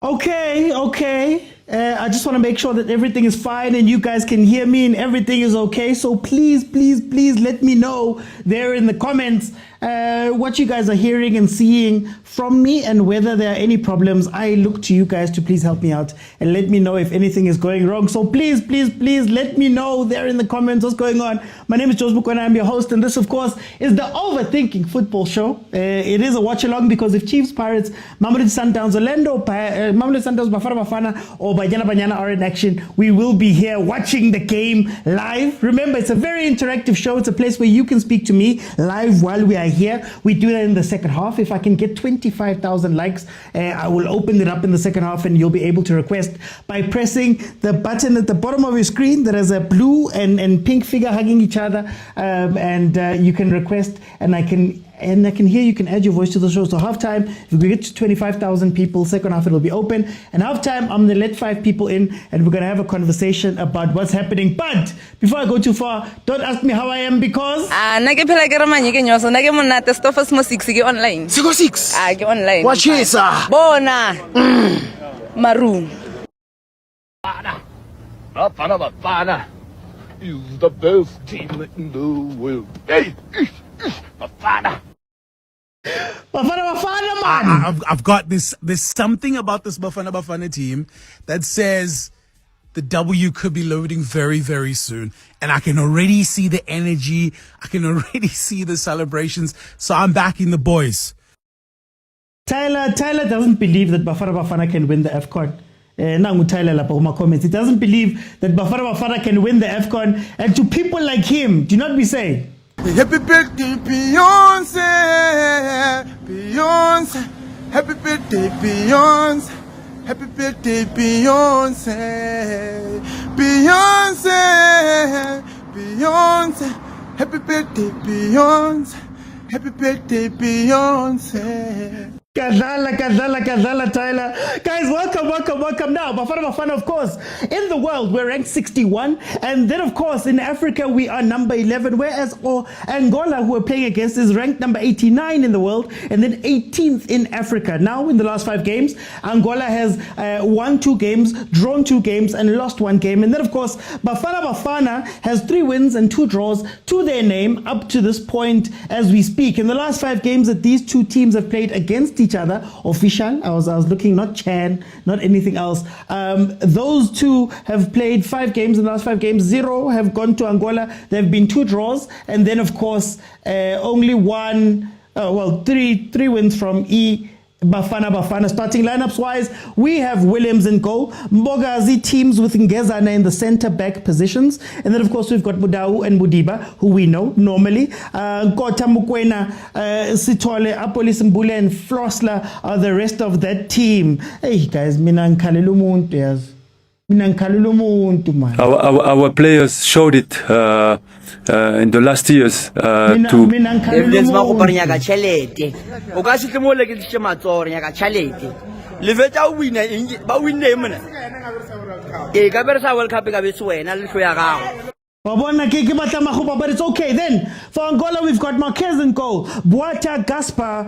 Okay. I just want to make sure that everything is fine and you guys can hear me and everything is okay. So please let me know there in the comments what you guys are hearing and seeing from me and whether there are any problems. I look to you guys to please help me out and let me know if anything is going wrong. So please let me know there in the comments what's going on. My name is Mokwena. I'm your host, and this of course is the Overthinking Football Show. It is a watch along because if Chiefs, Pirates, Mamelodi Sundowns, Orlando, Mamelodi Sundowns, BAFANA BAFANA or Banyana are in action, we will be here watching the game live. Remember, it's a very interactive show. It's a place where you can speak to me live while we are here. We do that in the second half. If I can get 25,000 likes, I will open it up in the second half and you'll be able to request by pressing the button at the bottom of your screen that has a blue and pink figure hugging each other, and you can request and I can hear you can add your voice to the show. So halftime, if we get to 25,000 people, second half it'll be open. And halftime, I'm going to let 5 people in and we're going to have a conversation about what's happening. But before I go too far, don't ask me how I am because... online. Siko 6? Online. Watch this, Bona. Maroon. Bafana Bafana is the best team in the world. Hey, Bafana. Bafana, man. I've got this. There's something about this Bafana Bafana team that says the W could be loading very, very soon. And I can already see the energy. I can already see the celebrations. So I'm backing the boys. Tyler doesn't believe that Bafana Bafana can win the AFCON. Comments. He doesn't believe that Bafana Bafana can win the AFCON. And to people like him, do not be saying, happy birthday, Beyonce, Beyonce. Happy birthday, Beyonce. Happy birthday, Beyonce, Beyonce, Beyonce. Happy birthday, Beyonce. Happy birthday, Beyonce. Kadhala, Tyler. Guys, welcome now. Bafana Bafana, of course, in the world, we're ranked 61. And then, of course, in Africa, we are number 11. Whereas Angola, who we're playing against, is ranked number 89 in the world. And then 18th in Africa. Now, in the last 5 games, Angola has won 2 games, drawn 2 games, and lost 1 game. And then, of course, Bafana Bafana has 3 wins and 2 draws to their name up to this point as we speak. In the last 5 games that these 2 teams have played against each other, official. I was looking, not Chan, not anything else. Those 2 have played 5 games. In the last 5 games, 0 have gone to Angola. There have been 2 draws, and then of course only 3 wins from Bafana Bafana. Starting lineups wise, we have Williams in goal, Mbogazi teams with Ngezana in the centre back positions, and then of course we've got Mudau and Mudiba, who we know normally. Kota, Mokwena, Sitole, Apolis Mbule and Flosla are the rest of that team. Hey guys, our players showed it in the last years evidence ba go parnya ka chelete o ka se tlemole ke tse matsoro nya ka chelete le veta winner ba winne mona e ka bersa World Cup ka be tswena le hlo ya gago. But it's okay. Then for Angola, we've got Marquez in goal, Boata, Gaspar,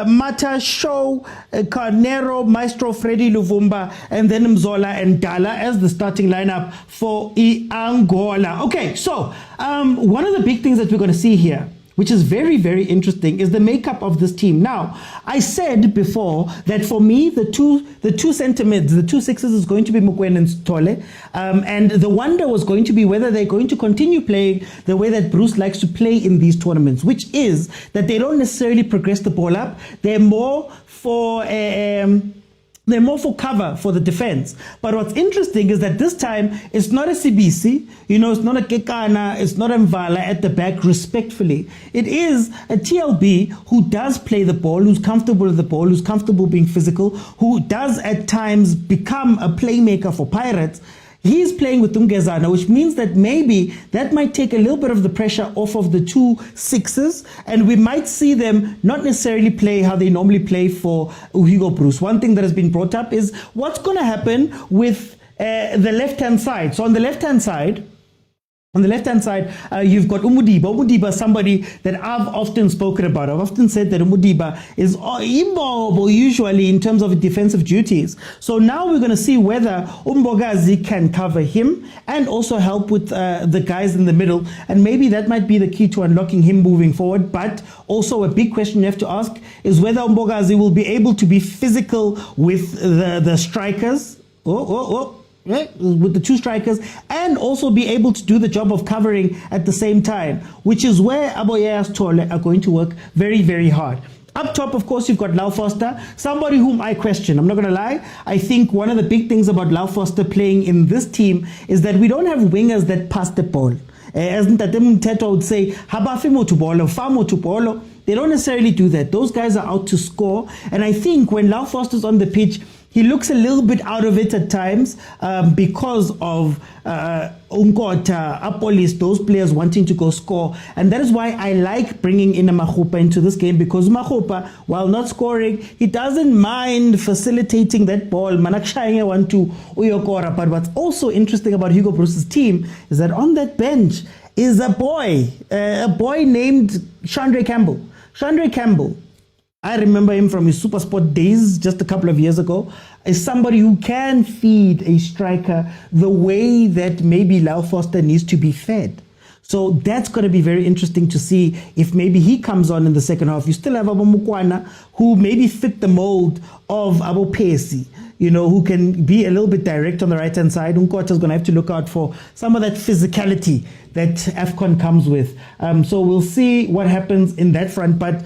Mata, Show, Carnero, Maestro, Freddy Luvumba, and then Mzola and Dala as the starting lineup for Angola. Okay, so one of the big things that we're going to see here, which is very, very interesting, is the makeup of this team. Now, I said before that for me, the two center mids, the 2 sixes is going to be Mokwena and Stole. And the wonder was going to be whether they're going to continue playing the way that Bruce likes to play in these tournaments, which is that they don't necessarily progress the ball up. They're more for cover for the defense. But what's interesting is that this time it's not a CBC, it's not a Kekana, it's not a Mvala at the back, respectfully. It is a TLB who does play the ball, who's comfortable with the ball, who's comfortable being physical, who does at times become a playmaker for Pirates. He's playing with Ngezana, which means that maybe that might take a little bit of the pressure off of the 2 sixes, and we might see them not necessarily play how they normally play for Hugo Bruce. One thing that has been brought up is what's going to happen with the left-hand side. So on the left-hand side, On the left-hand side, you've got Umudiba. Umudiba is somebody that I've often spoken about. I've often said that Umudiba is immobile usually in terms of defensive duties. So now we're going to see whether Umbogazi can cover him and also help with the guys in the middle. And maybe that might be the key to unlocking him moving forward. But also a big question you have to ask is whether Umbogazi will be able to be physical with the strikers. With the two strikers, and also be able to do the job of covering at the same time, which is where Aboyea's Tole are going to work very, very hard. Up top, of course, you've got Lyle Foster, somebody whom I question. I'm not going to lie. I think one of the big things about Lyle Foster playing in this team is that we don't have wingers that pass the ball. As Ntatem Teto would say, Habafimo to bolo, Famo to bolo. They don't necessarily do that. Those guys are out to score. And I think when Lyle Foster's on the pitch, he looks a little bit out of it at times because of Umkota, Apolis, those players wanting to go score. And that is why I like bringing in a Mahupa into this game, because Mahupa, while not scoring, he doesn't mind facilitating that ball. Manakshaya want to Uyokora. But what's also interesting about Hugo Bruce's team is that on that bench is a boy named Chandre Campbell. Chandre Campbell, I remember him from his Super Sport days just a couple of years ago, is somebody who can feed a striker the way that maybe Lyle Foster needs to be fed. So that's going to be very interesting to see if maybe he comes on in the second half. You still have Abo Mokwena, who maybe fit the mold of Abo Pesi, who can be a little bit direct on the right-hand side. Unkota is going to have to look out for some of that physicality that AFCON comes with. So we'll see what happens in that front. But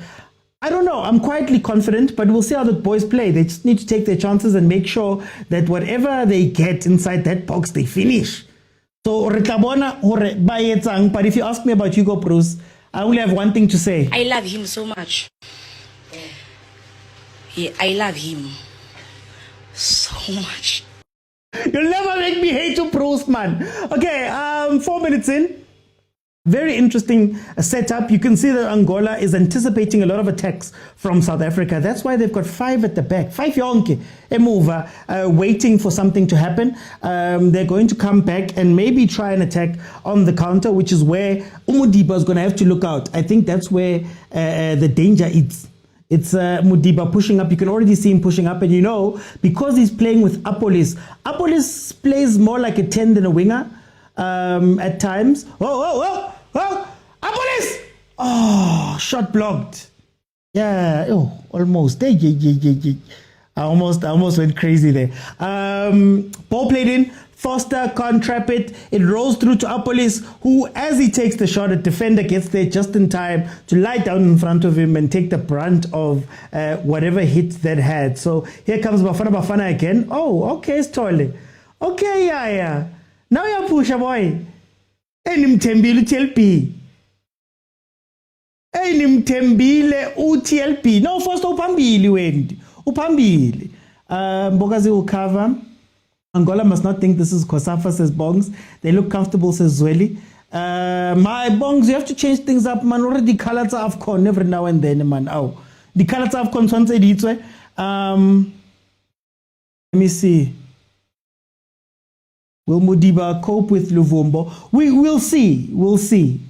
I don't know. I'm quietly confident, but we'll see how the boys play. They just need to take their chances and make sure that whatever they get inside that box, they finish. So, but if you ask me about Hugo Bruce, I only have one thing to say. I love him so much. Yeah, I love him so much. You'll never make me hate you, Bruce, man. Okay, 4 minutes in. Very interesting setup. You can see that Angola is anticipating a lot of attacks from South Africa. That's why they've got 5 at the back. 5 yonke, a mover, waiting for something to happen. They're going to come back and maybe try an attack on the counter, which is where Umudiba is going to have to look out. I think that's where the danger is. It's Mudiba pushing up. You can already see him pushing up. And because he's playing with Apolis plays more like a 10 than a winger at times. Whoa, Apolis! Oh, shot blocked. Yeah, almost. I almost went crazy there. Ball played in. Foster can't trap it. It rolls through to Apolis, who, as he takes the shot, a defender gets there just in time to lie down in front of him and take the brunt of whatever hit that had. So here comes Bafana Bafana again. Oh, okay, it's toilet. Okay, yeah. Now you're push, boy. Nimtembile UTLP. Nimtembile UTLP. No, first upambili wendi. Upambili. Mbogazi will cover. Angola must not think this is Kosafa, says Bongs. They look comfortable, says Zweli. My Bongs, you have to change things up, man. Already colors of AFCON every now and then, man. Oh, the colors of AFCON once a let me see. Will Mudiba cope with Luvumbo? We'll see. We'll see.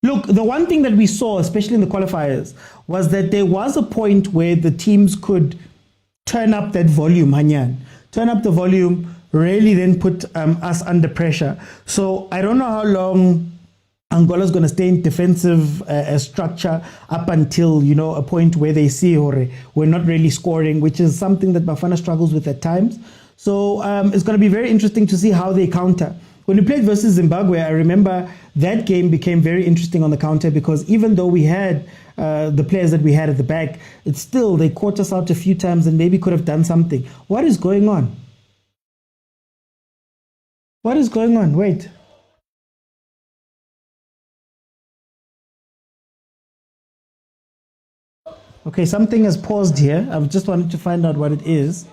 Look, the one thing that we saw, especially in the qualifiers, was that there was a point where the teams could turn up that volume, Hanyan. Turn up the volume, really then put us under pressure. So I don't know how long Angola's going to stay in defensive structure up until, a point where they see we're not really scoring, which is something that Bafana struggles with at times. So it's going to be very interesting to see how they counter. When we played versus Zimbabwe, I remember that game became very interesting on the counter because even though we had the players that we had at the back, it's still, they caught us out a few times and maybe could have done something. What is going on? What is going on? Wait. Okay, something has paused here. I've just wanted to find out what it is.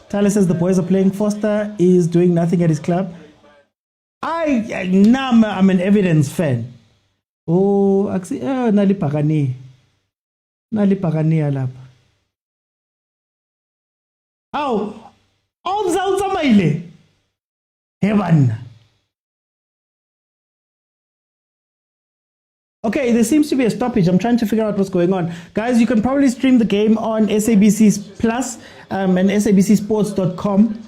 Tyler says the boys are playing. Foster is doing nothing at his club. I'm an Evidence fan. Oh, Nali Pagani. Nali Pagani alap. Oh, Zamaile. Heaven. Okay, there seems to be a stoppage. I'm trying to figure out what's going on. Guys, you can probably stream the game on SABC Plus and sabcsports.com.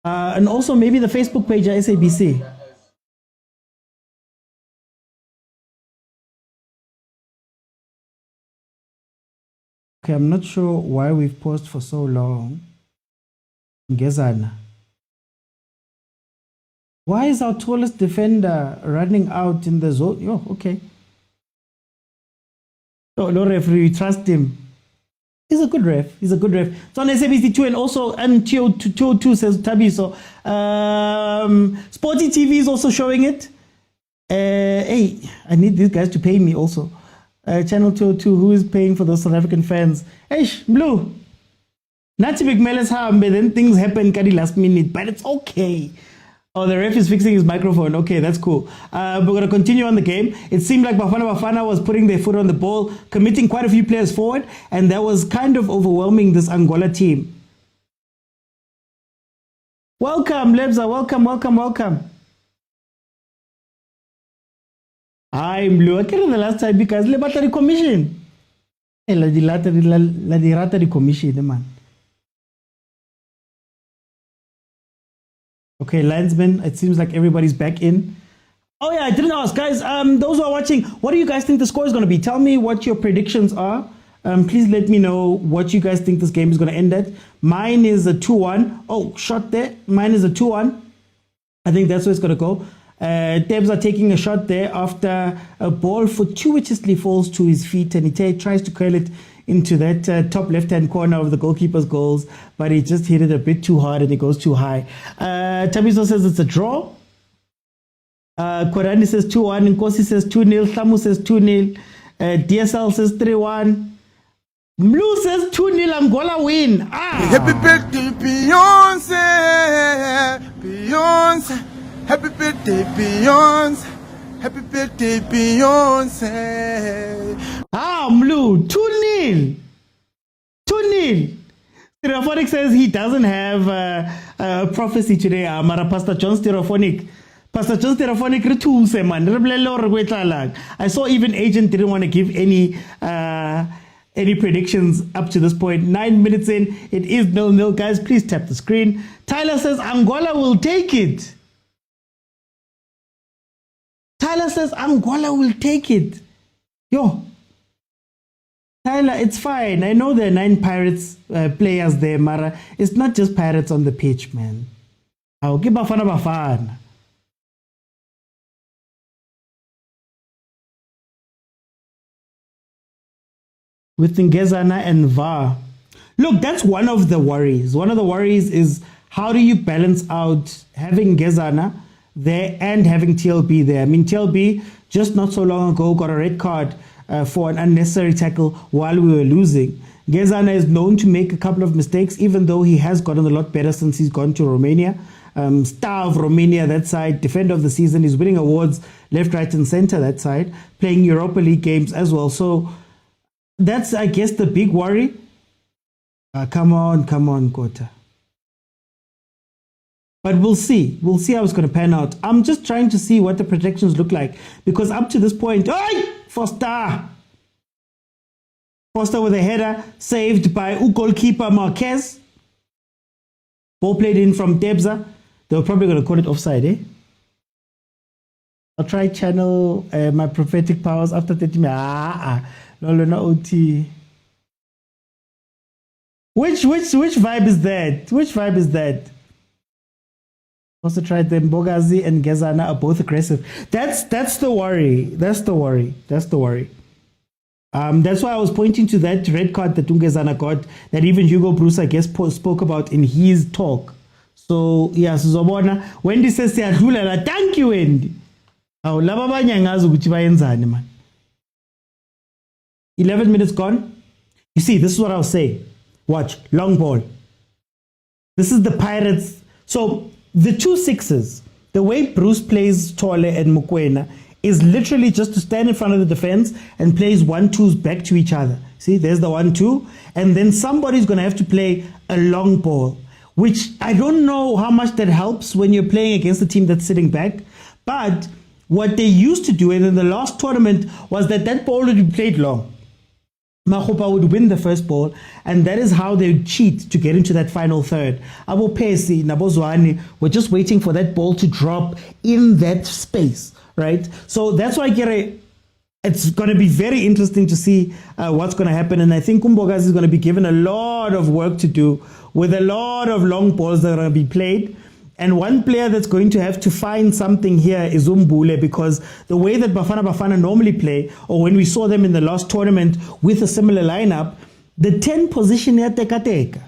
And also maybe the Facebook page at SABC. Okay, I'm not sure why we've paused for so long. Ngezana. Why is our tallest defender running out in the zone? Oh, okay. Oh, no referee, trust him. He's a good ref. He's a good ref. It's on SABC2 and also MTO2 says Tabi. So Sporty TV is also showing it. Hey, I need these guys to pay me also. Channel 202, who is paying for those South African fans? Hey, Blue. Nathi Bigmeles Hambe, then things happen at the last minute, but it's okay. Oh, the ref is fixing his microphone. Okay, that's cool. We're going to continue on the game. It seemed like Bafana Bafana was putting their foot on the ball, committing quite a few players forward, and that was kind of overwhelming this Angola team. Welcome, Lebza. Welcome, welcome, welcome. I'm looking the last time because le battery commission. La di commission, man. Okay, linesmen, it seems like everybody's back in. Oh yeah, I didn't ask, guys. Those who are watching, what do you guys think the score is going to be? Tell me what your predictions are. Please let me know what you guys think this game is going to end at. Mine is a 2-1. Oh, shot there. Mine is a 2-1. I think that's where it's going to go. Debs are taking a shot there after a ball fortuitously falls to his feet and he tries to curl it into that top left-hand corner of the goalkeeper's goals, but he just hit it a bit too hard and it goes too high. Tabiso says it's a draw. Korani says 2-1. Nkosi says 2-0. Samu says 2-0. DSL says 3-1. Blue says 2-0. Angola win. Happy birthday, Beyonce. Beyonce. Happy birthday, Beyonce. Happy birthday, Beyonce. Blue, 2-0. 2-0. Stereophonic says he doesn't have a prophecy today. Mara Pastor John Stereophonic. Pastor John Stereophonic, I saw even Agent didn't want to give any predictions up to this point. 9 minutes in, it is 0-0. Guys, please tap the screen. Tyler says Angola will take it. Tyler says Angola will take it. Yo. Tyler, it's fine. I know there are 9 Pirates players there, Mara. It's not just Pirates on the pitch, man. I'll give Bafana Bafana. With Ngezana and VAR. Look, that's one of the worries. One of the worries is how do you balance out having Ngezana there and having TLB there? I mean, TLB just not so long ago got a red card for an unnecessary tackle while we were losing. Ngezana is known to make a couple of mistakes, even though he has gotten a lot better since he's gone to Romania. Star of Romania, that side, defender of the season. He's winning awards left, right, and center that side, playing Europa League games as well. So that's, I guess, the big worry. Come on, Kota. But we'll see. We'll see how it's going to pan out. I'm just trying to see what the projections look like. Because up to this point, Foster with a header saved by goalkeeper Marquez. Ball played in from Debza. They were probably going to call it offside, eh? I'll try channel my prophetic powers after 30 minutes. No OT. Which vibe is that? Which vibe is that? Also tried them. Bogazi and Ngezana are both aggressive. That's the worry. That's the worry. That's why I was pointing to that red card that Ngezana got, that even Hugo Bruce, I guess, spoke about in his talk. So yeah, Zobona. Wendy says thank you, Wendy. 11 minutes gone. You see, this is what I'll say. Watch, long ball. This is the Pirates. So the 2 6s, the way Bruce plays Tole and Mokwena is literally just to stand in front of the defense and plays 1-2s back to each other. See, there's the 1-2. And then somebody's going to have to play a long ball. which I don't know how much that helps when you're playing against a team that's sitting back. But what they used to do in the last tournament was that ball would be played long. Makgopa would win the first ball, and that is how they would cheat to get into that final third. Abo Pesi, Nabozwani were just waiting for that ball to drop in that space, right? So that's why it's going to be very interesting to see what's going to happen. And I think Umbogazi is going to be given a lot of work to do with a lot of long balls that are going to be played. And one player that's going to have to find something here is Umbule, because the way that Bafana Bafana normally play, or when we saw them in the last tournament with a similar lineup, the 10 position here teka.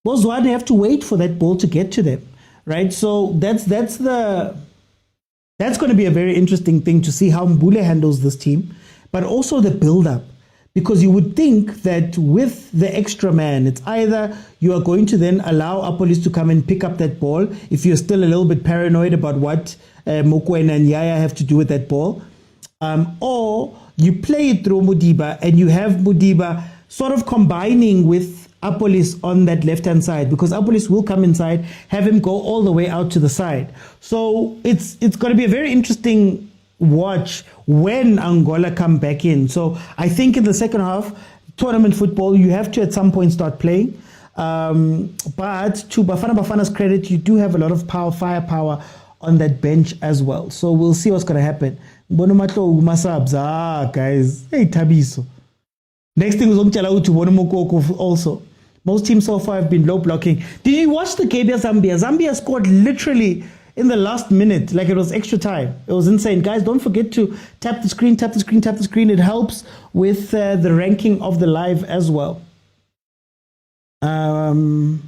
Bozwane have to wait for that ball to get to them, right? So that's going to be a very interesting thing to see how Mbule handles this team, but also the build-up. Because you would think that with the extra man, it's either you are going to then allow Apolis to come and pick up that ball if you're still a little bit paranoid about what Mokwena and Yaya have to do with that ball, or you play it through Mudiba and you have Mudiba sort of combining with Apolis on that left-hand side, because Apolis will come inside, have him go all the way out to the side. So it's going to be a very interesting watch when Angola come back in. So I think in the second half, tournament football, you have to at some point start playing. But to Bafana Bafana's credit, you do have a lot of firepower on that bench as well. So we'll see what's going to happen. Bonomato Masabs, guys, hey Tabiso. Next thing is to Bonomoko also. Most teams so far have been low blocking. Did you watch the game against Zambia? Zambia scored literally in the last minute, like it was extra time. It was insane. Guys, don't forget to tap the screen. It helps with the ranking of the live as well. Pirates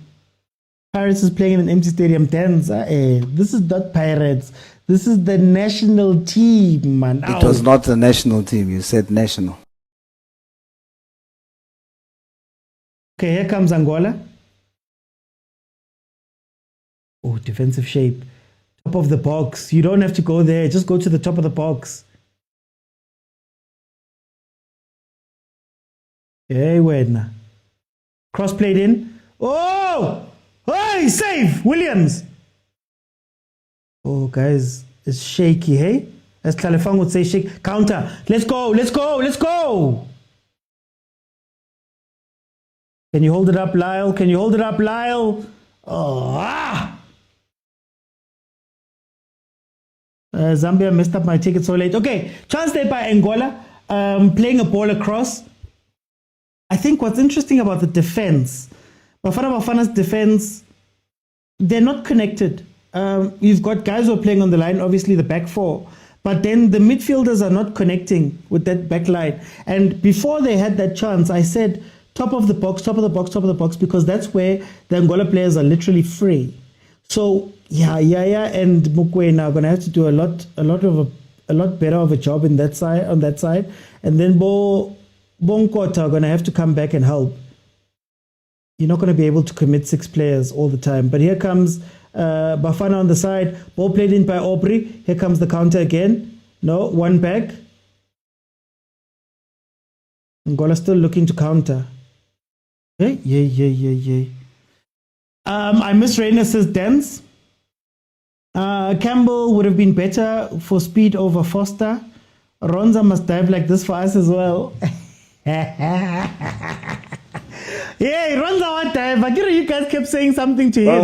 is playing in an empty stadium. This is not Pirates. This is the national team, man. It was not the national team. You said national. Okay, here comes Angola. Oh, defensive shape. Top of the box. You don't have to go there. Just go to the top of the box. Hey, Wedna. Cross played in. Oh! Hey, save! Williams! Oh, guys. It's shaky, hey? As Kalefang would say, shake. Counter. Let's go! Can you hold it up, Lyle? Oh, Zambia messed up my ticket so late. Okay, chance there by Angola, playing a ball across. I think what's interesting about the defense, Bafana's defense, they're not connected. You've got guys who are playing on the line, obviously the back four, but then the midfielders are not connecting with that back line. And before they had that chance, I said top of the box, because that's where the Angola players are literally free. So Yaya and Mokwena are going to have to do a lot better of a job on that side, and then Bonkota are going to have to come back and help. You're not going to be able to commit 6 players all the time. But here comes Bafana on the side. Ball played in by Aubrey. Here comes the counter again. No, one back. Angola still looking to counter. Hey, yeah. I miss Reynes' dance. Campbell would have been better for speed over Foster. Ronza must dive like this for us as well. Yeah, Ronza what dive? But you guys kept saying something to him.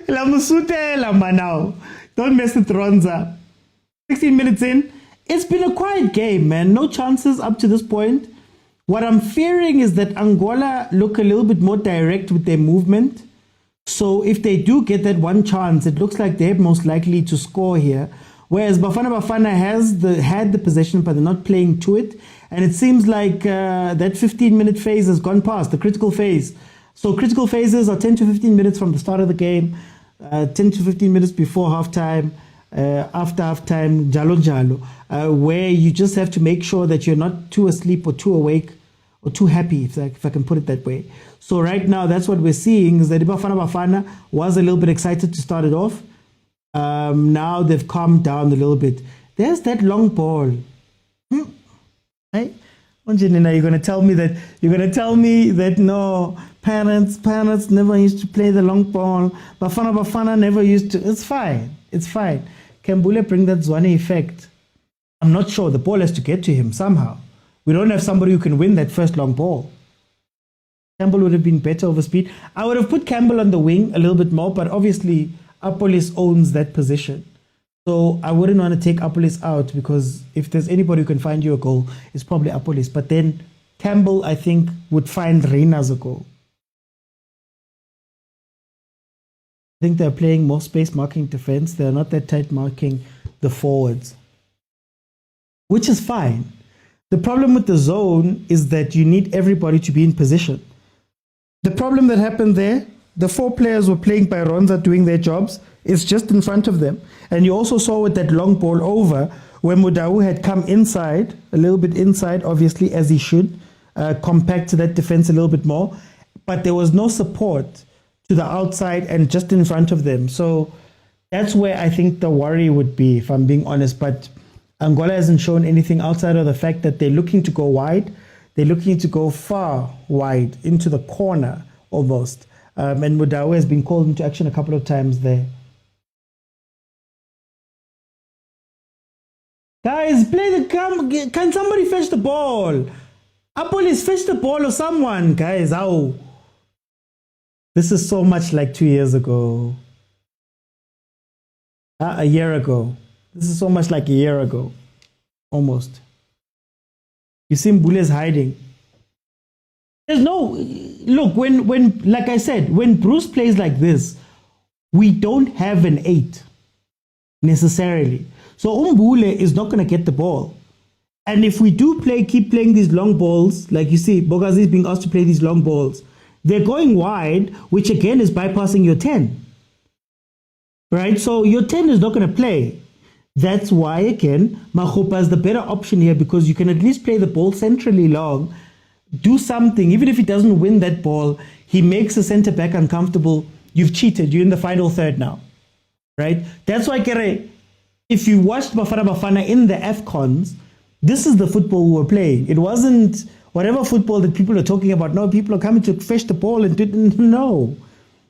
La musute la manao. Don't mess with Ronza. 16 minutes in. It's been a quiet game, man. No chances up to this point. What I'm fearing is that Angola look a little bit more direct with their movement. So if they do get that one chance, it looks like they're most likely to score here. Whereas Bafana Bafana had the possession, but they're not playing to it. And it seems like that 15-minute phase has gone past, the critical phase. So critical phases are 10 to 15 minutes from the start of the game, 10 to 15 minutes before halftime, after halftime, jalo, where you just have to make sure that you're not too asleep or too awake or too happy, if I can put it that way. So right now, that's what we're seeing, is that Bafana Bafana was a little bit excited to start it off. Now they've calmed down a little bit. There's that long ball. Right? Angelina, you're gonna tell me that no, parents never used to play the long ball. Bafana never used to. It's fine. Can Bule bring that Zwane effect? I'm not sure. The ball has to get to him somehow. We don't have somebody who can win that first long ball. Campbell would have been better over speed. I would have put Campbell on the wing a little bit more, but obviously Apolis owns that position. So I wouldn't want to take Apolis out, because if there's anybody who can find you a goal, it's probably Apolis. But then Campbell, I think, would find Reina's a goal. I think they're playing more space marking defense. They're not that tight marking the forwards, which is fine. The problem with the zone is that you need everybody to be in position. The problem that happened there, the 4 players were playing by Ronza doing their jobs. It's just in front of them. And you also saw with that long ball over, where Mudau had come inside, a little bit inside, obviously, as he should, compact to that defense a little bit more. But there was no support to the outside and just in front of them. So that's where I think the worry would be, if I'm being honest. But Angola hasn't shown anything outside of the fact that they're looking to go wide. They're looking to go far wide, into the corner almost. And Mudau has been called into action a couple of times there. Guys, can somebody fetch the ball? Apolis, fetch the ball or someone, guys. Ow. This is so much like 2 years ago. A year ago. This is so much like a year ago. Almost. You see Mbule's hiding. There's no... Look, when like I said, when Bruce plays like this, we don't have an 8 necessarily. So Mbule is not going to get the ball. And if we do keep playing these long balls, like you see, Bogazi is being asked to play these long balls, they're going wide, which again is bypassing your 10. Right? So your 10 is not going to play. That's why, again, Makgopa is the better option here, because you can at least play the ball centrally long, do something. Even if he doesn't win that ball, he makes the center back uncomfortable. You've cheated. You're in the final third now. Right? That's why, Kere, if you watched Bafana Bafana in the AFCONs, this is the football we were playing. It wasn't whatever football that people are talking about. No, people are coming to fetch the ball and no.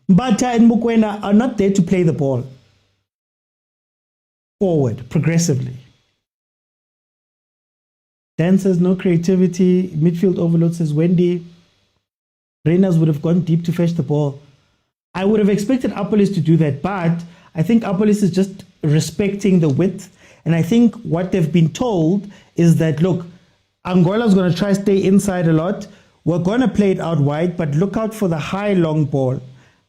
Bata and Mokwena are not there to play the ball forward progressively. Dan says no creativity. Midfield overload, says Wendy. Reyners would have gone deep to fetch the ball. I would have expected Apolis to do that, but I think Apolis is just respecting the width. And I think what they've been told is that, look, Angola's going to try to stay inside a lot. We're going to play it out wide, but look out for the high long ball.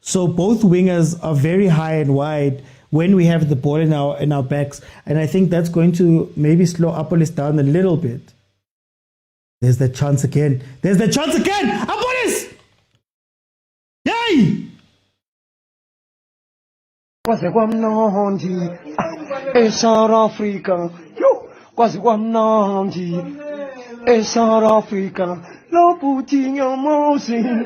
So both wingers are very high and wide when we have the ball in our backs. And I think that's going to maybe slow Apolis down a little bit. There's that chance again. Apolis! Yay! Quase kwamnandi South Africa, yo, quase kwamnandi South Africa, lo putting your motion.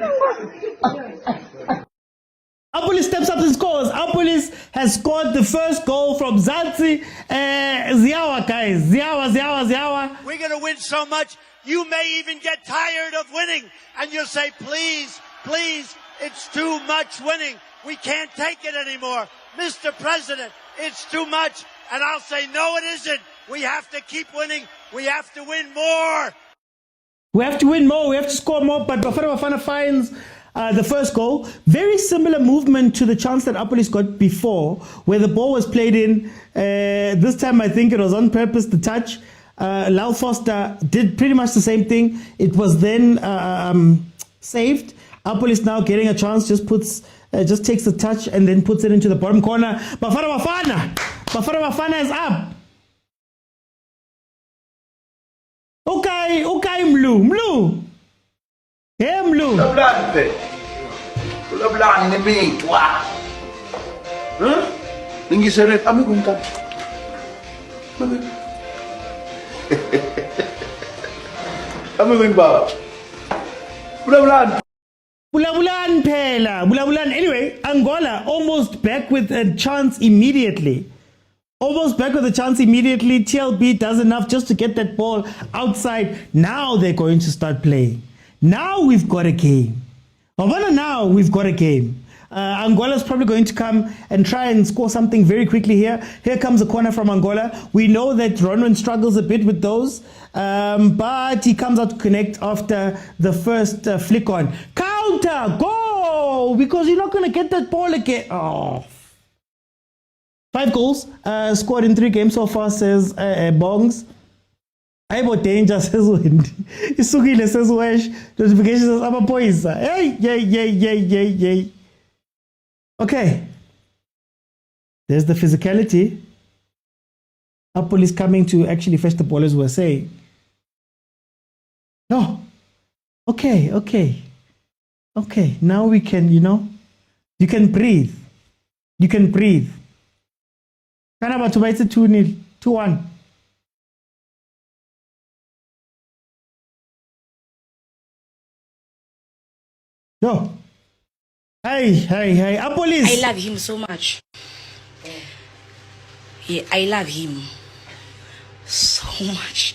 Apolis steps up and scores. Apolis has scored the first goal from Zanzi. Ziawa, guys. Ziawa. We're going to win so much, you may even get tired of winning. And you'll say, please, it's too much winning. We can't take it anymore. Mr. President, it's too much. And I'll say, no, it isn't. We have to keep winning. We have to win more. We have to win more. We have to score more. But Bafana Bafana finds the first goal. Very similar movement to the chance that Apolis got before, where the ball was played in. This time, I think it was on purpose, the touch. Lyle Foster did pretty much the same thing. It was then saved. Apolis now getting a chance, just takes the touch and then puts it into the bottom corner. Bafana Bafana is up. Okay, Mlu. Hey, Mlu. Kulablaan ni Bitwa. Huh? Tinggi seret kami kunta. Kami kun ba? Bulabulan. Anyway, Angola almost back with a chance immediately. Almost back with a chance immediately. TLB does enough just to get that ball outside. Now they're going to start playing. Now we've got a game. Now we've got a game. Angola's probably going to come and try and score something very quickly here. Here comes a corner from Angola. We know that Ronwen struggles a bit with those, but he comes out to connect after the first flick on. Counter! Go! Because you're not going to get that ball again. Oh. 5 goals scored in 3 games so far, says Bongs. Aibo danger, says Wendy. Isukile, says Wesh. Notifications says Abapoisa. Hey, yay. Okay. There's the physicality. Apple is coming to actually fetch the ball, as we're saying. No. Okay. Now we can, you can breathe. Kanaba to bite 2-0, 2-1. No. Hey, Apolis. I love him so much. Yeah, I love him so much.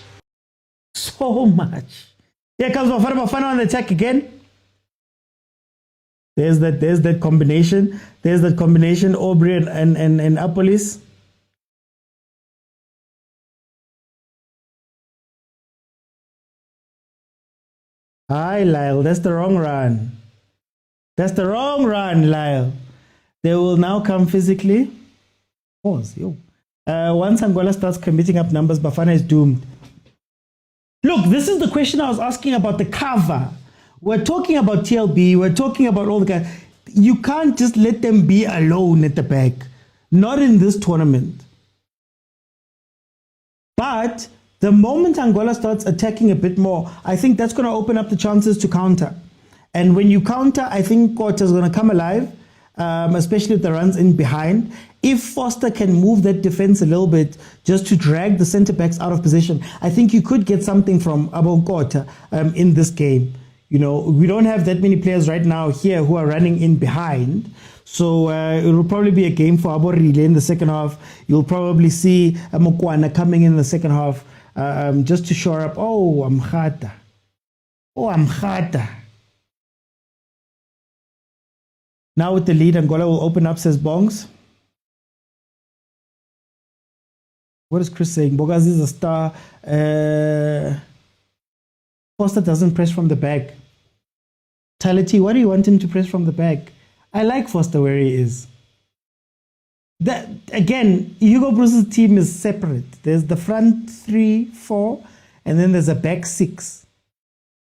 So much. Here comes BAFANA BAFANA on the attack again. There's that combination. Aubrey and Apolis. Hi, Lyle. That's the wrong run. Lyle. They will now come physically. Pause. Once Angola starts committing up numbers, Bafana is doomed. Look, this is the question I was asking about the cover. We're talking about TLB. We're talking about all the guys. You can't just let them be alone at the back. Not in this tournament. But the moment Angola starts attacking a bit more, I think that's going to open up the chances to counter. And when you counter, I think Kota is going to come alive, especially if the runs in behind. If Foster can move that defense a little bit just to drag the centre backs out of position, I think you could get something from Abo Kota in this game. We don't have that many players right now here who are running in behind. So it will probably be a game for Abo Rile in the second half. You'll probably see Mokwena coming in the second half just to shore up. Oh, Amkhata. Now with the lead, Angola will open up, says Bongs. What is Chris saying? Bogazi is a star. Foster doesn't press from the back. Tality, why do you want him to press from the back? I like Foster where he is. That again, Hugo Bruce's team is separate. There's the front 3, 4, and then there's a back 6.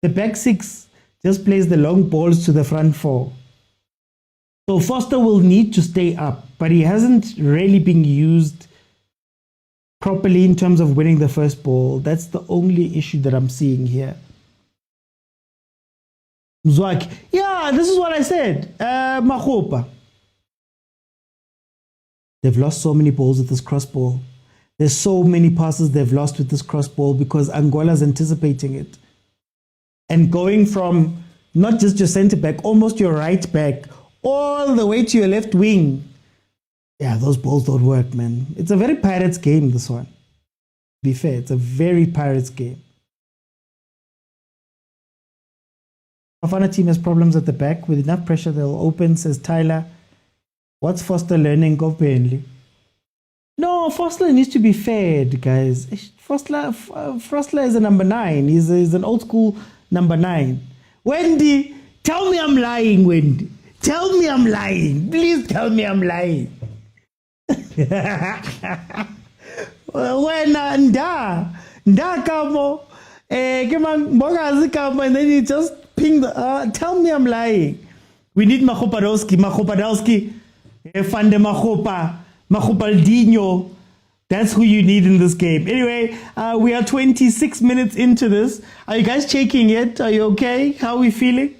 The back 6 just plays the long balls to the front 4. So Foster will need to stay up, but he hasn't really been used properly in terms of winning the first ball. That's the only issue that I'm seeing here. Mzwaki. Yeah, this is what I said. Makgopa. They've lost so many balls with this cross ball. There's so many passes they've lost with this cross ball because Angola's anticipating it. And going from not just your centre back, almost your right back, all the way to your left wing. Yeah, those balls don't work, man. It's a very Pirates game, this one. To be fair, it's a very Pirates game. Bafana team has problems at the back. With enough pressure, they'll open, says Tyler. What's Foster learning? Go Burnley. No, Foster needs to be fed, guys. Foster is a number 9. He's an old school number 9. Wendy, tell me I'm lying, Wendy. Tell me I'm lying. Please tell me I'm lying. When nda kamo and then you just ping the tell me I'm lying. We need Makhopadowski, Fande Makhopaldinho. That's who you need in this game. Anyway, we are 26 minutes into this. Are you guys checking yet? Are you okay? How are we feeling?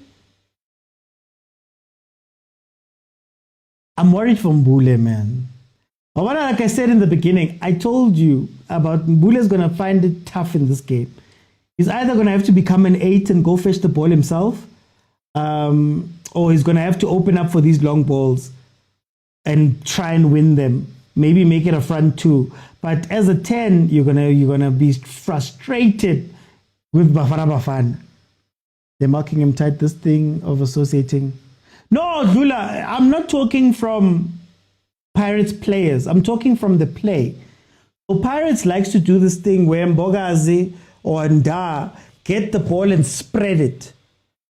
I'm worried for Mbule, man. Like I said in the beginning, I told you about Mbule's going to find it tough in this game. He's either going to have to become an 8 and go fetch the ball himself, or he's going to have to open up for these long balls and try and win them. maybe make it a front two. But as a 10, you're gonna be frustrated with Bafana Bafana. They're marking him tight. This thing of associating. No, Dula, I'm not talking from Pirates players. I'm talking from the play. So Pirates likes to do this thing where Mbogazi or Nda get the ball and spread it.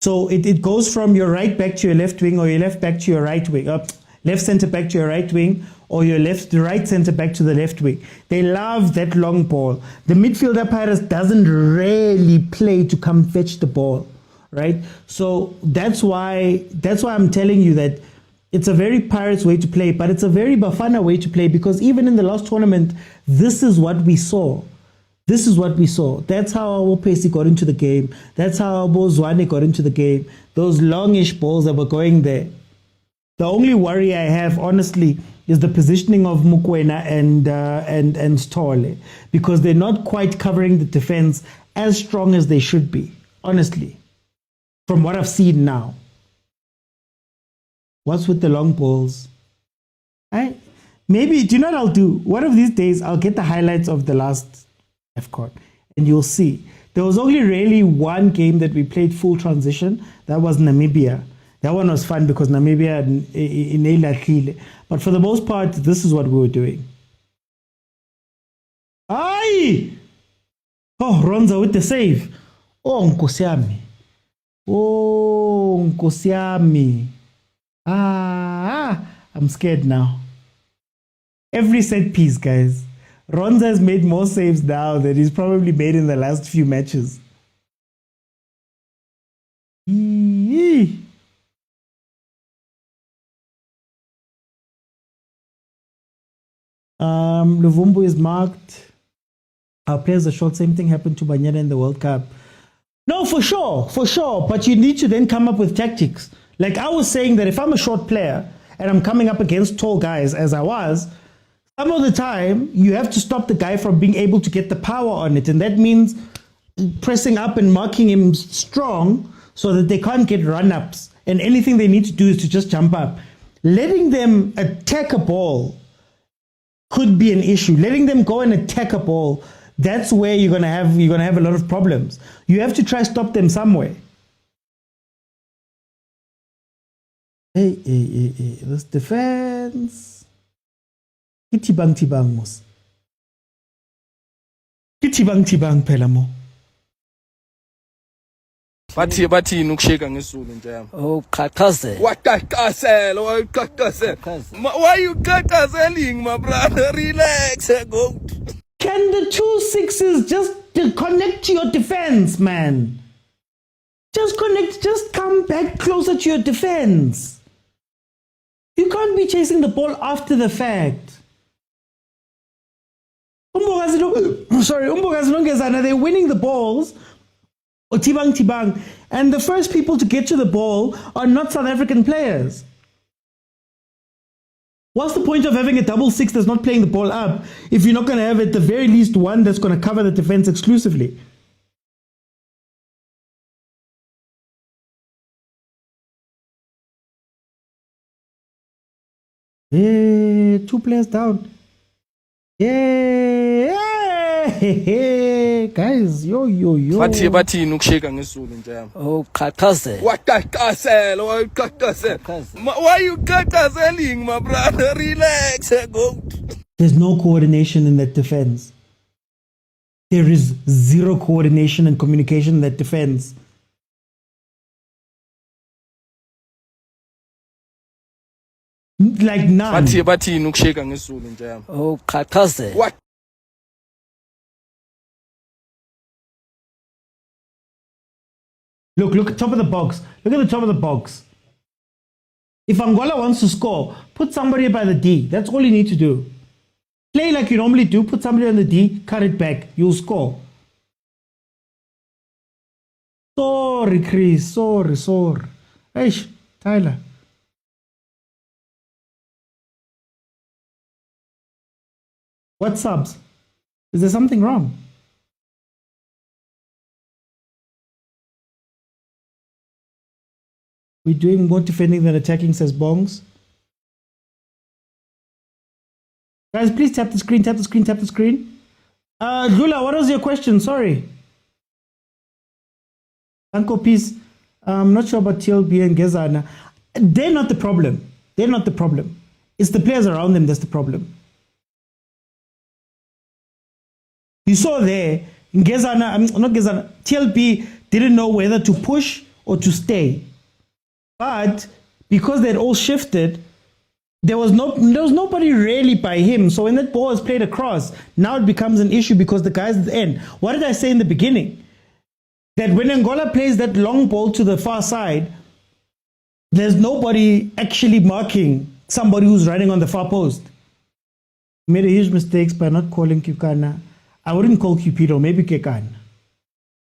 So it goes from your right back to your left wing, or your left back to your right wing, left centre back to your right wing, or your right centre back to the left wing. They love that long ball. The midfielder Pirates doesn't really play to come fetch the ball, right? So that's why I'm telling you that it's a very Pirates way to play, but it's a very Bafana way to play, because even in the last tournament, this is what we saw. This is what we saw. That's how our Pesi got into the game. That's how our Zwane got into the game. Those longish balls that were going there. The only worry I have, honestly, is the positioning of Mokwena and Stole, because they're not quite covering the defense as strong as they should be, honestly, from what I've seen now. What's with the long balls? Maybe, do you know what I'll do? One of these days, I'll get the highlights of the last AFCON, and you'll see. There was only really one game that we played full transition. That was Namibia. That one was fun because Namibia in. But for the most part, this is what we were doing. Aye! Oh, Ronza with the save. Oh, Nkosiami. Oh, Nkosiami. I'm scared now. Every set piece, guys. Ronza has made more saves now than he's probably made in the last few matches. Luvumbu is marked. Our players are short. Same thing happened to Banyana in the World Cup. No, for sure. But you need to then come up with tactics. Like I was saying that if I'm a short player and I'm coming up against tall guys, as I was, some of the time, you have to stop the guy from being able to get the power on it. And that means pressing up and marking him strong so that they can't get run-ups. And anything they need to do is to just jump up. Letting them attack a ball could be an issue. Letting them go and attack a ball, that's where you're gonna have a lot of problems. You have to try to stop them somewhere. Hey, this defense. Kitibang mos. Kitibang phela mo. bathi ukusheka ngesulu nje yami. Oh, qhaqhazela. Waqhaqhazela, why you qhaqhazeling, my brother? Relax, go. Can the 2 6s just connect to your defense, man? Just connect, just come back closer to your defense. You can't be chasing the ball after the fact. They're winning the balls. Or Tibang. And the first people to get to the ball are not South African players. What's the point of having a 6 that's not playing the ball up if you're not going to have at the very least one that's going to cover the defense exclusively? Yeah, 2 players down. Yeah, guys, yo. Bathi ukusheka ngesulu nje yami. Oh, qhaqhazela. Waqhaqhazela. Why you qhaqhazeling, my brother? Relax, go. There's no coordination in that defense. There is zero coordination and communication in that defense. Like none. Bathi ukusheka ngesulu nje yami. Oh, qhaqhazela. Look at top of the box. Look at the top of the box. If Angola wants to score, put somebody by the D. That's all you need to do. Play like you normally do. Put somebody on the D, cut it back. You'll score. Sorry, Chris. Sorry. Hey, Tyler. What subs? Is there something wrong? We're doing more defending than attacking, says Bongs. Guys, please tap the screen, tap the screen, tap the screen. Lula, what was your question? Sorry. Uncle Peace, I'm not sure about TLB and Gezana. They're not the problem. They're not the problem. It's the players around them that's the problem. You saw there, Gezana, not Gezana, TLB didn't know whether to push or to stay. But because they'd all shifted, there was nobody really by him. So when that ball is played across, now it becomes an issue because the guys at the end. What did I say in the beginning? That when Angola plays that long ball to the far side, there's nobody actually marking somebody who's running on the far post. Made a huge mistake by not calling Kukana. I wouldn't call Cupido, maybe Kekan.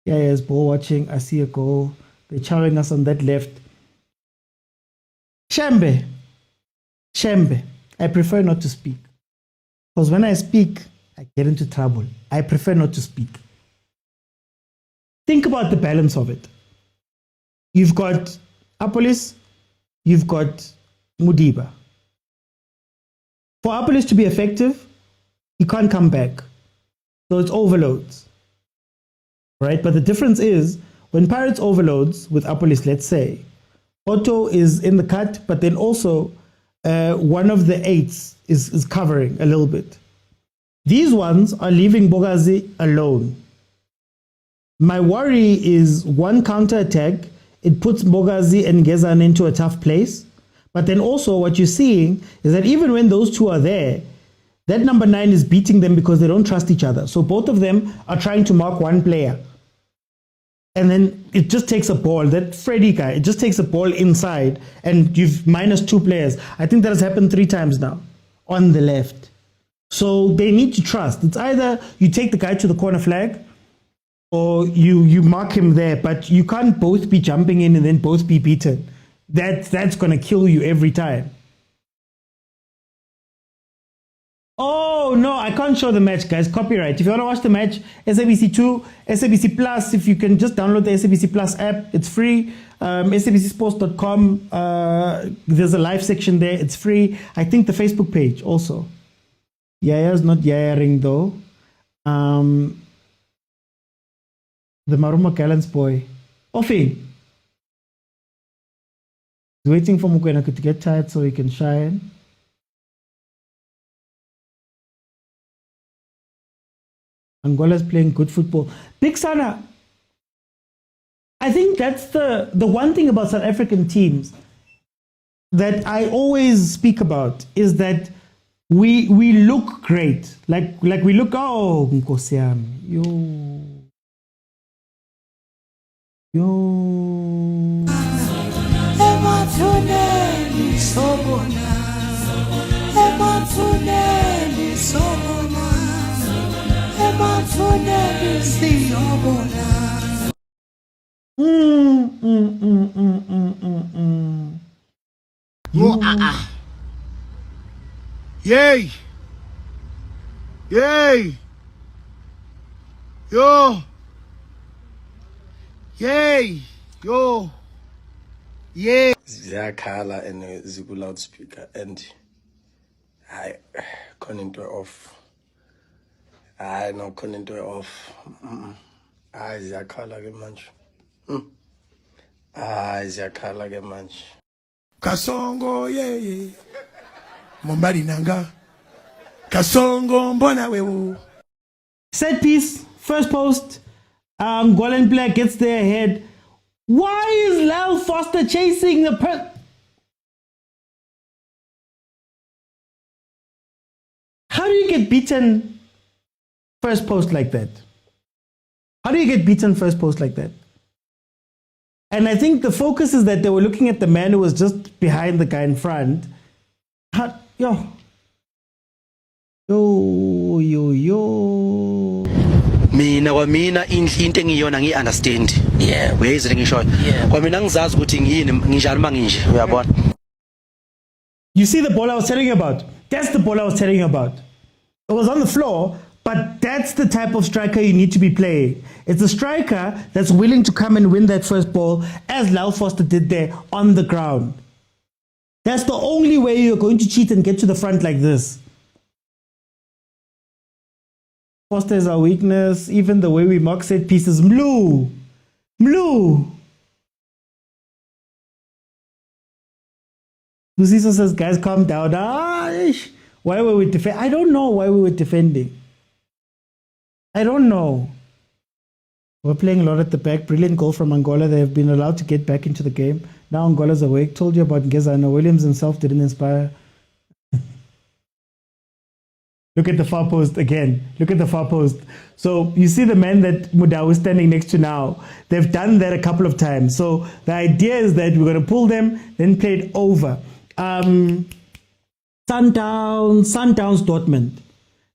Yeah, yes, ball watching. I see a goal. They're chowing us on that left. Shembe. I prefer not to speak. Because when I speak, I get into trouble. I prefer not to speak. Think about the balance of it. You've got Apolis, you've got Mudiba. For Apolis to be effective, he can't come back. So it's overloads. Right? But the difference is, when Pirates overloads with Apolis, let's say, Otto is in the cut, but then also one of the eights is covering a little bit. These ones are leaving Bogazi alone. My worry is one counter attack, it puts Bogazi and Gezan into a tough place. But then also what you're seeing is that even when those two are there, that number 9 is beating them because they don't trust each other. So both of them are trying to mark one player. And then it just takes a ball, that Freddy guy, it just takes a ball inside and you've -2 players. I think that has happened 3 times now on the left. So they need to trust. It's either you take the guy to the corner flag or you mark him there, but you can't both be jumping in and then both be beaten. That's going to kill you every time. Oh, no, I can't show the match, guys. Copyright. If you want to watch the match, SABC2, SABC Plus, if you can just download the SABC Plus app, it's free. SABCsports.com, there's a live section there. It's free. I think the Facebook page also. Yaya's not yayaring, though. The Maruma Gallants boy. Offie. He's waiting for Mokwena to get tired so he can shine. Angola's playing good football. Big Sana, I think that's the one thing about South African teams that I always speak about is that we look great. Like we look, oh, Nkosi yami, yo. Yay! Yay! Yo! Yay! Yo! Yay! Ziyakhala and ziku loudspeaker and I khona into off. I no khona into off. Hayi ziyakhala ke manje. Hayi ziyakhala ke manje. Kasongo yeah. Mombari nanga. Kasongo mbona wewe. Set piece, first post. Angolan player gets there ahead. Why is Lyle Foster chasing the How do you get beaten first post like that? How do you get beaten first post like that? And I think the focus is that they were looking at the man who was just behind the guy in front. Yo. Mina into engiyona ngi-understand. Yeah, uyayizile ngisho. Kwamina ngizazi ukuthi ngiyini nginjani manginje, uyabona. You see the ball I was telling you about? That's the ball I was telling you about. It was on the floor, but that's the type of striker you need to be playing. It's a striker that's willing to come and win that first ball, as Lyle Foster did there on the ground. That's the only way you're going to cheat and get to the front like this. Foster is our weakness. Even the way we mock set pieces. Mlu. Luciso says, guys, calm down. Why were we defending? I don't know why we were defending. I don't know. We're playing a lot at the back. Brilliant goal from Angola. They have been allowed to get back into the game. Now Angola's awake. Told you about Ngezana. Williams himself didn't inspire. Look at the far post again. Look at the far post. So you see the man that Mudau is standing next to now. They've done that a couple of times. So the idea is that we're going to pull them, then play it over. Sundowns, Dortmund.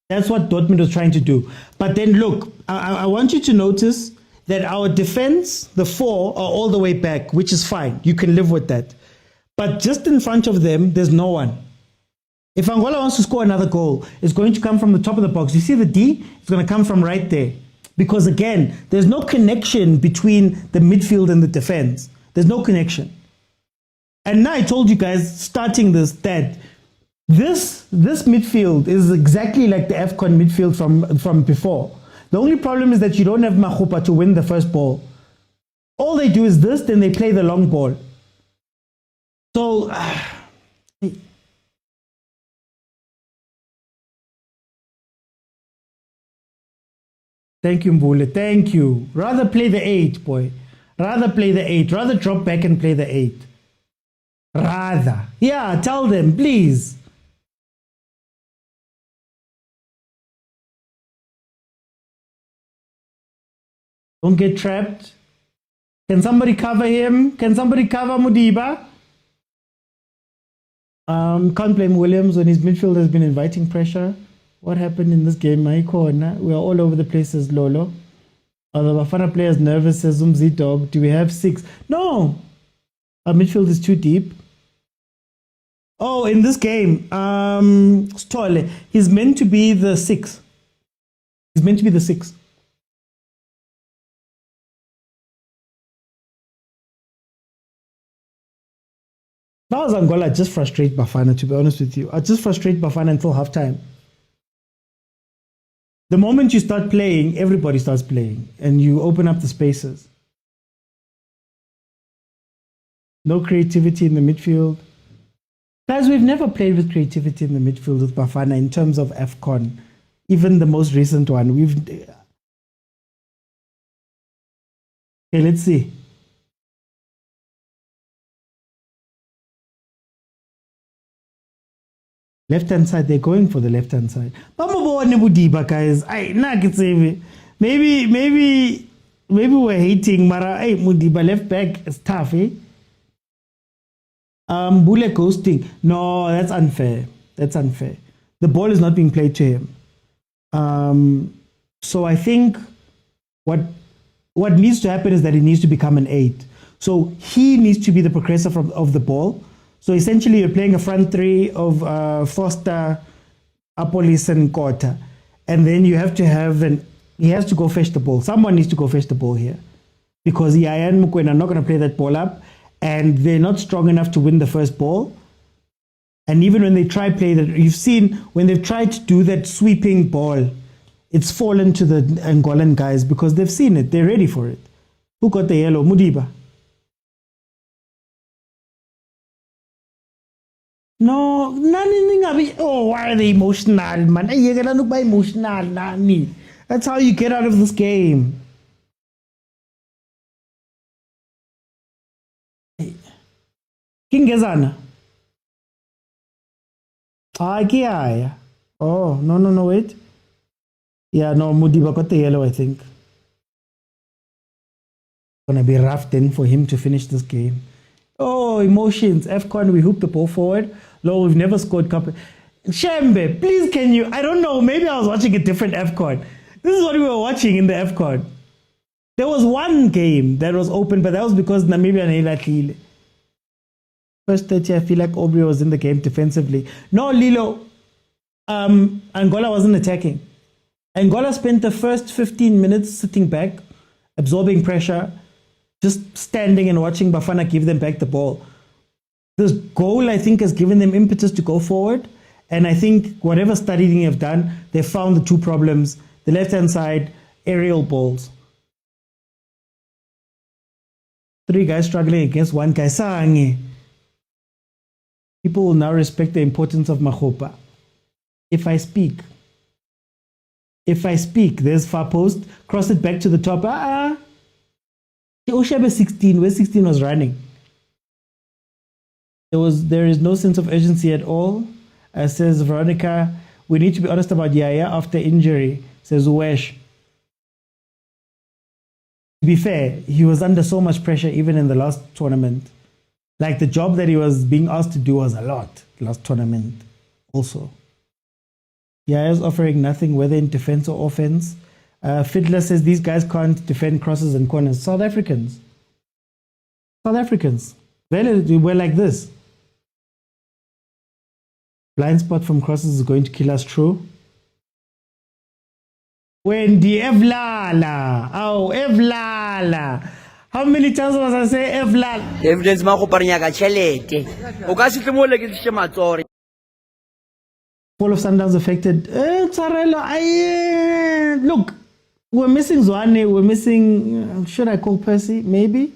That's what Dortmund was trying to do. But then look, I want you to notice that our defense, the four, are all the way back, which is fine. You can live with that. But just in front of them, there's no one. If Angola wants to score another goal, it's going to come from the top of the box. You see the D? It's going to come from right there. Because again, there's no connection between the midfield and the defense. There's no connection. And now I told you guys, starting this, that this midfield is exactly like the AFCON midfield from before. The only problem is that you don't have Mahupa to win the first ball. All they do is this, then they play the long ball. So, thank you, Mbule. Thank you. Rather play the 8, boy. Rather play the 8. Rather drop back and play the 8. Rather. Yeah, tell them, please. Don't get trapped. Can somebody cover him? Can somebody cover Mudiba? Can't blame Williams when his midfield has been inviting pressure. What happened in this game, Maiko? We are all over the place, says Lolo. Are the Bafana players nervous, says Zumzi Dog? Do we have 6? No! Our midfield is too deep. Oh, in this game, Stole, he's meant to be the 6. He's meant to be the 6. Now as Angola, I just frustrate Bafana, to be honest with you. I just frustrate Bafana until halftime. The moment you start playing, everybody starts playing, and you open up the spaces. No creativity in the midfield. Guys, we've never played with creativity in the midfield with Bafana in terms of AFCON. Even the most recent one. Okay, let's see. Left-hand side, they're going for the left-hand side. Guys, maybe we're hating Mara. Hey, Mudiba left back is tough, eh? Bule ghosting. No, that's unfair. That's unfair. The ball is not being played to him. So I think what needs to happen is that he needs to become an 8. So he needs to be the progressor of the ball. So essentially, you're playing a front three of Foster, Apolis, and Kota. And then you have to have he has to go fetch the ball. Someone needs to go fetch the ball here. Because Yaya and Mokwena are not going to play that ball up. And they're not strong enough to win the first ball. And even when they try play that, you've seen when they've tried to do that sweeping ball, it's fallen to the Angolan guys because they've seen it. They're ready for it. Who got the yellow? Mudiba. No, why are they emotional, man? You're gonna look by emotional, Nani. That's how you get out of this game. King Gezana. Oh, no, wait. Yeah, no, Mudiba got the yellow, I think. Gonna be rough then for him to finish this game. Oh, emotions. AFCON, we hooked the ball forward. Lord, we've never scored cup. Shembe, please can you? I don't know. Maybe I was watching a different AFCON. This is what we were watching in the AFCON. There was one game that was open, but that was because Namibia and Elatlile. First 30, I feel like Aubrey was in the game defensively. No, Lilo. Angola wasn't attacking. Angola spent the first 15 minutes sitting back, absorbing pressure, just standing and watching Bafana give them back the ball. This goal, I think, has given them impetus to go forward. And I think whatever studying they've done, they found the two problems The left-hand side, aerial balls. 3 guys struggling against 1 guy. Sange. People will now respect the importance of Makgopa. If I speak, there's far post, cross it back to the top. Oshabe 16, where 16 was running. There is no sense of urgency at all. Says Veronica, we need to be honest about Yaya after injury, says Uwesh. To be fair, he was under so much pressure even in the last tournament. Like the job that he was being asked to do was a lot last tournament also. Yaya's offering nothing, whether in defense or offense. Fiddler says these guys can't defend crosses and corners. South Africans. We're like this. Blind spot from crosses is going to kill us, true. Wendy Evlala. Oh, Evlala. How many times must I say Evlala? Evidence makoparinyaka chelete. O ka se tlemole ke tshema matsore. All of Sundowns affected. Tsarelo, look, we're missing Zwane, we're missing, should I call Percy? Maybe?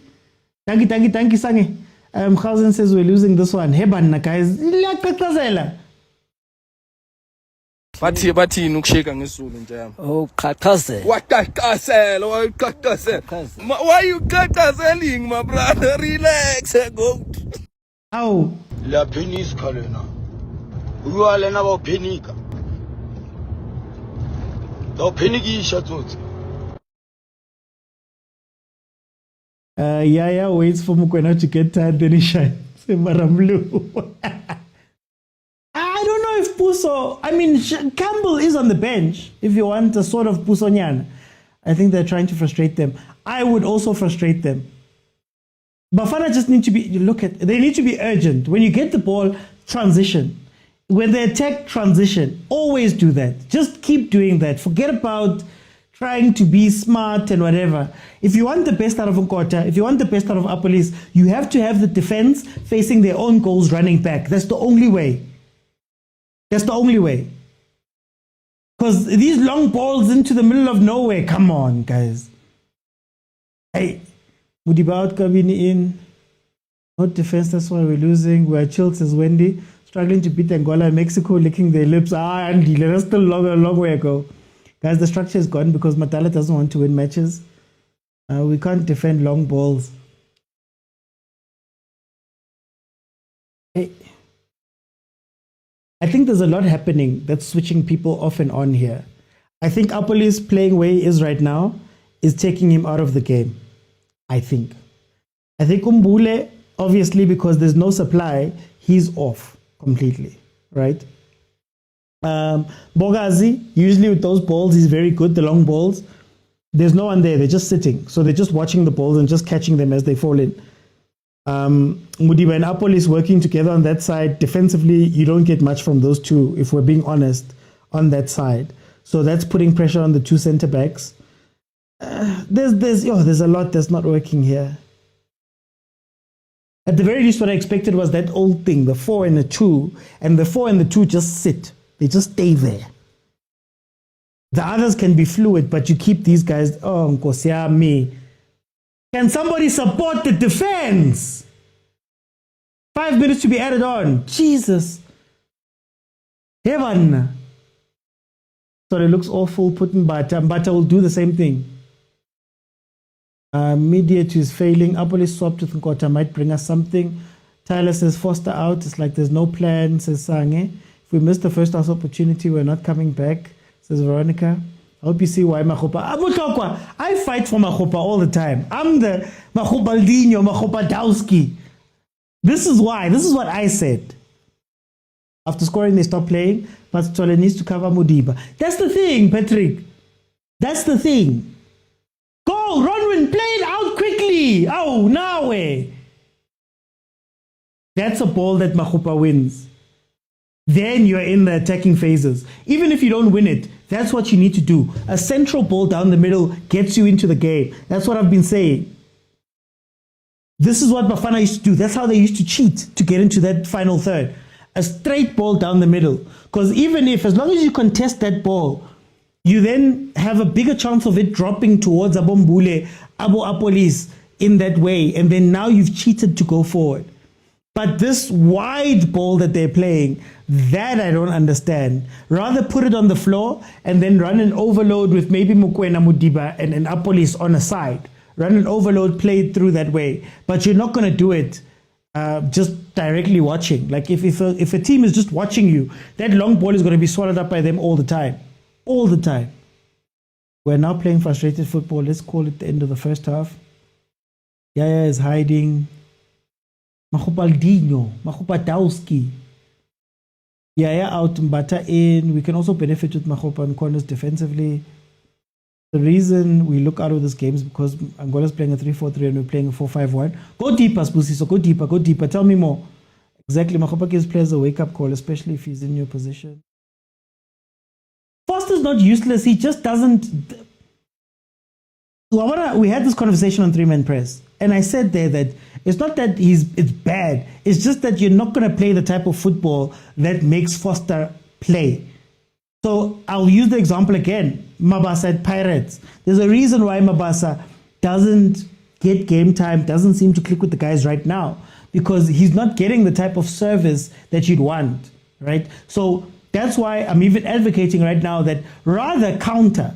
Thank you, Sange. Khausen says we're losing this one. Hebanna, guys. bathi ukusheka ngesulu nje yami. Oh, qhaqhazela. Waqhaqhazela, why you qhaqhazeling, my brother? Relax, go. How? La penis kalena. Uwa lena ba penika. Do penikisha tsotsi. Yaya waits for Mokwena to get tired, then he shines. I don't know if Puso, Campbell is on the bench. If you want a sort of Pusonyan, I think they're trying to frustrate them. I would also frustrate them. Bafana just need to be, they need to be urgent. When you get the ball, transition. When they attack, transition. Always do that. Just keep doing that. Forget about trying to be smart and whatever. If you want the best out of Nkota, if you want the best out of Apolis, you have to have the defense facing their own goals running back. That's the only way. That's the only way. Because these long balls into the middle of nowhere, come on, guys. Hey, Mudiba out, Gavin in. Not defense, that's why we're losing. We're chilled, says Wendy. Struggling to beat Angola and Mexico, licking their lips. Andy, that's still a long way ago. Guys, the structure is gone because Matala doesn't want to win matches. We can't defend long balls. Hey. I think there's a lot happening that's switching people off and on here. I think Apolis playing where he is right now is taking him out of the game. I think Umbule, obviously, because there's no supply, he's off completely, right? Bogazi, usually with those balls, he's very good, the long balls. There's no one there, they're just sitting. So they're just watching the balls and just catching them as they fall in. Mudiba and Apolis working together on that side. Defensively, you don't get much from those two, if we're being honest, on that side. So that's putting pressure on the 2 center backs. There's a lot that's not working here. At the very least, what I expected was that old thing, the 4 and the 2, and the 4 and the 2 just sit. They just stay there. The others can be fluid, but you keep these guys. Oh, Nkosia, me. Can somebody support the defense? 5 minutes to be added on. Jesus. Heaven. So it looks awful putting Bata. Bata will do the same thing. Mediate is failing. Apolis swapped with Nkota might bring us something. Tyler says Foster out. It's like there's no plan, says Sange. If we miss the first house opportunity, we're not coming back, says Veronica. I hope you see why Makgopa. I fight for Makgopa all the time. I'm the Makhopaldinho, Makgopadowski. This is why. This is what I said. After scoring, they stop playing, but Tole needs to cover Mudiba. That's the thing, Patrick. That's the thing. Go, Ronwin, play it out quickly. Oh, now way. That's a ball that Makgopa wins. Then you're in the attacking phases. Even if you don't win it, that's what you need to do. A central ball down the middle gets you into the game. That's what I've been saying. This is what Bafana used to do. That's how they used to cheat to get into that final third. A straight ball down the middle. Because even if, as long as you contest that ball, you then have a bigger chance of it dropping towards Abombule, Abo Apolis in that way. And then now you've cheated to go forward. But this wide ball that they're playing, that I don't understand. Rather put it on the floor and then run an overload with maybe Mokwena, Mudiba and Apolis on a side. Run an overload, play it through that way. But you're not going to do it just directly watching. Like if a team is just watching you, that long ball is going to be swallowed up by them all the time. All the time. We're now playing frustrated football. Let's call it the end of the first half. Yaya is hiding. Mahupaldino, Mahupatowski. Yaya out, Mbata in. We can also benefit with Mahupa and corners defensively. The reason we look out of this game is because Angola's playing a 3-4-3 and we're playing a 4-5-1. Go deeper, Spusi, so go deeper, go deeper. Tell me more. Exactly, Mahupa gives players a wake-up call, especially if he's in your position. Foster's not useless, he just doesn't... We had this conversation on 3-man press, and I said there that it's not that it's bad, it's just that you're not going to play the type of football that makes Foster play. So I'll use the example again, Mabasa at Pirates. There's a reason why Mabasa doesn't get game time, doesn't seem to click with the guys right now, because he's not getting the type of service that you'd want, right? So that's why I'm even advocating right now that rather counter.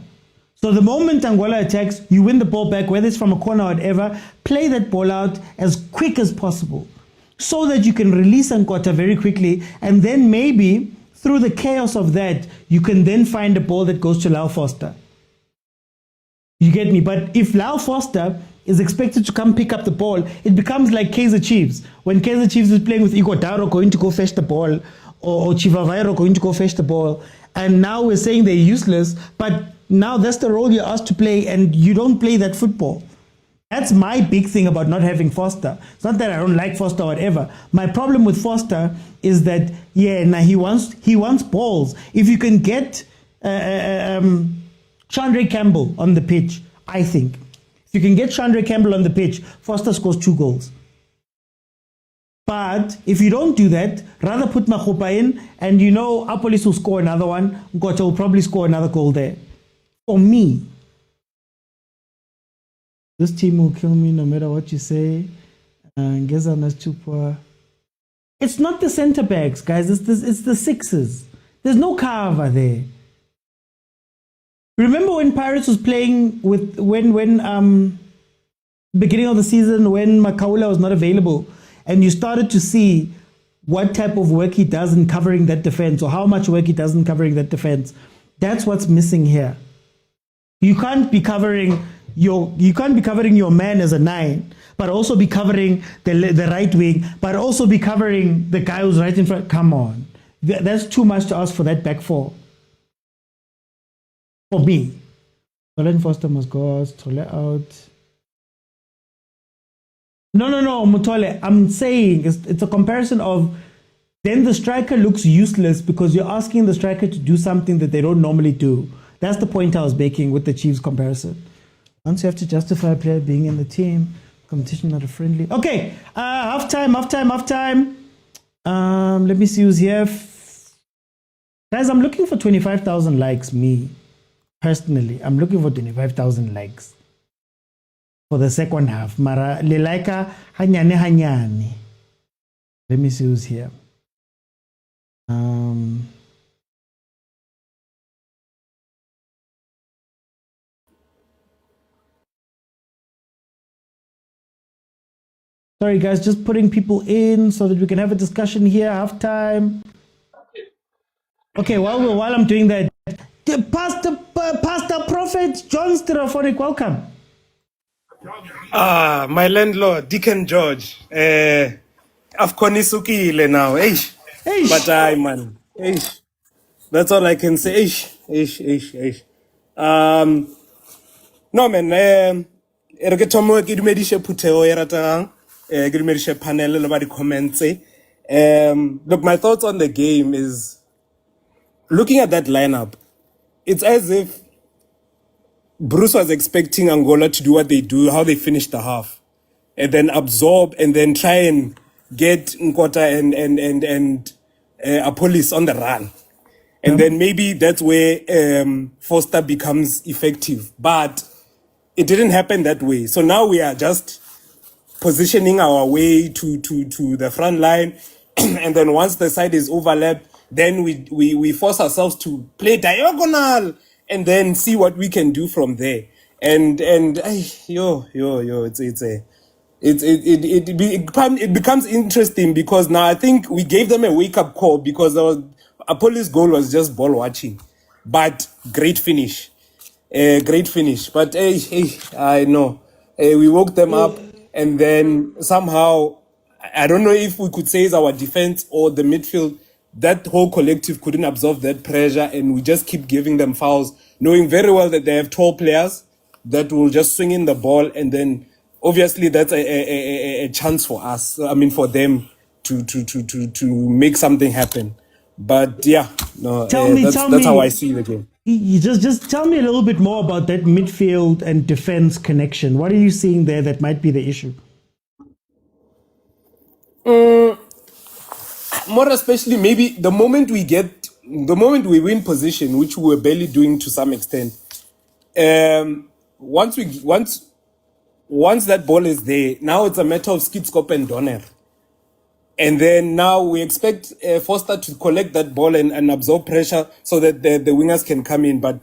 So the moment Angola attacks, you win the ball back, whether it's from a corner or whatever, play that ball out as quick as possible so that you can release Nkota very quickly, and then maybe through the chaos of that, you can then find a ball that goes to Lyle Foster. You get me? But if Lyle Foster is expected to come pick up the ball, it becomes like Kaizer Chiefs. When Kaizer Chiefs is playing with Igodaro going to go fetch the ball, or Chivavairo going to go fetch the ball, and now we're saying they're useless, but now that's the role you're asked to play, and you don't play that football. That's my big thing about not having Foster. It's not that I don't like Foster or whatever. My problem with Foster is that, he wants balls. If you can get Chandra Campbell on the pitch, I think. If you can get Chandra Campbell on the pitch, Foster scores 2 goals. But if you don't do that, rather put Mahupa in, and Apolis will score another one, Nkota will probably score another goal there. For me, this team will kill me no matter what you say. It's not the centre backs, guys. It's the sixes. There's no cover there. Remember when Pirates was playing with beginning of the season when Makaula was not available, and you started to see what type of work he does in covering that defense, or how much work he does in covering that defense. That's what's missing here. You can't be covering your man as a 9, but also be covering the right wing, but also be covering the guy who's right in front. Come on. That's too much to ask for that back four. For me. Lyle Foster must go out, Tole out. No, Mutole. I'm saying it's a comparison of then the striker looks useless because you're asking the striker to do something that they don't normally do. That's the point I was making with the Chiefs comparison. Once you have to justify a player being in the team, competition not a friendly. Okay, halftime. Let me see who's here. Guys, I'm looking for 25,000 likes, me. Personally, I'm looking for 25,000 likes for the second half. Mara lilaika hanyane. Let me see who's here. Sorry, guys, just putting people in so that we can have a discussion here. Halftime. Okay, while I'm doing that, Pastor Prophet John Stereophonic, welcome. My landlord, Deacon George. Afkonisukile now. But man. That's all I can say. No man, re ke thomo ke dumedishe phuteo ya ratang ke dumedishe panel le ba di comments. Look, my thoughts on the game is looking at that lineup, it's as if Bruce was expecting Angola to do what they do, how they finished the half, and then absorb and then try and get Nkota and Apolis on the run. And then maybe that's where Foster becomes effective. But it didn't happen that way. So now we are just positioning our way to the front line. And then once the side is overlapped, then we force ourselves to play diagonal and then see what we can do from there. And it becomes interesting because now I think we gave them a wake-up call because a police goal was just ball watching. But great finish. Great finish. But I know. We woke them up and then somehow, I don't know if we could say it's our defense or the midfield, that whole collective couldn't absorb that pressure and we just keep giving them fouls, knowing very well that they have tall players that will just swing in the ball, and then obviously that's a chance for us. I mean, for them to make something happen. But yeah, no, that's how I see the game. You just tell me a little bit more about that midfield and defense connection. What are you seeing there that might be the issue? More especially, maybe the moment we win position, which we were barely doing to some extent. Once that ball is there, now it's a matter of skid, scope, and donner. And then now we expect Foster to collect that ball and absorb pressure so that the wingers can come in. But,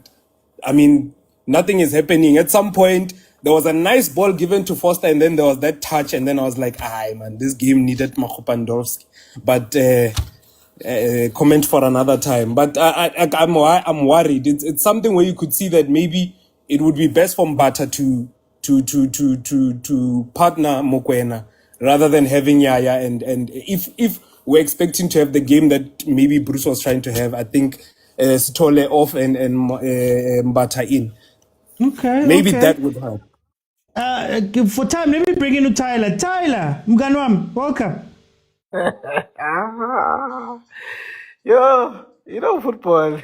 I mean, nothing is happening. At some point, there was a nice ball given to Foster, and then there was that touch, and then I was like, man, this game needed Makopandowski. But comment for another time. But I'm worried. It's something where you could see that maybe it would be best for Mbata to partner Mokwena, rather than having Yaya, and if we're expecting to have the game that maybe Bruce was trying to have, I think Stole off and Mbata in. Okay. Maybe that would help. For time, let me bring in Tyler. Tyler, Mganwam, welcome. Yo, you know football.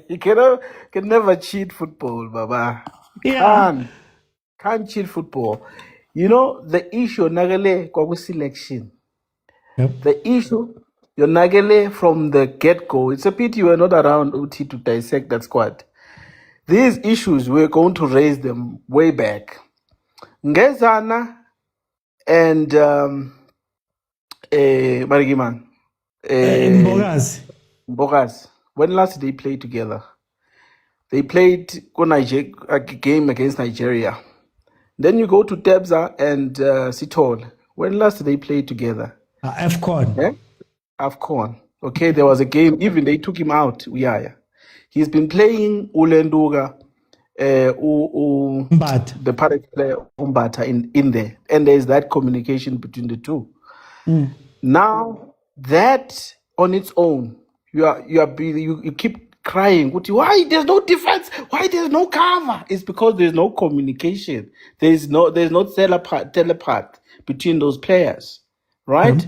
You can never cheat football, Baba. Can't cheat football. You know, the issue nagale kwa selection. The issue you're nagale from the get-go. It's a pity you were not around OT to dissect that squad. These issues, we're going to raise them way back. Ngezana and Marigiman. Mbogas. When last did they play together? They played a game against Nigeria. Then you go to Tebza and Sitol. When last did they play together? AFCON. Yeah? AFCON. Okay, there was a game. Even they took him out. He's been playing Ulenduga, the Pirates player Umbata in there. And there's that communication between the two. Now, that on its own, you keep crying. Why there's no defense? Why there's no cover? It's because there's no communication. There's no telepath between those players, right?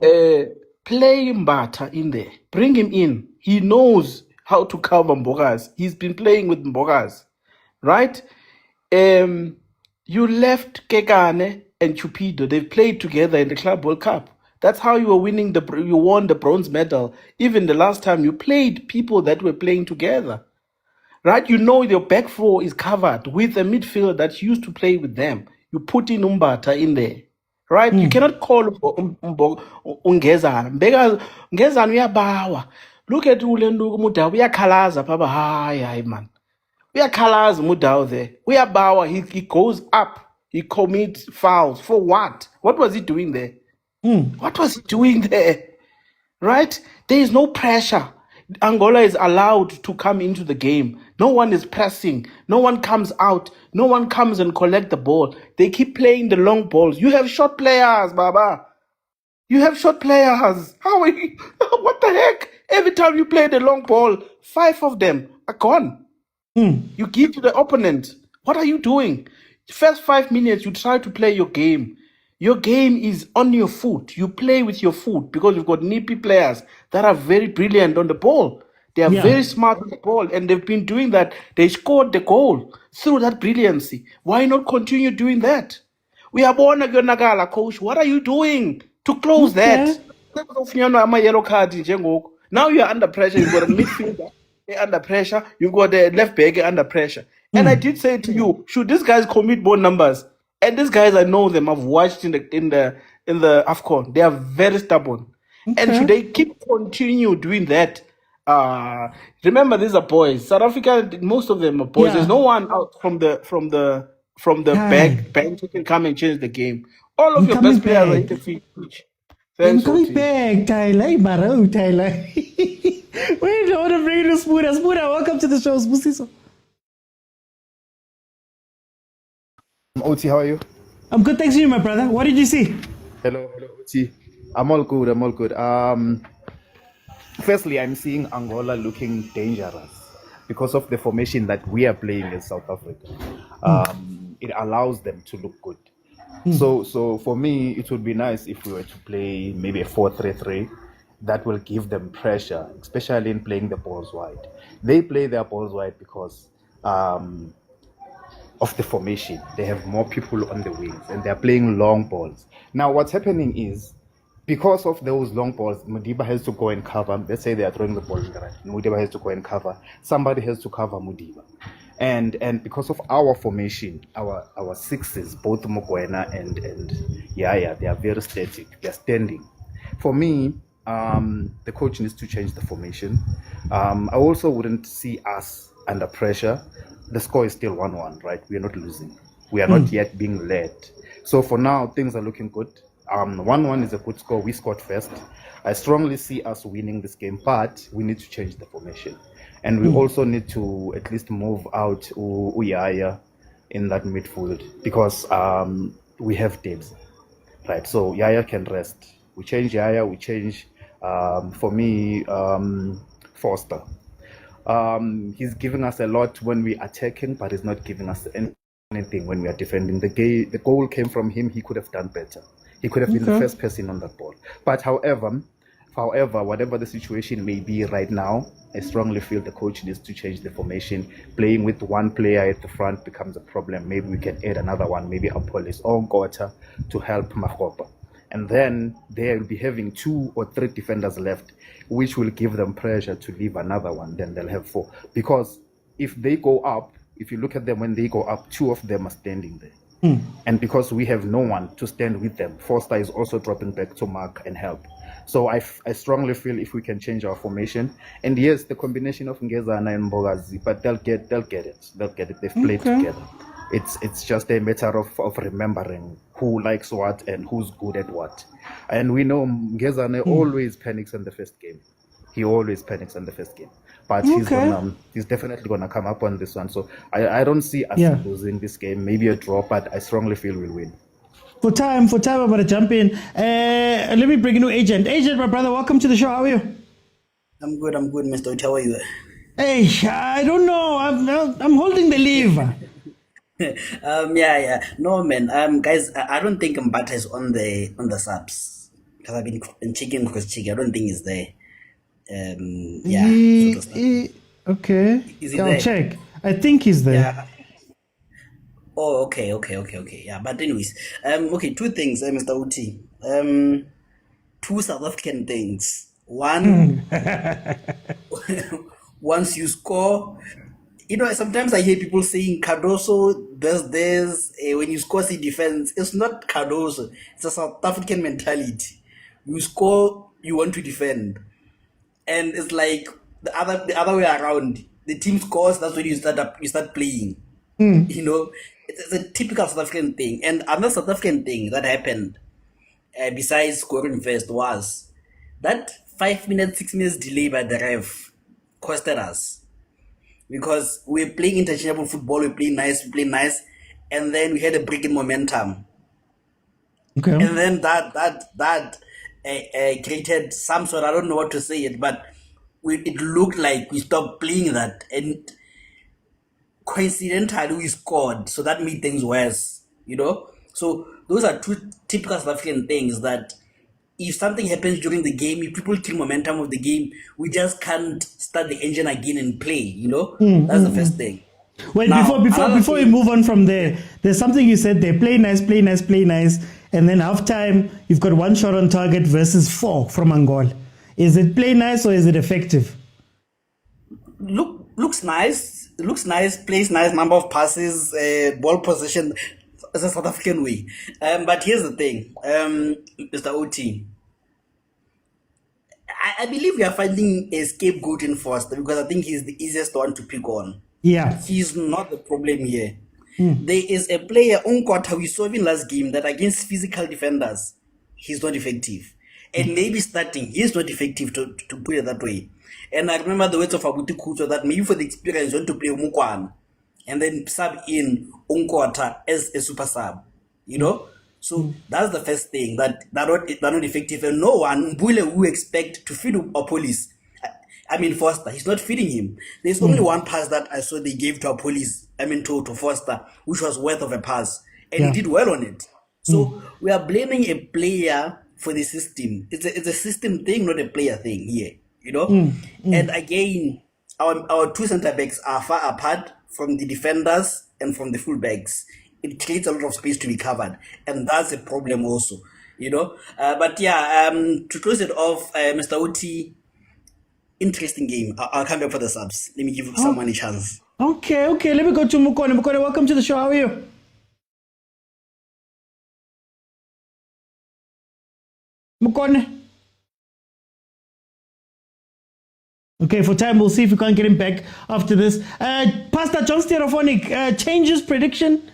Play Mbata in there. Bring him in. He knows how to cover Mbogas. He's been playing with Mbogas, right? You left Kekane and Chupido. They've played together in the Club World Cup. That's how you were winning you won the bronze medal. Even the last time you played people that were playing together, right? You know your back four is covered with a midfielder that used to play with them. You put in Umbata in there, right? You cannot call Ungezana. Ngezana uyabawa. Look at Ulendu Muda. We are Kalaza, Papa. Hi, man. We are Kalaza Muda there. We are Bawa. He goes up. He commits fouls. For what? What was he doing there? What was he doing there? Right? There is no pressure. Angola is allowed to come into the game. No one is pressing. No one comes out. No one comes and collect the ball. They keep playing the long balls. You have short players, Baba. You have short players. How are you? What the heck? Every time you play the long ball, 5 of them are gone. You give to the opponent. What are you doing? First 5 minutes, you try to play your game. Your game is on your foot. You play with your foot because you've got nippy players that are very brilliant on the ball. They are very smart on the ball, and they've been doing that. They scored the goal through that brilliancy. Why not continue doing that? We are born again, coach. What are you doing to close that? Yellow card, Now you're under pressure. You've got a midfielder under pressure. You've got a left back under pressure. And I did say to you, should these guys commit more numbers? And these guys, I know them. I've watched in the AFCON. They are very stubborn. And should they keep continue doing that? Remember, these are boys. South Africa, most of them are boys. There's no one out from the bench who can come and change the game. All of your best players are in the pitch. I'm coming back, Tyler. Hey, Maro, Tyler. Wait, I want to bring in Spura. Spura, welcome to the show, Spusiso. Oti, how are you? I'm good, thanks to you, my brother. What did you see? Hello, Oti. I'm all good. Firstly, I'm seeing Angola looking dangerous because of the formation that we are playing in South Africa. It allows them to look good. So for me, it would be nice if we were to play maybe a 4-3-3 that will give them pressure, especially in playing the balls wide. They play their balls wide because of the formation. They have more people on the wings and they're playing long balls. Now, what's happening is because of those long balls, Mudiba has to go and cover. Let's say they are throwing the ball in the right. Mudiba has to go and cover. Somebody has to cover Mudiba. And because of our formation, our sixes, both Mokwena and Yaya, they are very static. They're standing. For me, the coach needs to change the formation. I also wouldn't see us under pressure. The score is still 1-1, right? We are not losing. We are not yet being led. So for now, things are looking good. 1-1 is a good score. We scored first. I strongly see us winning this game, but we need to change the formation. And we also need to at least move out Uyaya in that midfield because we have depth, right? So Yaya can rest. We change Yaya, we change, for me, Foster. He's giving us a lot when we're attacking, but he's not giving us anything when we are defending. The goal came from him. He could have done better. He could have been the first person on that ball. But however, whatever the situation may be right now, I strongly feel the coach needs to change the formation. Playing with one player at the front becomes a problem. Maybe we can add another one, maybe Apolis or Ngota to help Mahopa. And then they'll be having 2 or 3 defenders left, which will give them pressure to leave another one. Then they'll have 4. Because if they go up, if you look at them when they go up, 2 of them are standing there. And because we have no one to stand with them, Foster is also dropping back to mark and help. So I strongly feel if we can change our formation, and yes, the combination of Ngezana and Mbogazi, but they'll get it. They've played together. It's just a matter of remembering who likes what and who's good at what. And we know Ngezana always panics in the first game. He always panics in the first game. But he's definitely gonna come up on this one. So I don't see us losing this game. Maybe a draw, but I strongly feel we'll win. For time, I'm going to jump in. Let me bring in Agent. Agent, my brother, welcome to the show. How are you? I'm good, Mr. Oti. How are you? Hey, I don't know. I'm holding the lever. No, man. Guys, I don't think Mbata is on the subs because I've been checking because I don't think he's there. Okay. Is he I'll there? check. I think he's there. Yeah. Oh, okay. Yeah, but anyways, okay, 2 things, Mr. Oti. 2 South African things. One, once you score, sometimes I hear people saying Cardoso does this. When you score, see defense. It's not Cardoso. It's a South African mentality. You score, you want to defend, and it's like the other way around. The team scores. That's when you start playing. It's a typical South African thing. And another South African thing that happened, besides scoring first, was that 5 minutes, 6 minutes delay by the ref costed us. Because we're playing interchangeable football, we play nice, and then we had a break in momentum. Okay. And then that created some sort, I don't know what to say it, but it looked like we stopped playing that. And coincidentally we scored, so that made things worse, so those are 2 typical South African things that if something happens during the game, if people kill momentum of the game, we just can't start the engine again and play, that's the first thing. Wait, now, before we move on from there, there's something you said there: play nice, and then half time you've got 1 shot on target versus 4 from Angola. Is it play nice or is it effective? Looks nice. Looks nice. Plays nice. Number of passes. Ball possession. It's a South African way. But here's the thing, Mr. OT. I believe we are finding a scapegoat in Foster because I think he's the easiest one to pick on. Yeah. He's not the problem here. There is a player, Unkota, we saw in last game that against physical defenders, he's not effective. And maybe starting, he's not effective to put it that way. And I remember the words of Abuti Kuto that maybe for the experience, you want to play Mukwana and then sub in Unkota as a super sub, you know? So that's the first thing, that they're not effective. And no one who expect to feed a police. I mean, Foster, he's not feeding him. There's only one pass that I saw they gave to a police, to Foster, which was worth of a pass. And he did well on it. So we are blaming a player for the system. It's a system thing, not a player thing here, you know? And again, our two center backs are far apart from the defenders and from the fullbacks. It creates a lot of space to be covered, and that's a problem also, you know. But yeah, to close it off, Mr. Oti, interesting game. I'll come back for the subs. Let me give someone a chance. Okay. Let me go to Mukone. Mukone, welcome to the show. How are you? Mukone. Okay, for time, we'll see if we can't get him back after this. Pastor John Stereophonic, changes prediction?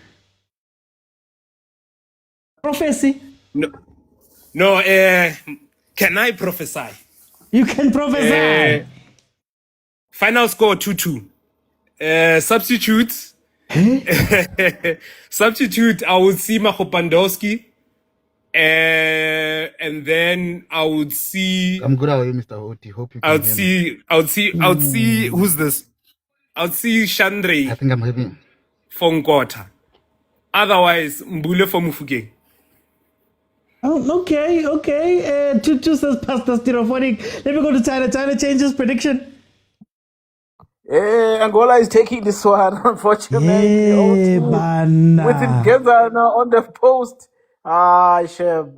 Prophecy? No, can I prophesy? You can prophesy. Final score 2-2. Substitute. Substitute, I would see Mahopandowski. And then I would see. I'm good at you, Mr. Oti. Hope you can hear me. I would see who's this? I would see Chandre. I think I'm having Fongkota. Otherwise, Mbule for Mufukeng. Oh, okay. Two says Pastor Stereophonic. Let me go to China. China changes prediction. Angola is taking this one, unfortunately. Yeah, with Ngezana on the post. Sheb.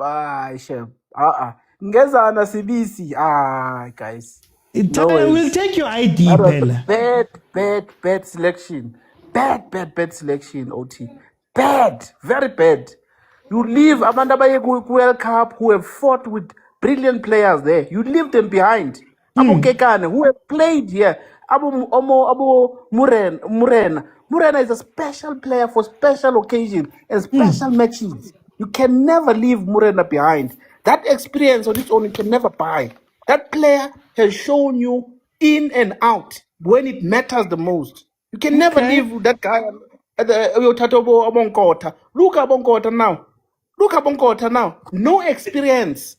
Ngezana CBC. Guys. China will take your ID, that was Bella. bad selection. Bad selection, OT. Bad. Very bad. You leave Amanda Baye World Cup, who have fought with brilliant players there. You leave them behind. Abu Kekane, who have played here. Abu Murena. Murena is a special player for special occasions and special matches. You can never leave Murena behind. That experience on its own, you can never buy. That player has shown you in and out when it matters the most. You can never leave that guy at the Tatobo Abonkota. Look at Abonkota now. No experience.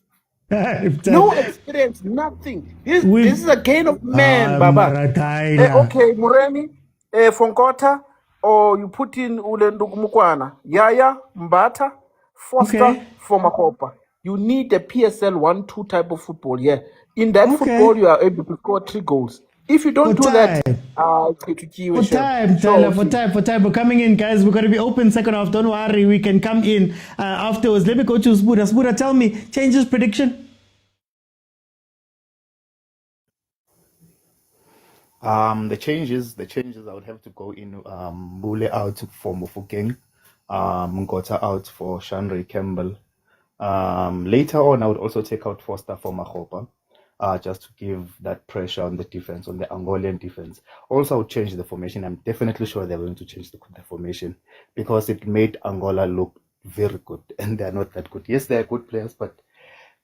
No experience. Nothing. This is a gain of man, Baba. Okay, Mureni, Fonkota, or you put in Ulenduku Mukwana. Yaya, Mbata, Foster, Fomakopa. You need a PSL 1-2 type of football. Yeah. In that football, you are able to score 3 goals. If you don't do that, for time. We're coming in, guys. We're going to be open second half. Don't worry. We can come in afterwards. Let me go to Sbuda. Sbuda, tell me, changes prediction? The changes, I would have to go in Bule out for Mofokeng, Ngota out for Shandre Campbell. Later on, I would also take out Foster for Mahopa. Just to give that pressure on the defense, on the Angolan defense. Also, I would change the formation. I'm definitely sure they're going to change the formation because it made Angola look very good, and they're not that good. Yes, they're good players, but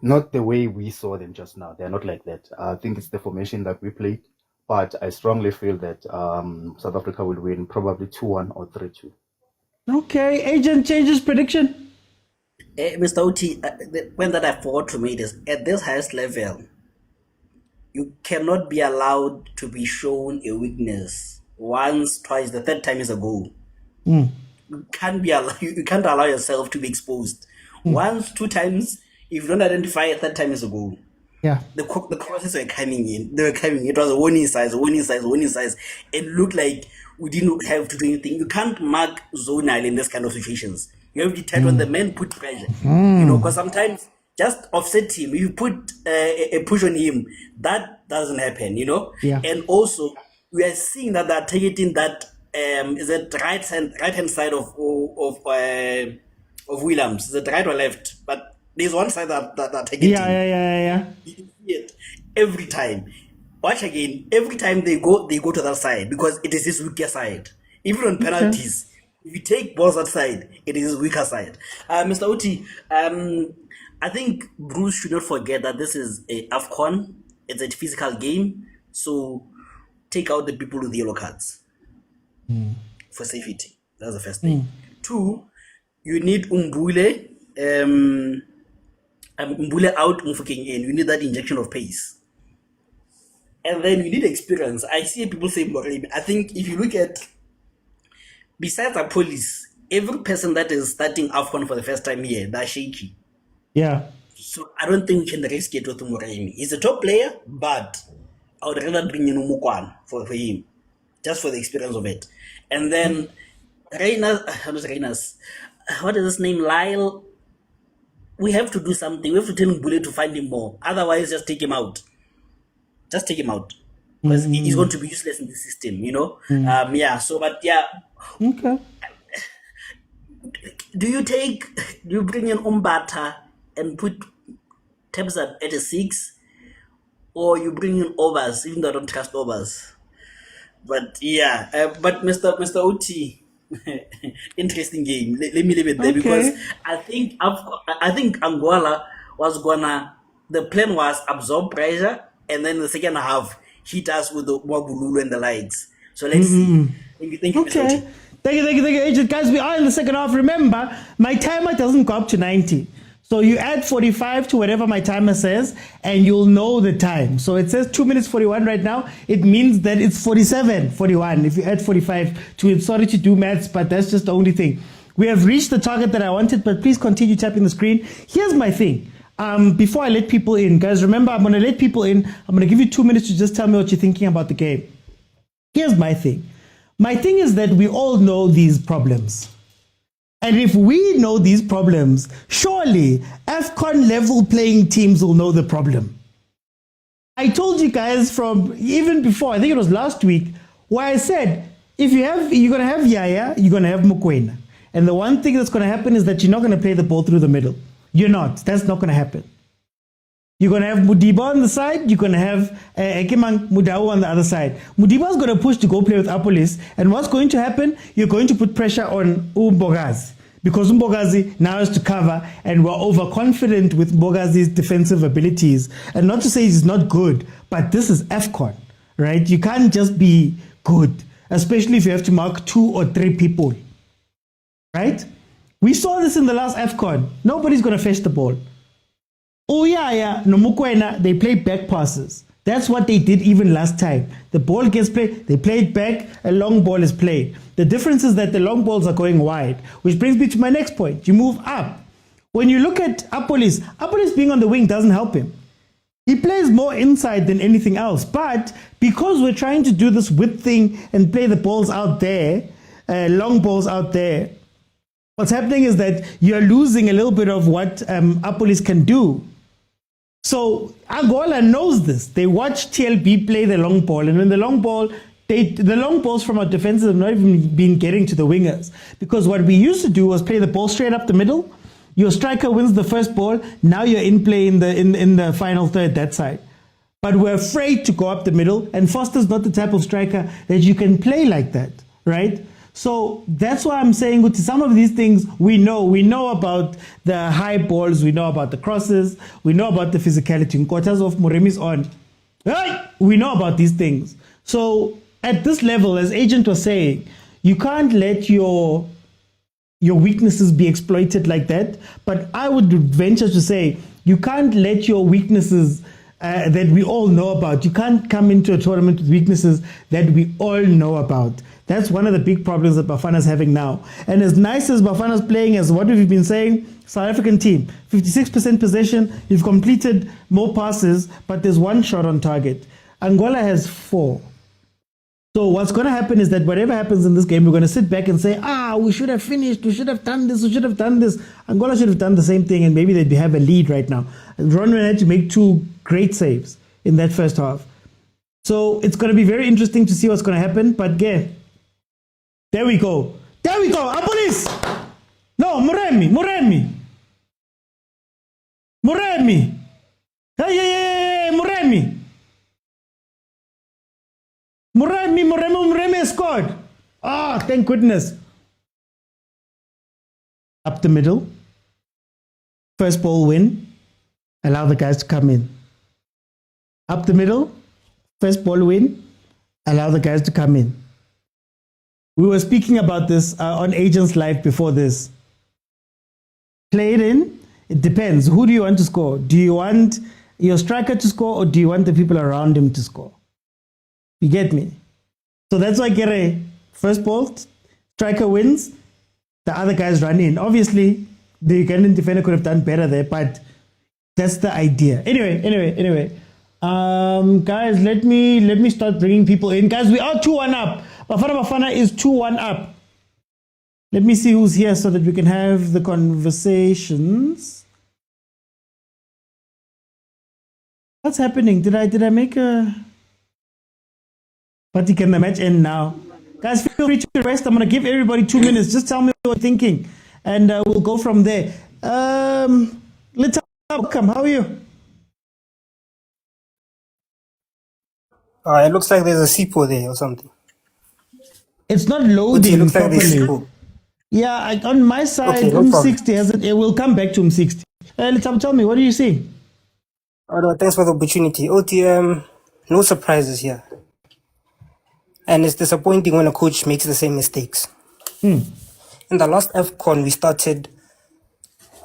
not the way we saw them just now. They're not like that. I think it's the formation that we played, but I strongly feel that South Africa will win probably 2-1 or 3-2. Okay, agent changes prediction. Mr. Oti, the point that I forgot to make is at this highest level, you cannot be allowed to be shown a weakness once, twice, the third time is a goal. You can't allow yourself to be exposed. Once, 2 times, if you don't identify a third time is a goal. Yeah. The crosses were coming in. They were coming. It was a warning size. It looked like we didn't have to do anything. You can't mark zonal in this kind of situations. You have to tell when the men put pressure. You know, because sometimes just offset him. You put a push on him. That doesn't happen, you know. Yeah. And also, we are seeing that they're targeting that is it right hand side of Williams. Is it right or left? But there's one side that targeting. Yeah. You see it every time. Watch again. Every time they go to that side because it is his weaker side. Even on penalties, if you take balls outside, it is his weaker side. Mr. Oti, I think Bruce should not forget that this is a AFCON. It's a physical game, so take out the people with yellow cards for safety. That's the first thing. 2, you need Umbule out, Mufukeng in. You need that injection of pace. And then you need experience. I see people say Moremi. I think if you look at, besides the police, every person that is starting AFCON for the first time here, they're shaky. Yeah. So I don't think we can risk it with Moremi. He's a top player, but I would rather bring in Umukwan for him, just for the experience of it. And then what is his name? Lyle. We have to do something. We have to tell Mbule to find him more. Otherwise, just take him out. Just take him out. Because he's going to be useless in the system, you know? Okay. Do you bring in Umbata and put Tebza at a 6? Or you bring in overs, even though I don't trust overs? But but Mr. Oti, interesting game. Let me leave it there because I think Angola was the plan was absorb pressure and then the second half hit us with the Wabululu and the lights. So let's see. Thank you, Mr. Oti. Thank you, Agent. Guys, we are in the second half. Remember, my timer doesn't go up to 90. So you add 45 to whatever my timer says, and you'll know the time. So it says 2 minutes 41 right now. It means that it's 47:41 if you add 45 to it. Sorry to do maths, but that's just the only thing. We have reached the target that I wanted, but please continue tapping the screen. Here's my thing. Before I let people in, guys, remember, I'm going to let people in. I'm going to give you 2 minutes to just tell me what you're thinking about the game. Here's my thing. My thing is that we all know these problems. And if we know these problems, surely AFCON level playing teams will know the problem. I told you guys from even before, I think it was last week, where I said, you're going to have Yaya, you're going to have Mokwena. And the one thing that's going to happen is that you're not going to play the ball through the middle. You're not. That's not going to happen. You're going to have Mudiba on the side. You're going to have Ekemang Mudau on the other side. Mudiba is going to push to go play with Apolis. And what's going to happen? You're going to put pressure on Umbogazi. Because Umbogazi now has to cover. And we're overconfident with Mbogazi's defensive abilities. And not to say he's not good, but this is AFCON, right? You can't just be good, especially if you have to mark 2 or 3 people, right? We saw this in the last AFCON. Nobody's going to fetch the ball. Oh yeah, no Mokwena, they play back passes. That's what they did even last time. The ball gets played, they play it back, a long ball is played. The difference is that the long balls are going wide, which brings me to my next point. You move up. When you look at Apolis being on the wing doesn't help him. He plays more inside than anything else. But because we're trying to do this width thing and play the balls out there, long balls out there, what's happening is that you're losing a little bit of what Apolis can do. So Angola knows this. They watch TLB play the long ball, and when the long ball, the long balls from our defenses have not even been getting to the wingers. Because what we used to do was play the ball straight up the middle. Your striker wins the first ball. Now you're in play in the final third that side. But we're afraid to go up the middle, and Foster's not the type of striker that you can play like that, right? So that's why I'm saying with some of these things we know about the high balls, we know about the crosses, we know about the physicality. In quarters of Moremi's on, we know about these things. So at this level, as Agent was saying, you can't let your weaknesses be exploited like that. But I would venture to say you can't let your weaknesses that we all know about. You can't come into a tournament with weaknesses that we all know about. That's one of the big problems that Bafana's having now. And as nice as Bafana's playing, as what we've been saying, South African team, 56% possession, you've completed more passes, but there's one shot on target. Angola has 4. So what's going to happen is that whatever happens in this game, we're going to sit back and say, we should have finished, we should have done this, we should have done this. Angola should have done the same thing, and maybe they'd have a lead right now. Ronwen had to make 2 great saves in that first half. So it's going to be very interesting to see what's going to happen. But yeah, there we go. There we go. Apolis! No, Muremi. Hey, Muremi. Muremi scored. Thank goodness. Up the middle. First ball win. Allow the guys to come in. Up the middle. First ball win. Allow the guys to come in. We were speaking about this on Agents Live before this. Play it in. It depends. Who do you want to score? Do you want your striker to score, or do you want the people around him to score? You get me? So that's why Kere, first ball, striker wins, the other guys run in. Obviously, the Ugandan defender could have done better there, but that's the idea. Anyway. Guys, let me start bringing people in. Guys, we are 2-1 up. Bafana Bafana is 2-1 up. Let me see who's here so that we can have the conversations. What's happening? Did I make a... But can the match end now? Guys, feel free to rest. I'm going to give everybody 2 minutes. Just tell me what you're thinking, and we'll go from there. Let's welcome. How are you? It looks like there's a SIPO there or something. It's not loading. It looks properly. Like there's SIPO. Yeah, on my side, okay, no 60 hasn't. It will come back to 60. Tell me, what do you see? No, thanks for the opportunity. OTM, no surprises here. And it's disappointing when a coach makes the same mistakes. In the last AFCON, we started...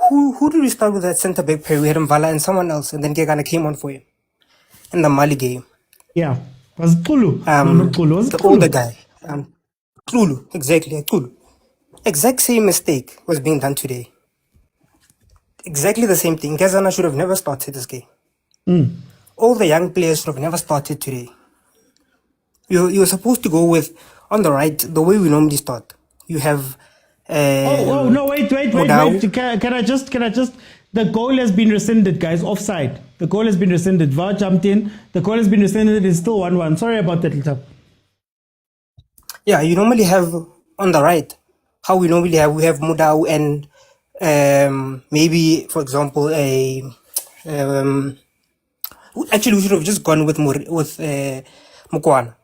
Who did we start with that centre-back pair? We had Mvala and someone else, and then Gegana came on for him. In the Mali game. Yeah. Was it Kulu? The older guy. Kulu, exactly. Kulu. Exact same mistake was being done today. Exactly the same thing. Gazana should have never started this game. All the young players should have never started today. You're supposed to go with, on the right, the way we normally start. You have... no, wait. Can I just... The goal has been rescinded, guys. Offside. The goal has been rescinded. VAR jumped in. The goal has been rescinded. It's still 1-1. Sorry about that, Little. Yeah, you normally have, on the right, how we normally have, we have Mudau and maybe, for example, actually, we should have just gone with Mokwena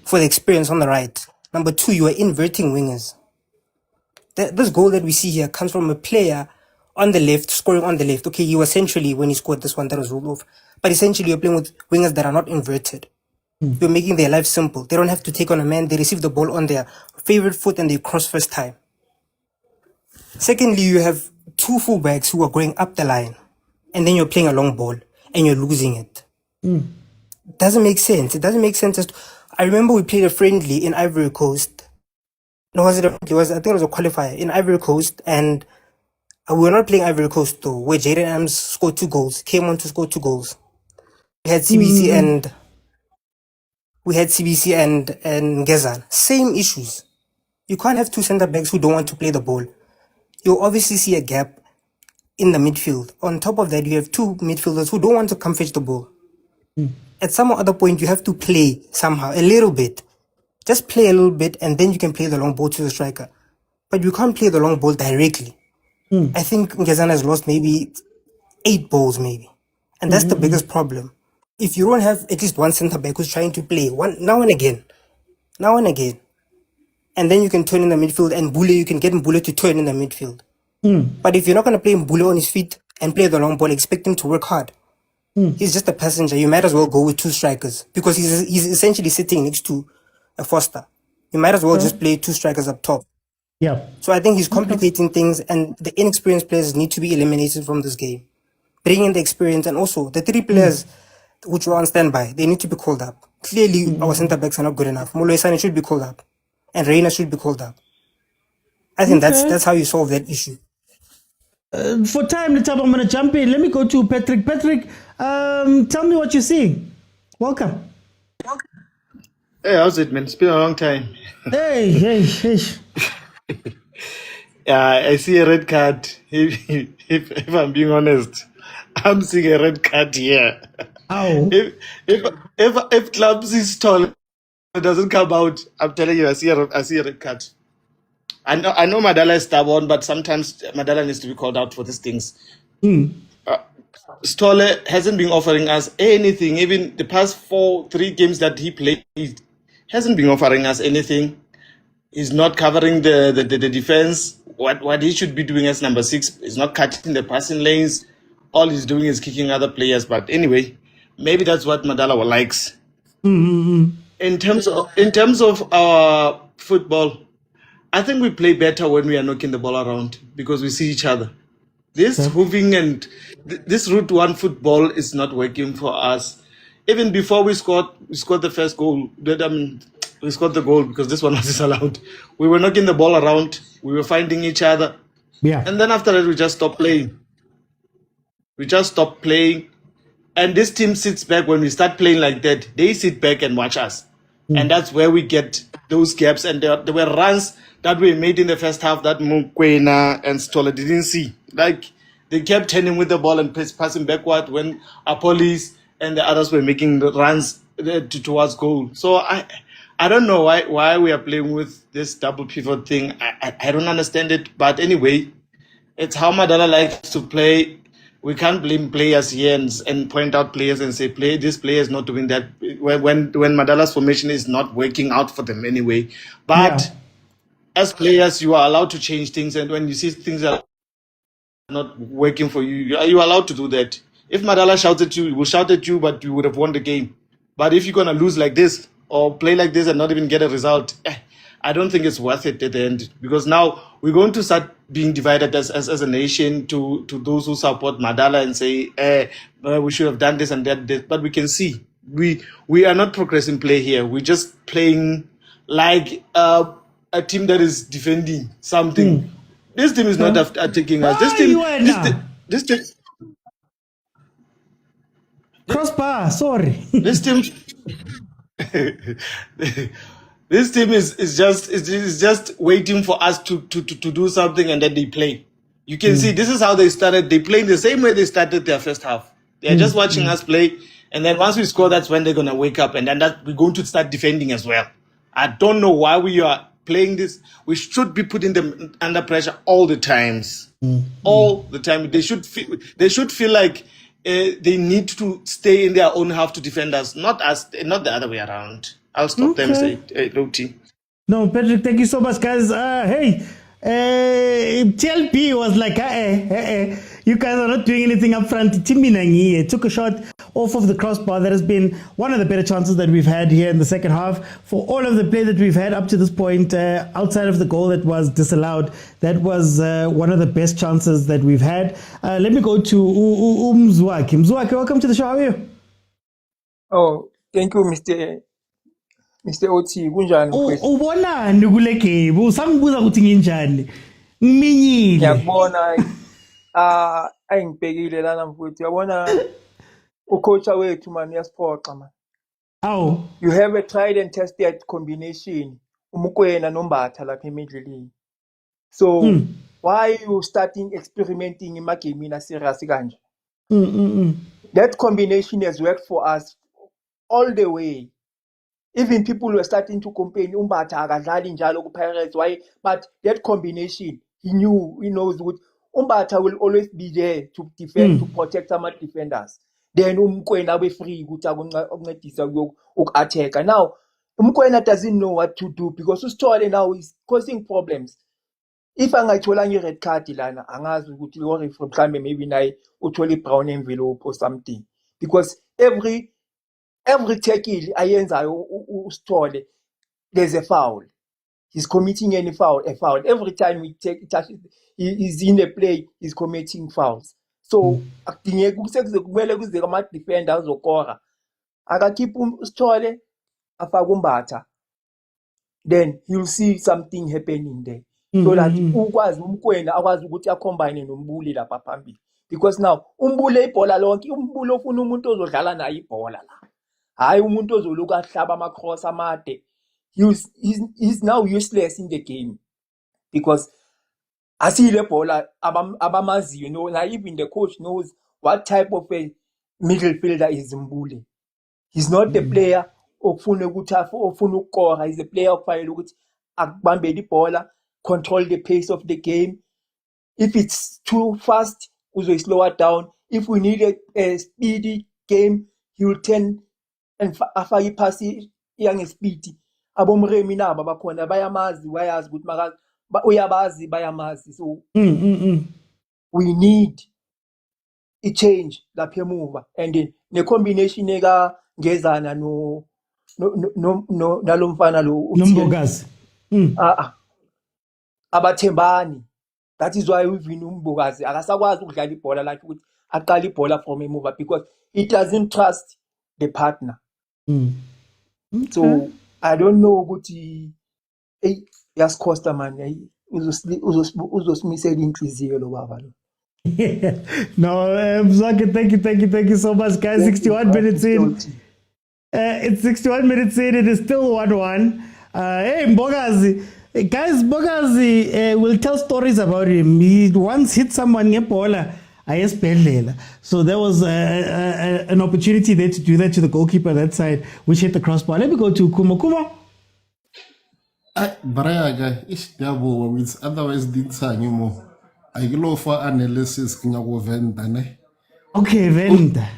for the experience on the right. Number 2, you are inverting wingers. This goal that we see here comes from a player on the left, scoring on the left. Okay, you essentially, when he scored this one, that was ruled off. But essentially, you're playing with wingers that are not inverted. You're making their life simple. They don't have to take on a man. They receive the ball on their favorite foot and they cross first time. Secondly, you have 2 fullbacks who are going up the line. And then you're playing a long ball and you're losing it. It doesn't make sense. It doesn't make sense. I remember we played a friendly in Ivory Coast. No, I think it was a qualifier in Ivory Coast, and we were not playing Ivory Coast though, where Jaden Adams scored 2 goals, came on to score 2 goals. We had CBC and Gezan. Same issues. You can't have 2 centre backs who don't want to play the ball. You'll obviously see a gap in the midfield. On top of that, you have 2 midfielders who don't want to come fetch the ball. At some other point, you have to play somehow, a little bit. Just play a little bit, and then you can play the long ball to the striker. But you can't play the long ball directly. I think Ngezana has lost maybe 8 balls, maybe. And that's the biggest problem. If you don't have at least one centre-back who's trying to play now and again, and then you can turn in the midfield, and Mbule, you can get Mbule to turn in the midfield. But if you're not going to play Mbule on his feet and play the long ball, expect him to work hard. He's just a passenger. You might as well go with 2 strikers because he's essentially sitting next to a Foster. You might as well just play 2 strikers up top. Yeah. So I think he's complicating things, and the inexperienced players need to be eliminated from this game. Bring in the experience, and also the 3 players which were on standby, they need to be called up. Clearly, our centre backs are not good enough. Moloisane should be called up, and Reina should be called up. I think that's how you solve that issue. For time, I'm going to jump in. Let me go to Patrick. Patrick, tell me what you're seeing. Welcome. Hey, how's it, man? It's been a long time. Hey. I see a red card. If I'm being honest, I'm seeing a red card here. Ow. If clubs is tall, it doesn't come out. I'm telling you, I see a red card. I know Madala is stubborn, but sometimes Madala needs to be called out for these things. Stolle hasn't been offering us anything. Even the past 3 games that he played, hasn't been offering us anything. He's not covering the defense. What he should be doing as number 6 is not cutting the passing lanes. All he's doing is kicking other players. But anyway, maybe that's what Madala likes. In terms of our football, I think we play better when we are knocking the ball around because we see each other. This hooving and this route one football is not working for us. Even before we scored the first goal. We scored the goal because this one was disallowed. We were knocking the ball around. We were finding each other. Yeah. And then after that, we just stopped playing. And this team sits back when we start playing like that. They sit back and watch us. And that's where we get those gaps. And there were runs that we made in the first half that Mokwena and Stoller didn't see. Like, they kept turning with the ball and passing backward when our police and the others were making the runs towards goal. So I don't know why we are playing with this double pivot thing. I don't understand it. But anyway, it's how Madala likes to play. We can't blame players here and point out players and say, this player is not doing that when Madala's formation is not working out for them anyway. But as players, you are allowed to change things. And when you see things are not working for you, you're allowed to do that. If Madala shouts at you, he will shout at you, but you would have won the game. But if you're going to lose like this or play like this and not even get a result, I don't think it's worth it at the end, because now we're going to start being divided as a nation to those who support Madala and say, we should have done this and that. But we can see we are not progressing play here. We're just playing like a team that is defending something. This team is not attacking us. This team. Crossbar, sorry. This team. This team is just waiting for us to do something, and then they play. You can see this is how they started. They playing the same way they started their first half. They're just watching us play, and then once we score, that's when they're gonna wake up, and then we're going to start defending as well. I don't know why we are playing this. We should be putting them under pressure all the times, all the time. They should feel like they need to stay in their own half to defend us, not the other way around. I'll stop them and say, low T. No, Patrick, thank you so much, guys. TLP was like, you guys are not doing anything up front. Timinangi took a shot off of the crossbar. That has been one of the better chances that we've had here in the second half. For all of the play that we've had up to this point, outside of the goal that was disallowed, that was one of the best chances that we've had. Let me go to Mzwaki. Mzwaki, welcome to the show. How are you? Oh, thank you, Mr. Oti. Kunjani mfowethu? Ubonani kule game? Usangibuza ukuthi nginjani? Ngiminyile. Ngiyakubona ayingibhekile lana mfowethu. Uyabona ucoach wethu man uyasiphoxa man. Aw. You have a tried and tested combination. Mokwena nombatha lapha emidleleni. So why you starting experimenting in game in a serious kanje? That combination has worked for us all the way. Even people were starting to complain, Umbatha akadlali njalo ku-Pirates, why? But that combination, he knows what Umbatha will always be there to defend, to protect some defenders. Then Mokwena be free uku-attack. Now, Mokwena doesn't know what to do because Ustole now is causing problems. If angayitholanga i-red card lana, angazi ukuthi lo referee mhlambe maybe naye uthole i-brown envelope or something. Because every tackle ayenzayo uSithole, there's a foul. He's committing a foul. Every time we he's in a play, he's committing fouls. So akudingeka kumele kuze ama-defender azokora. Akakhipha uSithole afake uMbatha. Then you'll see something happening there. So that ukwazi Mokwena akwazi ukuthi acombine noMbuli lapha phambili. Because now uMbuli ibhola lonke, uMbuli ofuna umuntu ozodlala naye ibhola la. Hayi umuntu ozoluka ahlaba ama-cross amade. He's now useless in the game because asile bhola abamaziyo, like even the coach knows what type of a midfielder is Mbule. He's not the player ofuna ukuthi ofuna ukukora. He's a player okufanele ukuthi akubambele ibhola, control the pace of the game. If it's too fast, uzo slow it down. If we need a speedy game, he will turn and afake iphasi yang speedy. Abomremi nabo bakhona bayamazi, bayazi ukuthi makazi uyabazi bayamazi. So we need a change lapha emuva, and then ne combination eka Ngezana no nalomfana lo Nombokazi. abathembani. That is why even Umbokazi akasakwazi ukudlala ibhola like ukuthi aqala ibhola from emuva because he doesn't trust the partner. So I don't know ukuthi yasicosta man uzosimisela inhliziyo lo baba lo. No, Mzwakhe, thank you so much, guys. 61 minutes in. It's 61 minutes in. It is still 1-1. Hey, Mbokazi. Guys, Mbokazi will tell stories about him. He once hit someone ngebola. So there was an opportunity there to do that to the goalkeeper that side, which hit the crossbar. Let me go to Kuma. Kuma. Braga, otherwise did more. I go for analysis kenya go venda ne. Okay, venda.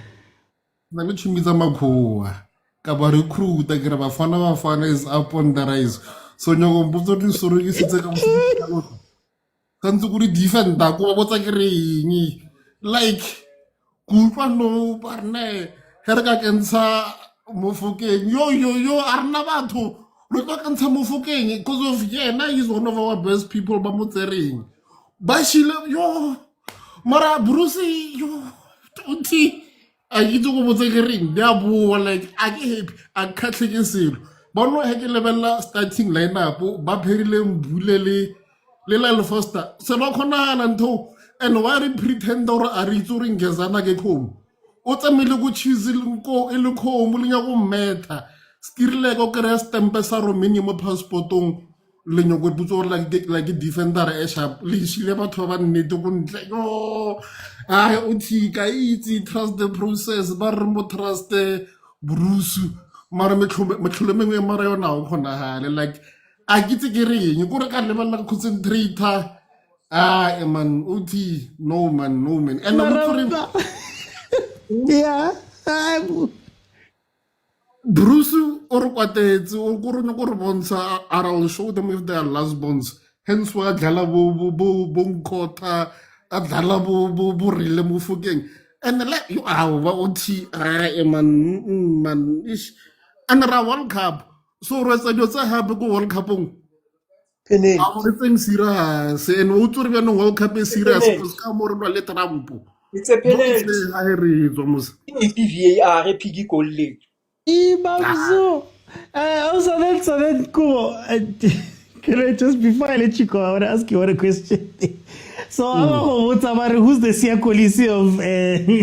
Na michimiza makhuwa. Kaba recruit akira bafana is up on the rise. So nyogo mbuzo di suru isitse ka mfuta. Kanzu kuri defender ko botsa kireng. Like kupa no parne herga kensa mofokeng yo arna batho lo tlo kensa mofokeng because of yena is one of our best people ba motsering. Bashile yo mara Brucey yo uthi ayitse go botse ke ring dia bua like a ke happy a khatle ke selo ba no he ke lebella starting lineup ba pherile Mbule le Lyle Foster se ba khona na ntho and why re pretend or a re itse re Ngezana ke khomo o tsamile go cheese ko e le khomo le nya go meta skirile go kre stamp sa Romania mo passportong le nyoko butso like defender e sharp le shile batho ba nnete go ntle yo ai uthi ka itse trust the process ba re mo trust Bruce mara metlhomengwe mara yona o khona hale like a kitse ke reng go re ka lebella concentrate man uthi no man and yeah Bruce or kwatetse o go rona go re bontsha I'll show them if they are last bonds hence wa dlala bo nkota a dlala bo rile mo fokeng and like you are wa uthi man ish and ra World Cup so re tsa jo tsa hape go World Cupong penalty a go tseng serious and o tsore bja no World Cup e serious because ka mo re le Trump it's a penalty ha re tswa mos VAR e pigi goal le Ibamzo. Also, then cool. Can I just, before I let you go, I want to ask you one question. So, who's the Siakolisi of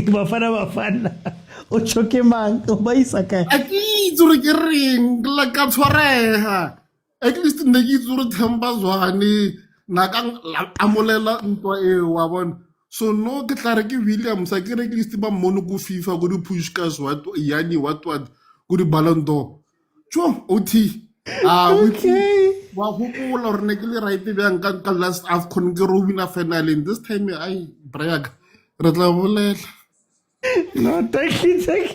Bafana Bafana? Ochoke man, Obaisaka. Aki tsore ke reng la ka tshwareha at least ne ke tsore thamba zwane na ka amolela ntwa e wa bona so no ke tla re ke Williams a ke re at least ba mono go FIFA go di pushkas what yani what go di Ballon d'Or tjo othi okay wa hopola re ne ke le right bjang ka last AFCON ke ro wina final in this time I brag re tla bolela. No, thank you. Very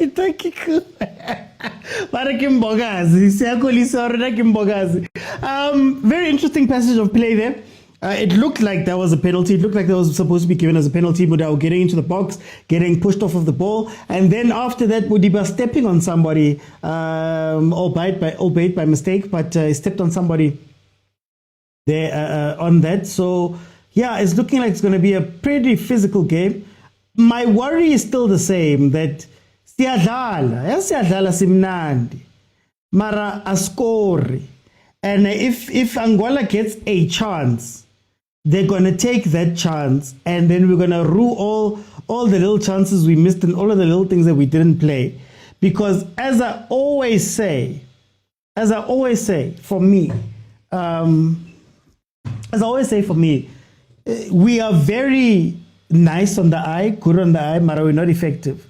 interesting passage of play there. It looked like that was a penalty. It looked like that was supposed to be given as a penalty. Mudau getting into the box, getting pushed off of the ball, and then after that, Mudiba stepping on somebody, albeit by mistake, but stepped on somebody there on that. So yeah, it's looking like it's going to be a pretty physical game. My worry is still the same, that siyadlala simnandi mara ascore, and if Angola gets a chance, they're going to take that chance, and then we're going to rue all the little chances we missed and all of the little things that we didn't play, because as I always say, for me, we are very nice on the eye, good on the eye, but we're not effective.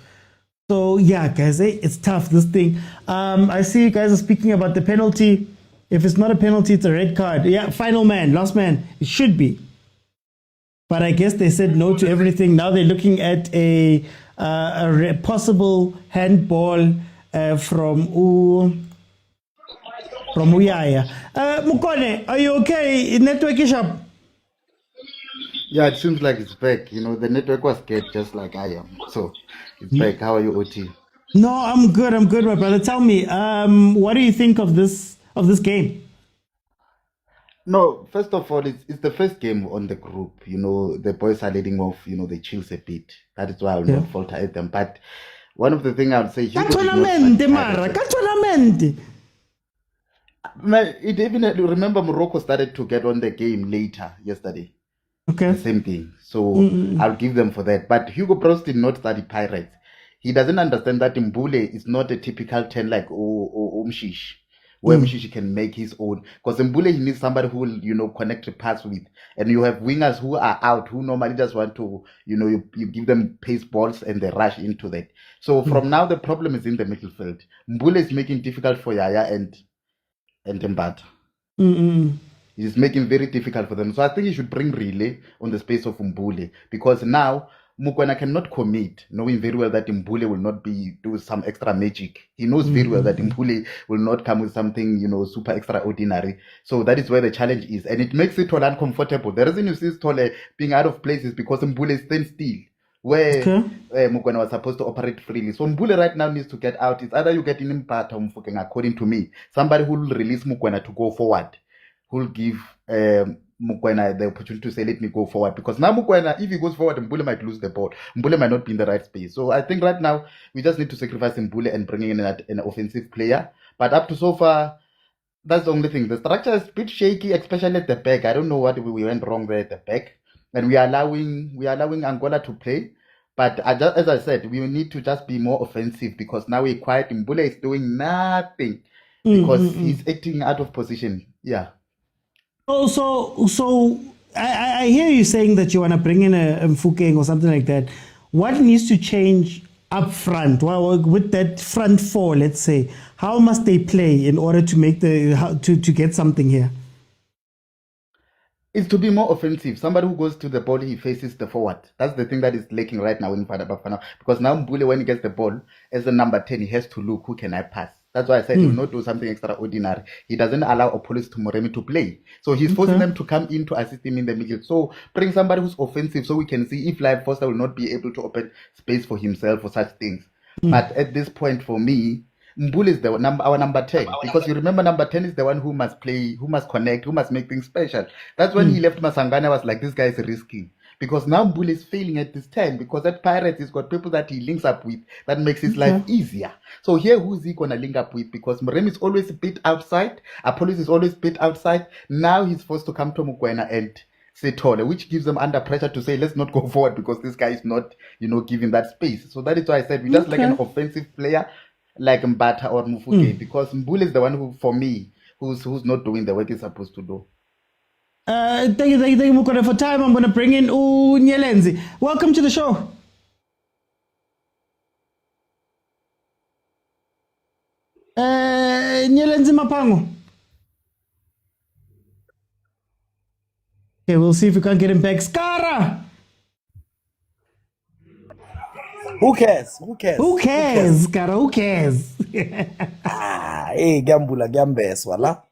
So yeah, guys, it's tough, this thing. I see you guys are speaking about the penalty. If it's not a penalty, it's a red card. Yeah, final man, last man, it should be. But I guess they said no to everything. Now they're looking at a possible handball from Uyaya. Mokone, are you okay? Network is up. Yeah, it seems like it's back. You know, the network was scared just like I am. So it's back. How are you, OT? No, I'm good, my brother. Tell me, what do you think of this game? No, first of all, it's the first game on the group. You know, the boys are leading off, you know, the Chiefs a bit. That is why I will not falter at them. But one of the things I would say, Hugo did it even, remember, Morocco started to get on the game later yesterday. Okay. The same thing. So I'll give them for that. But Hugo Bros did not study Pirates. He doesn't understand that Mbule is not a typical 10 like Umshish, where Umshish can make his own. Because Mbule, he needs somebody who will, you know, connect the pass with. And you have wingers who are out, who normally just want to, you know, you give them pace balls and they rush into that. So from now, the problem is in the midfield. Mbule is making it difficult for Yaya and Mbata. It's making very difficult for them. So I think he should bring relay on the space of Mbule, because now Mokwena cannot commit, knowing very well that Mbule will not do some extra magic. He knows very well that Mbule will not come with something, you know, super extraordinary. So that is where the challenge is. And it makes it all uncomfortable. The reason you see Tole being out of place is because Mbule stands still, where Mokwena was supposed to operate freely. So Mbule right now needs to get out. It's either you get in Mpata or Mfokeng, according to me, somebody who will release Mokwena to go forward, who will give Mokwena the opportunity to say, let me go forward. Because now Mokwena, if he goes forward, Mbule might lose the ball. Mbule might not be in the right space. So I think right now, we just need to sacrifice Mbule and bring in an offensive player. But up to so far, that's the only thing. The structure is a bit shaky, especially at the back. I don't know what we went wrong there at the back. And we are allowing Angola to play. But as I said, we need to just be more offensive, because now we're quiet. Mbule is doing nothing because he's acting out of position. Yeah. So I hear you saying that you want to bring in a Mfokeng or something like that. What needs to change up front? Well, with that front four, let's say, how must they play in order to make to get something here? Is to be more offensive. Somebody who goes to the ball, he faces the forward. That's the thing that is lacking right now in BAFANA BAFANA. Because now Mbule, when he gets the ball, as a number 10, he has to look, who can I pass? That's why I said he will not do something extraordinary. He doesn't allow Opolis to Moremi to play. So he's forcing them to come in to assist him in the middle. So bring somebody who's offensive so we can see if Lyle Foster will not be able to open space for himself for such things. But at this point, for me, Mbule is our number 10. Because you remember number 10 is the one who must play, who must connect, who must make things special. That's when he left Masangana, I was like, this guy is risky. Because now Mbule is failing at this 10, because at Pirates he's got people that he links up with that makes his life easier. So here, who's he gonna link up with? Because Moremi is always a bit outside, Apollos is always a bit outside. Now he's forced to come to Mokwena and Setole, which gives them under pressure to say, let's not go forward because this guy is not, you know, giving that space. So that is why I said we just like an offensive player like Mbata or Mufuke, because Mbule is the one who, for me, who's not doing the work he's supposed to do. Thank you, Mokone, for time. I'm going to bring in Nyelenzi. Welcome to the show. Nyelenzi Mapango. Okay, we'll see if we can get him back. Skara! Who cares? Skara, who cares? Hey, Gambula, Gambes, wala.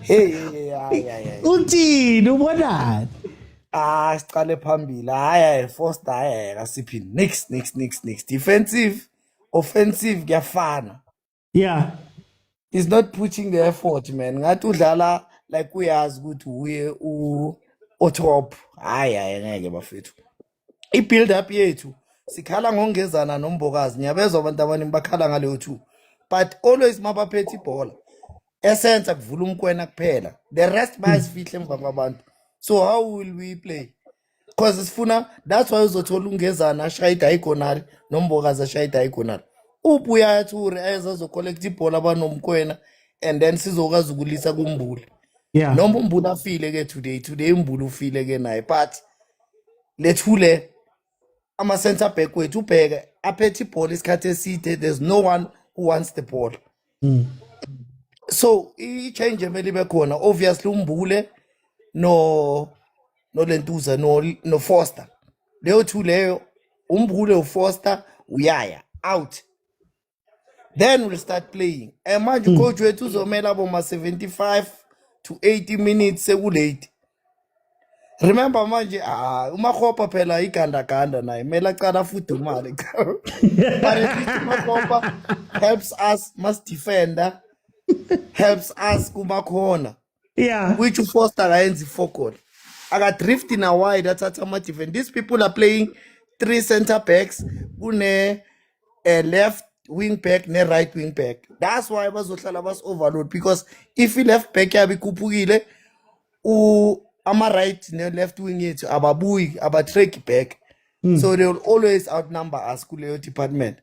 Hey. Uti, no what? Siqale phambili. Hayi, Foster hayi kasiphi. Next. Defensive, offensive kuyafana. Yeah. He's not putting the effort, man. Ngathi udlala like uyazi ukuthi uye o top. Hayi ngeke bafethu. I-build up yethu sikhala ngongezana nombokazi, nyabezwa abantu abaningi bakhala ngaleyo 2, but always mabaphethe ibhola essence akuvula umkwena kuphela, the rest bayasifihle emva kwabantu. So how will we play? Cause sifuna, that's why uzothola ungezana ashaya i-diagonal nombokazi ashaya i-diagonal. Ubuya yathi uri ezazocollect ibhola abanomkwena and then sizokwazi ukulisa kumbuli. Yeah. Noma umbuli afile ke today umbuli ufile ke naye, but lethule ama center back wethu ubheke aphethe ibhola isikhathi eside, there's no one who wants the ball. So i-change emele ibe khona, obviously umbule no Lentuza no Foster. Leyo two leyo umbule uFoster uyaya out. Then we'll start playing. And manje coach wethu uzomela boma 75 to 80 minutes sekulate. Remember manje uMakgopa phela igandaganda naye mela cala futhi imali. But at least uMakgopa helps us, must defender, helps us kuma corner. Yeah. Which Foster ayenzi focal. I got drift in a wide, that's a defense. These people are playing 3 center backs, une left wing back, ne right wing back. That's why bazohlala bas overload, because if he left back yabe kupukile, ama right ne left wing yethu ababuyi abatrack back. So they will always outnumber us kuleyo department.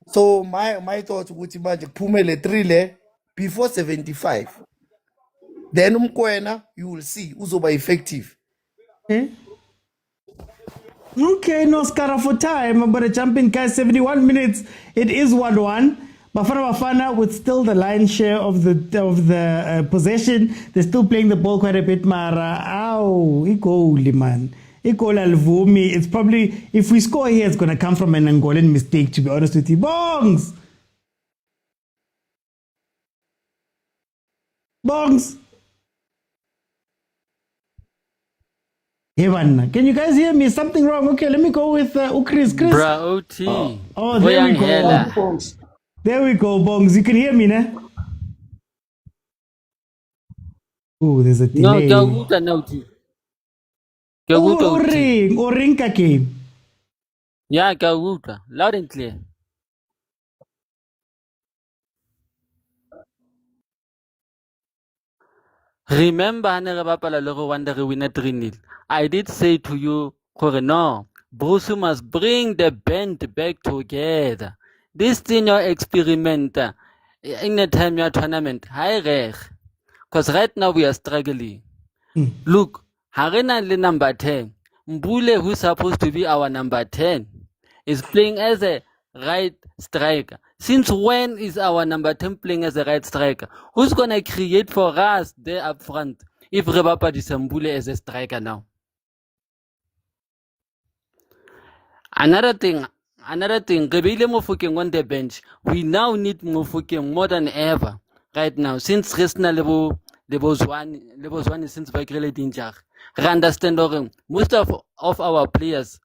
So my thought ukuthi manje kuphumele 3 le before 75. Then umkwena, you will see uzoba effective. Okay, no scara for time. I'm gonna jump in, guys. 71 minutes. It is 1-1. Bafana Bafana with still the lion's share of the possession. They're still playing the ball quite a bit. Mara, ow, igoli man, igola alvumi. It's probably, if we score here, it's gonna come from an Angolan mistake. To be honest with you, bongs. Evan, can you guys hear me? Something wrong? Okay, let me go with Chris. Bra, OT. Oh, there we go. There we go, Bongs. You can hear me, ne? Oh, there's a delay. No, OT. Ring kake. Yeah, Gawuta. Loud and clear. Remember, I did say to you, no, Bruce must bring the band back together. This thing your experiment in the time your tournament, because right now we are struggling. Look, Harena number 10, Mbule, who's supposed to be our number 10, is playing as a right striker. Since when is our number 10 playing as a right striker? Who's going to create for us there up front if Rebapa Disambule as a striker now? Another thing, Rebele Mofuking on the bench. We now need Mofuking more than ever right now. Since Resna level one since Bakrile Dinjak. I understand most of our players,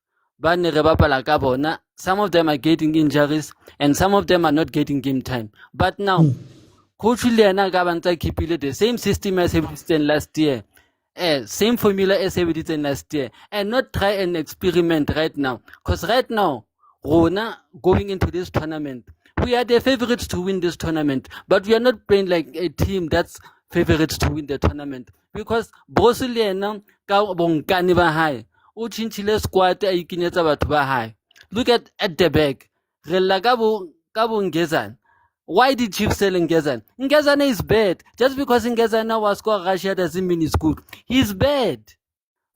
some of them are getting injuries and some of them are not getting game time. But now, Coach Liana Gavanta keep the same system as we did last year. Same formula as we did last year, and not try and experiment right now. Because right now, Rona going into this tournament, we are the favorites to win this tournament, but we are not playing like a team that's favorites to win the tournament. Because Brosiliana ka bonkani ba hae, o chinchile squad a ikinyetsa batho ba hae. Look at the back. Rela ka bo Ngezana. Why did Chiefs sell Ngezana? Ngezana is bad. Just because Ngezana was score Russia doesn't mean he's good. He's bad.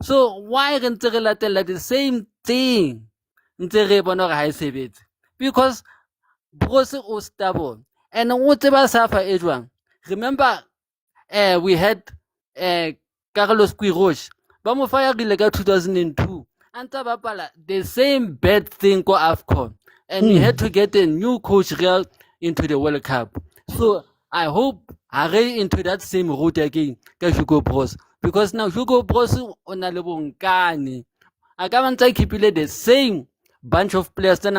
So why can't they tell the same thing? Because Brose was stubborn. And whatever suffer Edwin. Remember, we had Carlos Quiroz. Bamofaya Gilega 2002. And the same bad thing go AFCON. And we had to get a new coach Real into the World Cup. So I hope I get into that same route again, Hugo Bros. Because now Hugo Bros on a level Kani. I can't keep the same bunch of players than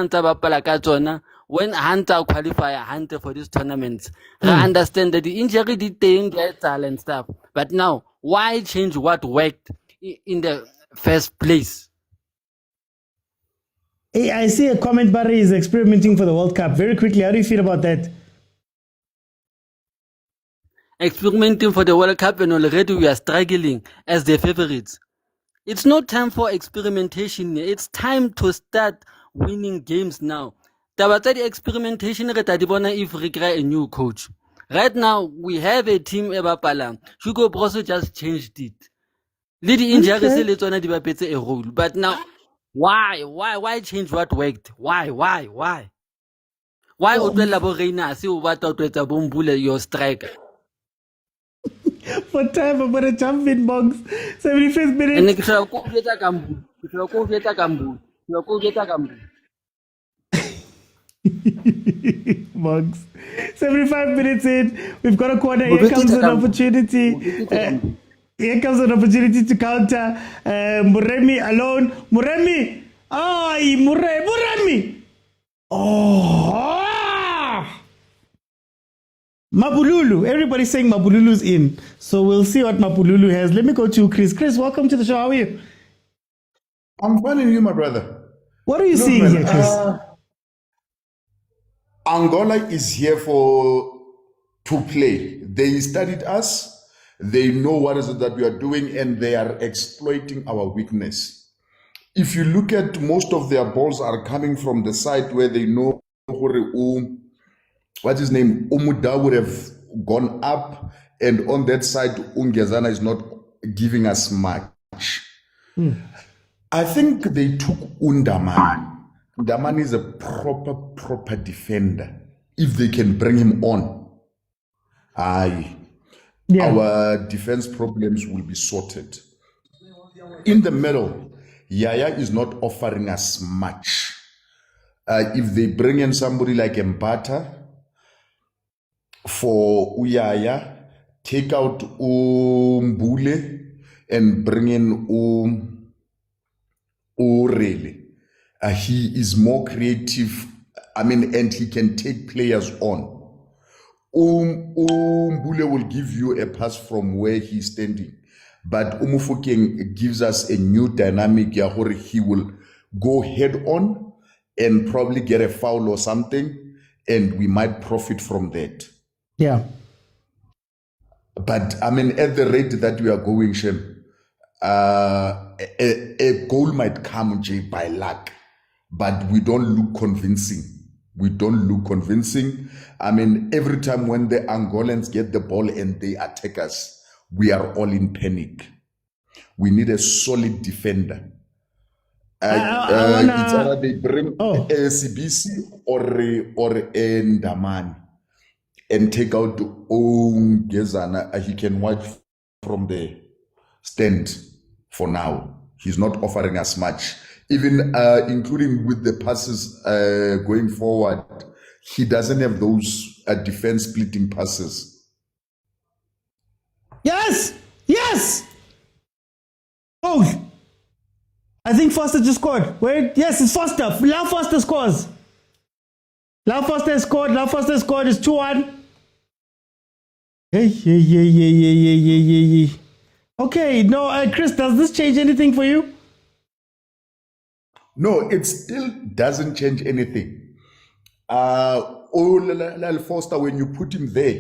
when Hunter qualify Hunter for this tournament. I understand that the injury did get and stuff. But now, why change what worked in the first place? Hey, I see a comment, Barry is experimenting for the World Cup. Very quickly, how do you feel about that? Experimenting for the World Cup and already we are struggling as the favorites. It's not time for experimentation. It's time to start winning games now. Taba tsa di-experimentation re tla di bona if we get a new coach. Right now, we have a team e bapalang. Hugo Brosso just changed it. Le di-injuries le tsona di bapetse a role. But now, why change what worked? Why? Why o tlohella bo Reyners o batla o tlo etsa bo Mbule your striker? For time, I'm gonna jump in box. 75th minute. And ke tla ko jwetsa ka Mbule. Bugs. 75 minutes in, we've got a corner. Here comes an opportunity. Here comes an opportunity to counter. Muremi alone. Muremi. Ay, Muremi. Oh. Mabululu. Everybody's saying Mabululu's in. So we'll see what Mabululu has. Let me go to Chris. Chris, welcome to the show. How are you? I'm fine and you, my brother. What are you seeing here, Chris? Angola is here to play. They studied us. They know what is it that we are doing, and they are exploiting our weakness. If you look at most of their balls are coming from the side where they know what's his name, Umuda would have gone up, and on that side, Ungezana is not giving us much. I think they took Undaman. Undaman is a proper defender. If they can bring him on, our defense problems will be sorted. In the middle, Yaya is not offering us much. If they bring in somebody like Mbata for Uyaya, take out Mbule and bring in Urele. He is more creative, and he can take players on. Mbule will give you a pass from where he's standing, but Umufukeng gives us a new dynamic. He will go head on and probably get a foul or something, and we might profit from that. Yeah. But at the rate that we are going, Shem, a goal might come, Jay, by luck, but we don't look convincing. Every time when the Angolans get the ball and they attack us, we are all in panic. We need a solid defender. It's either they bring a CBC or a Ndaman and take out Gezana. He can watch from the stand for now. He's not offering us much. Even including with the passes going forward, he doesn't have those defense splitting passes. Yes! Oh! I think Foster just scored. Wait, yes, it's Foster. Lyle Foster scores. Lyle Foster has scored. It's 2-1. Hey. Okay, no, Chris, does this change anything for you? No, it still doesn't change anything. Lyle Foster, when you put him there,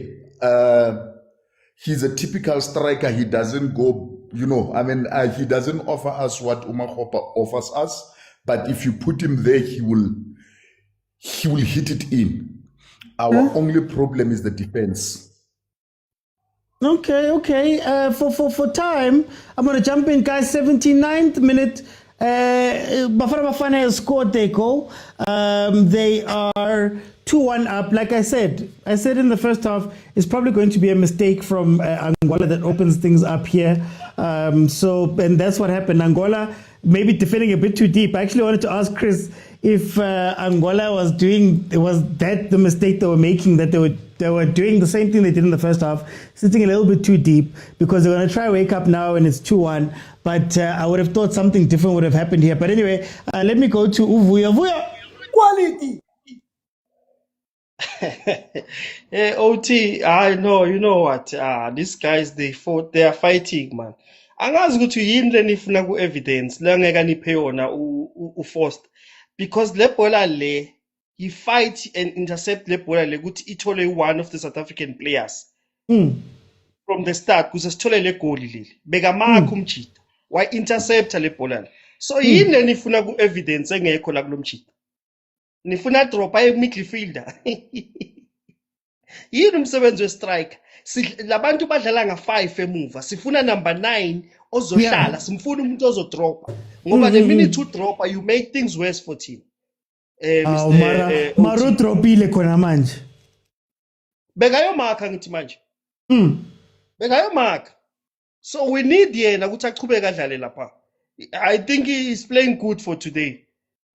he's a typical striker. He doesn't go, he doesn't offer us what Umahopa offers us. But if you put him there, he will hit it in. Our only problem is the defense. Okay. For time, I'm going to jump in, guys. 79th minute. Bafana Bafana has scored their goal. They are 2-1 up. Like I said in the first half, it's probably going to be a mistake from Angola that opens things up here. And that's what happened. Angola maybe defending a bit too deep. I actually wanted to ask Chris if Angola was that the mistake they were making, that they were doing the same thing they did in the first half, sitting a little bit too deep, because they're going to try wake up now and it's 2-1. But I would have thought something different would have happened here. But anyway, let me go to Uvuya. Vuya. Quality. Hey, OT, I know, you know what? These guys, they are fighting, man. Angazi ukuthi yini le nifuna ku evidence la ngeke niphe yona u Foster, because le bola le he fight and intercept le bola le ukuthi ithole one of the South African players from the start kuze sithole le goal leli beka makho umjita wa-intercepta le bhola. So yini le nifuna ku-evidence engekho la kulo mchita? Nifuna dropa ye-midfielder. Yini umsebenzi we-striker? Labantu badlala nga-5 emuva. Sifuna number 9 ozohlala. Simfuna umuntu ozodropa. Ngoba the minute udropa, you make things worse for team. Mara dropile khona manje. Bekayomarka ngithi manje. Bekayomarka. So we need yena ukuthi aqhubeke adlale lapha. I think he is playing good for today.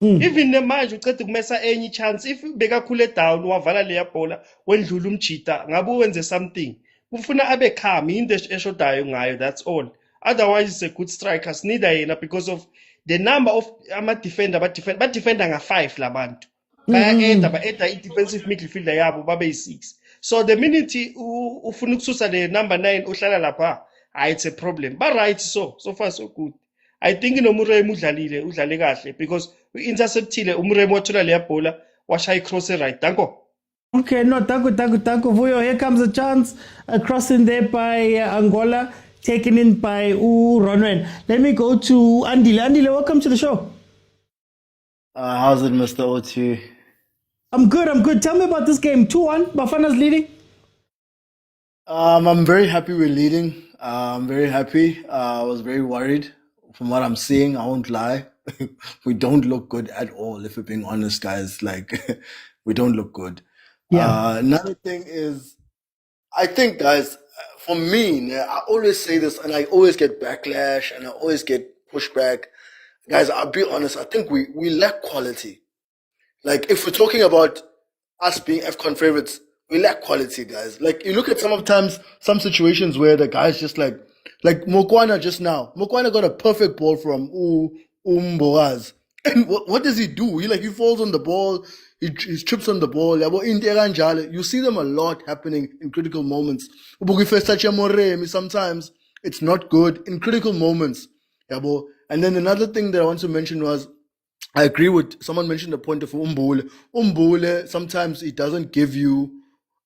Even manje ucede kumesa enye chance if bekakhule down wavala leya bhola wendlula umjita ngabe wenze something. Ufuna abe calm into eshodayo ngayo, that's all. Otherwise it's a good striker. Neither yena because of the number of ama-defender ba-defender nga-5 labantu. Baya-eda i-defensive midfielder yabo babe yi-6. So the minute ufuna ukususa le number 9 uhlala lapha, it's a problem. But right, so far so good. I think nomurem udlale kahle because we interceptile umurem wathola leya bhola washaya cross right. Danko. Okay, no, Taco, Vuyo. Here comes a chance. A crossing there by Angola, taken in by Ronwen. Let me go to Andile. Andile, welcome to the show. How's it, Mr. O2? I'm good. Tell me about this game. 2-1, Bafana's leading. I'm very happy we're leading. I'm very happy. I was very worried from what I'm seeing. I won't lie. We don't look good at all, if we're being honest, guys. Like, we don't look good. Yeah. Another thing is, I think, guys, for me, I always say this and I always get backlash and I always get pushback. Guys, I'll be honest, I think we lack quality. Like, if we're talking about us being AFCON favorites, we lack quality, guys. Like, you look at some situations where the guys just like Mokwena just now. Mokwena got a perfect ball from Boaz. And what does he do? He falls on the ball, he trips on the ball. You see them a lot happening in critical moments. Sometimes it's not good in critical moments. And then another thing that I want to mention was, I agree with someone mentioned the point of Umbule. Umbule, sometimes it doesn't give you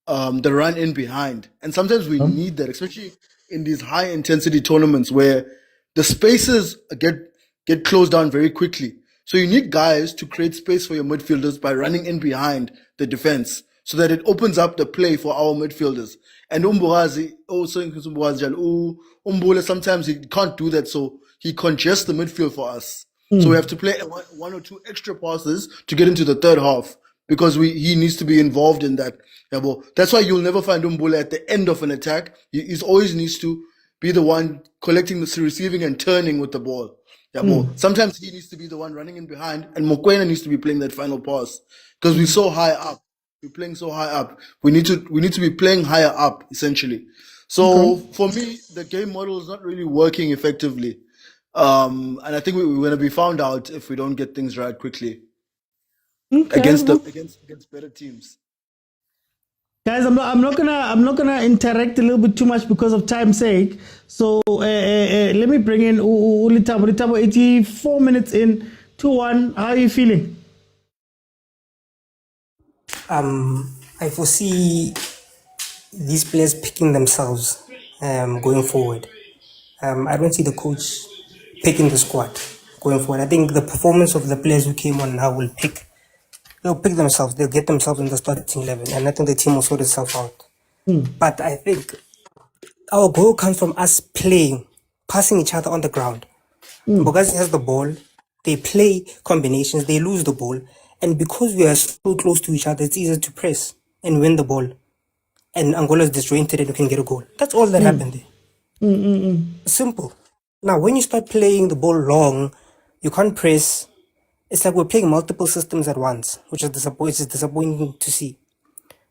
the run in behind. And sometimes we need that, especially in these high intensity tournaments where the spaces get closed down very quickly. So you need guys to create space for your midfielders by running in behind the defense so that it opens up the play for our midfielders. And Umbule, sometimes he can't do that, so he congests the midfield for us. So we have to play one or two extra passes to get into the third half because he needs to be involved in that. That's why you'll never find Umbule at the end of an attack. He always needs to be the one collecting, receiving and turning with the ball. Sometimes he needs to be the one running in behind and Mokwena needs to be playing that final pass because we're so high up. We're playing so high up. We need to be playing higher up, essentially. So for me, the game model is not really working effectively. And I think we're going to be found out if we don't get things right quickly against better teams. Guys, I'm not gonna interact a little bit too much because of time's sake. So let me bring in Ulitabo. Ulitabo, 84 minutes in, 2-1. How are you feeling? I foresee these players picking themselves going forward. I don't see the coach picking the squad going forward. I think the performance of the players who came on now they'll pick themselves, they'll get themselves in the starting 11, and I think the team will sort itself out. But I think our goal comes from us passing each other on the ground. Because he has the ball, they play combinations, they lose the ball, and because we are so close to each other, it's easier to press and win the ball. And Angola is disjointed and we can get a goal. That's all that happened there. Simple. Now, when you start playing the ball long, you can't press. It's like we're playing multiple systems at once, which is disappointing to see.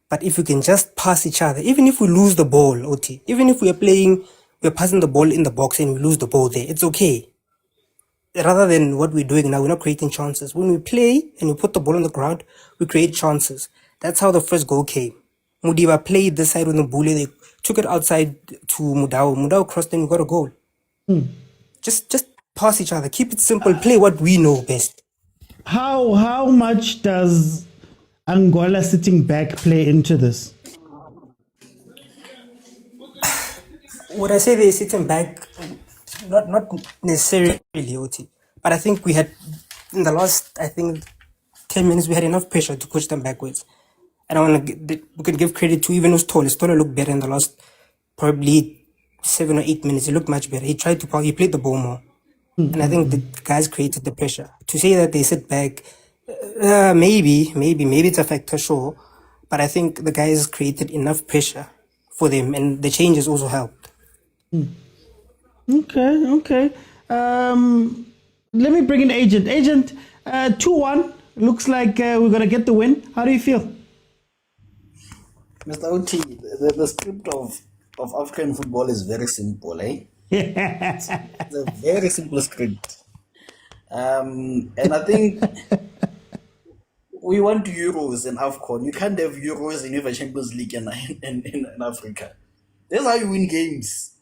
But if we can just pass each other, even if we lose the ball, OT, even if we're passing the ball in the box and we lose the ball there, it's okay. Rather than what we're doing now, we're not creating chances. When we play and we put the ball on the ground, we create chances. That's how the first goal came. Mudiba played this side with the bully. They took it outside to Mudao. Mudao crossed and we got a goal. Just pass each other. Keep it simple. Play what we know best. How much does Angola sitting back play into this? Would I say they're sitting back? Not necessarily OT, but I think we had in the last 10 minutes we had enough pressure to push them backwards. And I want to we could give credit to even Stolo. Stolo looked better in the last probably 7 or 8 minutes. He looked much better. He tried to he played the ball more, and I think the guys created the pressure. To say that they sit back, maybe it's a factor, sure, but I think the guys created enough pressure for them, and the changes also helped. Okay. Let me bring in Agent. Agent, 2-1. Looks like we're going to get the win. How do you feel? Mr. OT, the script of African football is very simple, eh? It's a very simple script. And I think we want Euros in AFCON. You can't have Euros in UEFA Champions League in Africa. This is how you win games.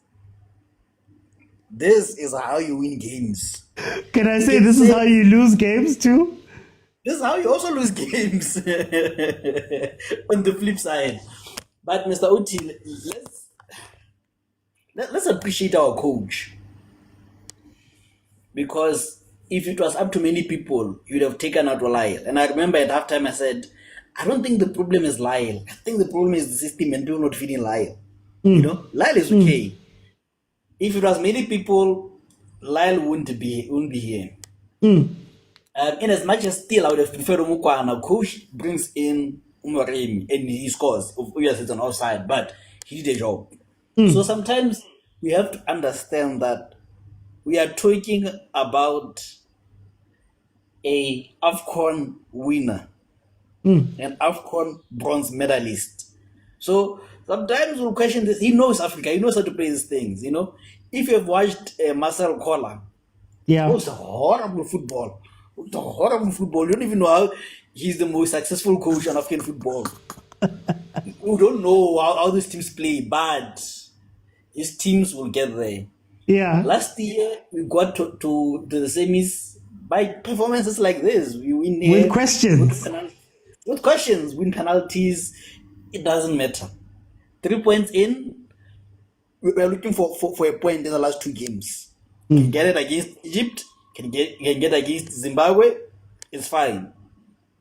This is how you win games. Can I say this is how you lose games too? This is how you also lose games on the flip side. But Mr. Oti, let's appreciate our coach. Because if it was up to many people, you'd have taken out Lyle. And I remember at halftime I said, I don't think the problem is Lyle. I think the problem is the system and people not feeding Lyle. You know, Lyle is okay. If it was many people, Lyle wouldn't be here. In as much as still I would have preferred Mokwena, coach brings in Umoremi and he scores. Yes, it's an offside, but he did a job. So sometimes we have to understand that we are talking about a AFCON winner, an AFCON bronze medalist. So sometimes we'll question this. He knows Africa. He knows how to play these things. You know, if you have watched Marcel Koller, it was a horrible football. You don't even know how he's the most successful coach in African football. You don't know how these teams play, but his teams will get there. Yeah. Last year we got to the semis by performances like this. We win with questions. With questions, win penalties. It doesn't matter. 3 points in. We're looking for a point in the last 2 games. Can get it against Egypt. Can get against Zimbabwe. It's fine.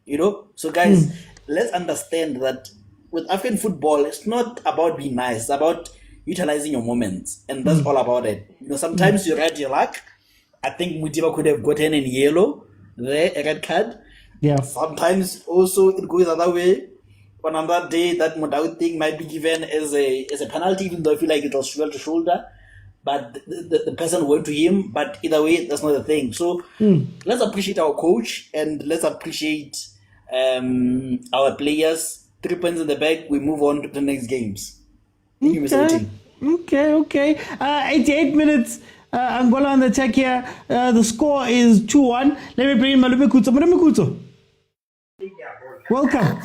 You know. So guys, let's understand that with African football, it's not about being nice. It's about utilizing your moments, and that's all about it. You know, sometimes you ride your luck. I think Mutiba could have gotten in yellow there, a red card. Yeah. Sometimes also it goes the other way. On another day, that Motaung thing might be given as a penalty, even though I feel like it was shoulder to shoulder. But the person went to him. But either way, that's not the thing. So let's appreciate our coach and let's appreciate our players. 3 points in the bag. We move on to the next games. Thank you, Mr. Oti. Okay. 88 minutes. Angola on the attack here. The score is 2-1. Let me bring in Malume Kutso. Malume Kutso. Welcome.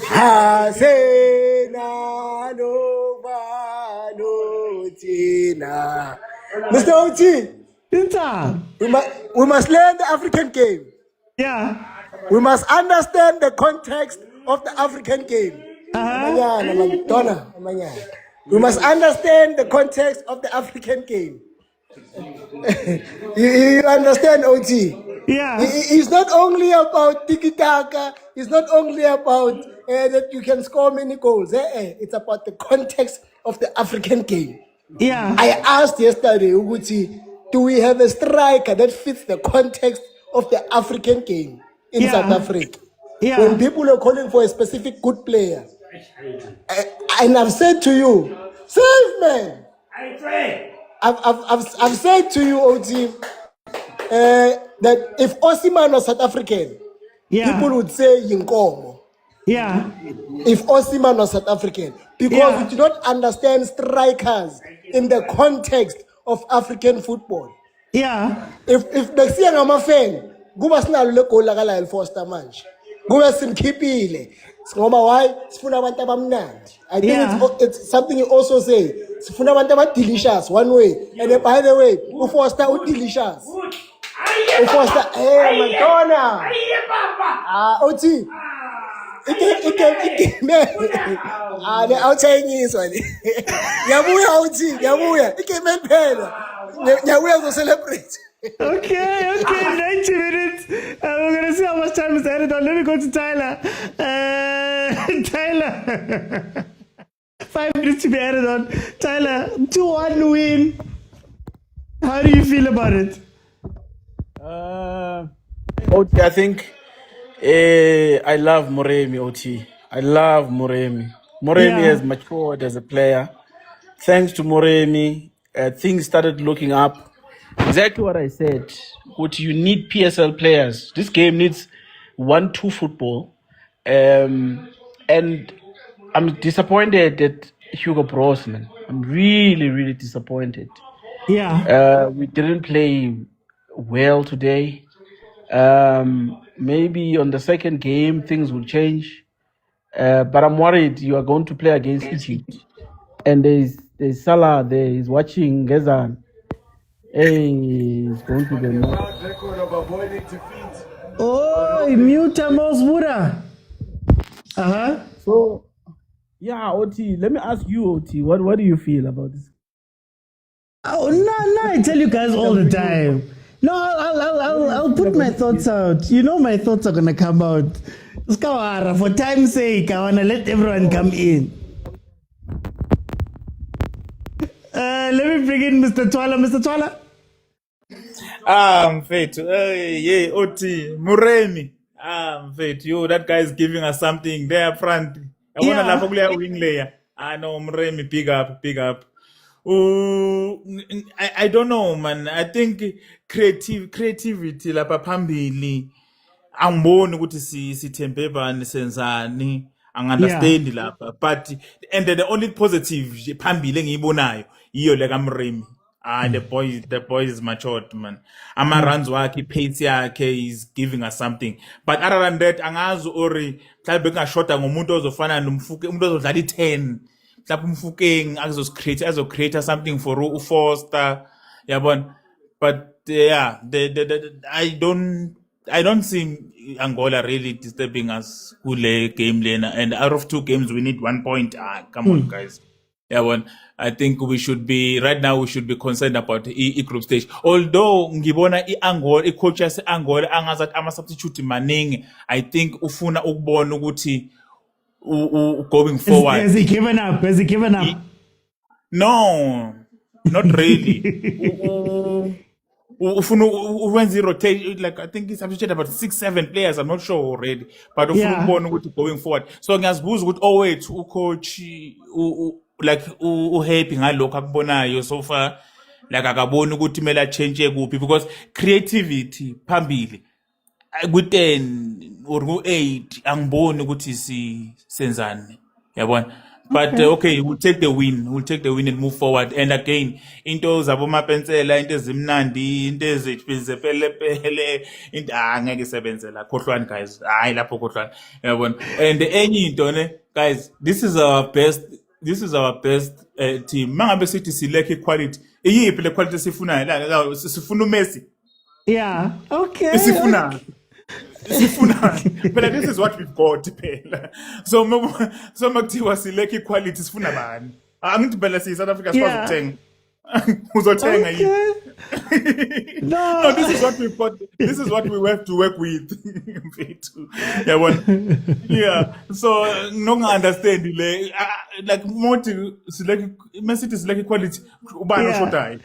Mr. Oti, we must learn the African game. Yeah. We must understand the context of the African game. We must understand the context of the African game. you understand, OT? Yeah. It's not only about tiki-taka. It's not only about that you can score many goals. It's about the context of the African game. Yeah. I asked yesterday, Uguti, do we have a striker that fits the context of the African game in South Africa? Yeah. When people are calling for a specific good player. And I've said to you, save man. I've said to you, OT, that if Osimhen was South African, people would say Yinkomo. Yeah. If Osimhen was South African, because we do not understand strikers in the context of African football. Yeah. If Bexia ngama fan, kuba sinalo le goal la Lyle Foster manje. Kuba simkhipile. Ngoba why? Sifuna abantu abamnandi. I think it's something you also say. Sifuna abantu delicious one way. And by the way, Foster delicious. Foster, Madonna. OT. The outside is one. Yabuya OT, Yabuya. It came in pen. Nyabuya to celebrate. Okay, 90 minutes. We're going to see how much time is added on. Let me go to Tyler. Tyler. 5 minutes to be added on. Tyler, 2-1 win. How do you feel about it? OT, I think I love Moremi, OT. I love Moremi. Moremi has matured as a player. Thanks to Moremi, things started looking up. Exactly what I said. What you need PSL players. This game needs 1-2 football. And I'm disappointed at Hugo Bros, man. I'm really, really disappointed. Yeah. We didn't play well today. Maybe on the second game things will change. But I'm worried you are going to play against Egypt. And there's Salah there. He's watching Gezan. Hey, he's going to the Oh, Muta Mosbura. So, yeah, OT. Let me ask you, OT. What do you feel about this? Oh no! I tell you guys all the time. No, I'll put my thoughts out. You know my thoughts are gonna come out. Skawara, for time's sake, I wanna let everyone come in. Let me bring in Mr. Twala. Mr. Twala. Mfethu. Yeah, OT. Muremi. Mfethu. Yo, that guy is giving us something there front. I want to laugh at the wing layer. No, Muremi, big up, big up. I don't know, man. I think creativity lapha phambili angiboni ukuthi sithembe bani senzani understand lapha, but and the only positive phambili engiyibonayo iyo le kaMremi. The boy is matured, man. Runs wakhe, pace yakhe is giving us something. But other than that, angazi ori mhlawumbe kungashota ngomuntu ozofana nomfuke, umuntu ozodlala i10. Mhlawumbe umfukeng azocreate something for Foster. Yabona. But yeah, I don't see Angola really disturbing us kule game lena. And out of 2 games we need 1 point. Come on, guys. Yeah, I think we should be concerned about the group stage. Although ngibona iAngola, coach Angola angazathi ama-substitute maningi, I think ufuna ukubona ukuthi going forward. Has he given up? No, not really. Ufuna rotate, like I think he's substituted about 6-7 players. I'm not sure already, but ufuna ukubona ukuthi going forward. So ngiyazibuza ukuthi owethu ucoach like happy ngalokho akubonayo so far, like akaboni ukuthi kumele change kuphi, because creativity phambili ku-10 or ku-8 angiboni ukuthi senzani, yabona. But okay, we'll take the win and move forward. And again, into zabo mapensela, into ezimnandi, into eziphelepele, into angeke sebenzela khohlwana, guys. Hayi lapho khohlwana, yabona. And enye into ne, guys, this is our best team. Mangabe sithi select quality. Iyiphi le quality sifunayo la? Sifuna uMessi. Yeah. Okay. Sifuna. But this is what we've got, phela. So makuthiwa select quality sifuna bani? Angithi phela si South Africa sikwazi ukuthenga. Uzothenga yini? No, this is what we've got. This is what we have to work with. Yeah. So no understand like Moti select Messi select quality. Ubani oshotayo.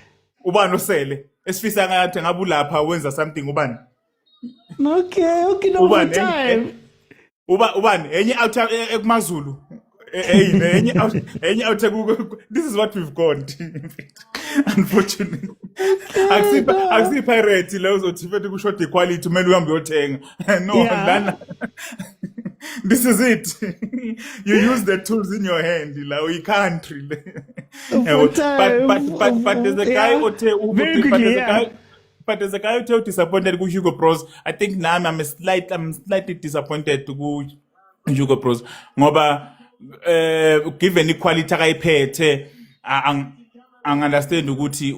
Ubani osele. Esifisa ngathi ngabulapha wenza something ubani. Okay, no more time. Ubani enye out ekumazulu. This is what we've got. Unfortunately. Akusi pirate leyo uzothi mfethu kushort quality kumele uhambe uyothenga. No, lana. This is it. You use the tools in your hand, like you can't really. But there's a guy But there's a guy who disappointed with Hugo Bros. I think now I'm slightly disappointed to go Hugo Bros. Ngoba given the quality akayiphethe understand ukuthi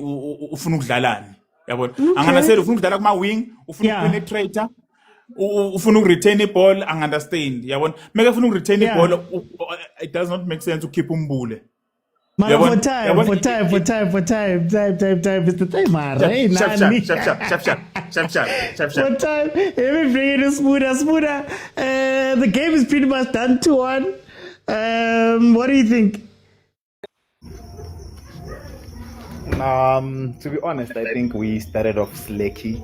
ufuna ukudlalani, yabona. Understand ufuna ukudlala kuma wing, ufuna penetrator, ufuna retain the ball, understand, yabona. Meke ufuna retain the ball, it does not make sense to keep umbule. Mara, for time, Mr. Time, Mara. Hey, Nani. Sharp. For time, let me bring it to smoother. The game is pretty much done 2-1. What do you think? To be honest, I think we started off slacky.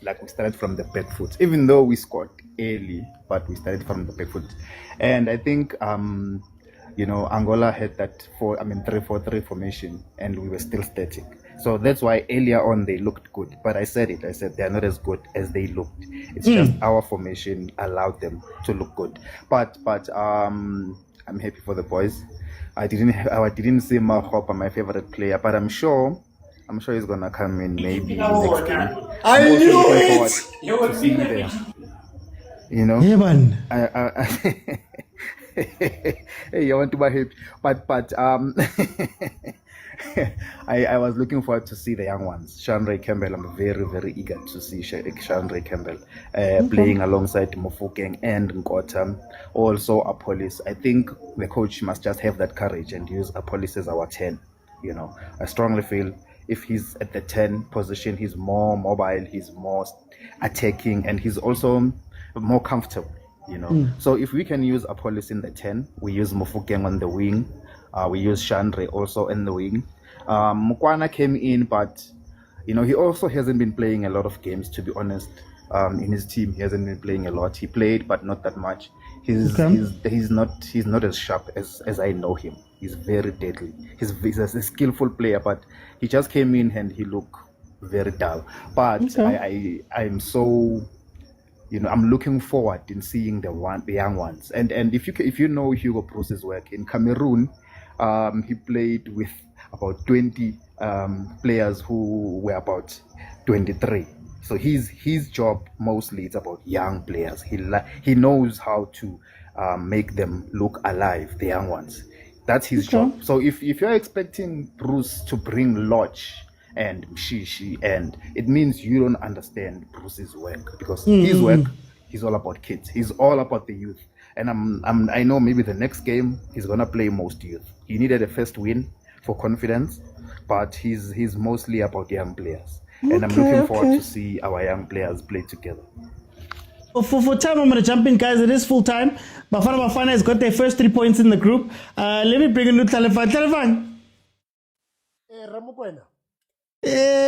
Like we started from the back foot, even though we scored early, but we started from the back foot. And I think, Angola had that 3-4-3 formation, and we were still static. So that's why earlier on they looked good. But I said they're not as good as they looked. It's just our formation allowed them to look good. But I'm happy for the boys. I didn't see Mahopa, my favorite player, but I'm sure he's gonna come in maybe next game. I knew it. To see them. Yeah, man. Hey, I want to buy him, but I was looking forward to see the young ones. Shandray Campbell, I'm very, very eager to see Shandray Campbell playing alongside Mofokeng and Nkota. Also, Apollis. I think the coach must just have that courage and use Apollis as our 10. I strongly feel if he's at the 10 position, he's more mobile, he's more attacking, and he's also more comfortable. So if we can use Apollis in the 10, we use Mofokeng on the wing, we use Shandray also in the wing. Mokwena came in, but he also hasn't been playing a lot of games, to be honest. In his team, he hasn't been playing a lot. He played, but not that much. He's not as sharp as I know him. He's very deadly. He's a skillful player, but he just came in and he looked very dull. But I'm so I'm looking forward in seeing the young ones. And if you know Hugo Bruce's work in Cameroon, he played with about 20 players who were about 23. So his job mostly is about young players. He knows how to make them look alive, the young ones. That's his job. So if you're expecting Bruce to bring Lodge and Mshishi, and it means you don't understand Bruce's work, because his work, he's all about kids. He's all about the youth. And I know maybe the next game he's gonna play most youth. He needed a first win for confidence, but he's mostly about young players. And I'm looking forward to see our young players play together. For time, I'm going to jump in, guys. It is full time. Bafana Bafana has got their first 3 points in the group. Let me bring in new Telefan. Ramokwena.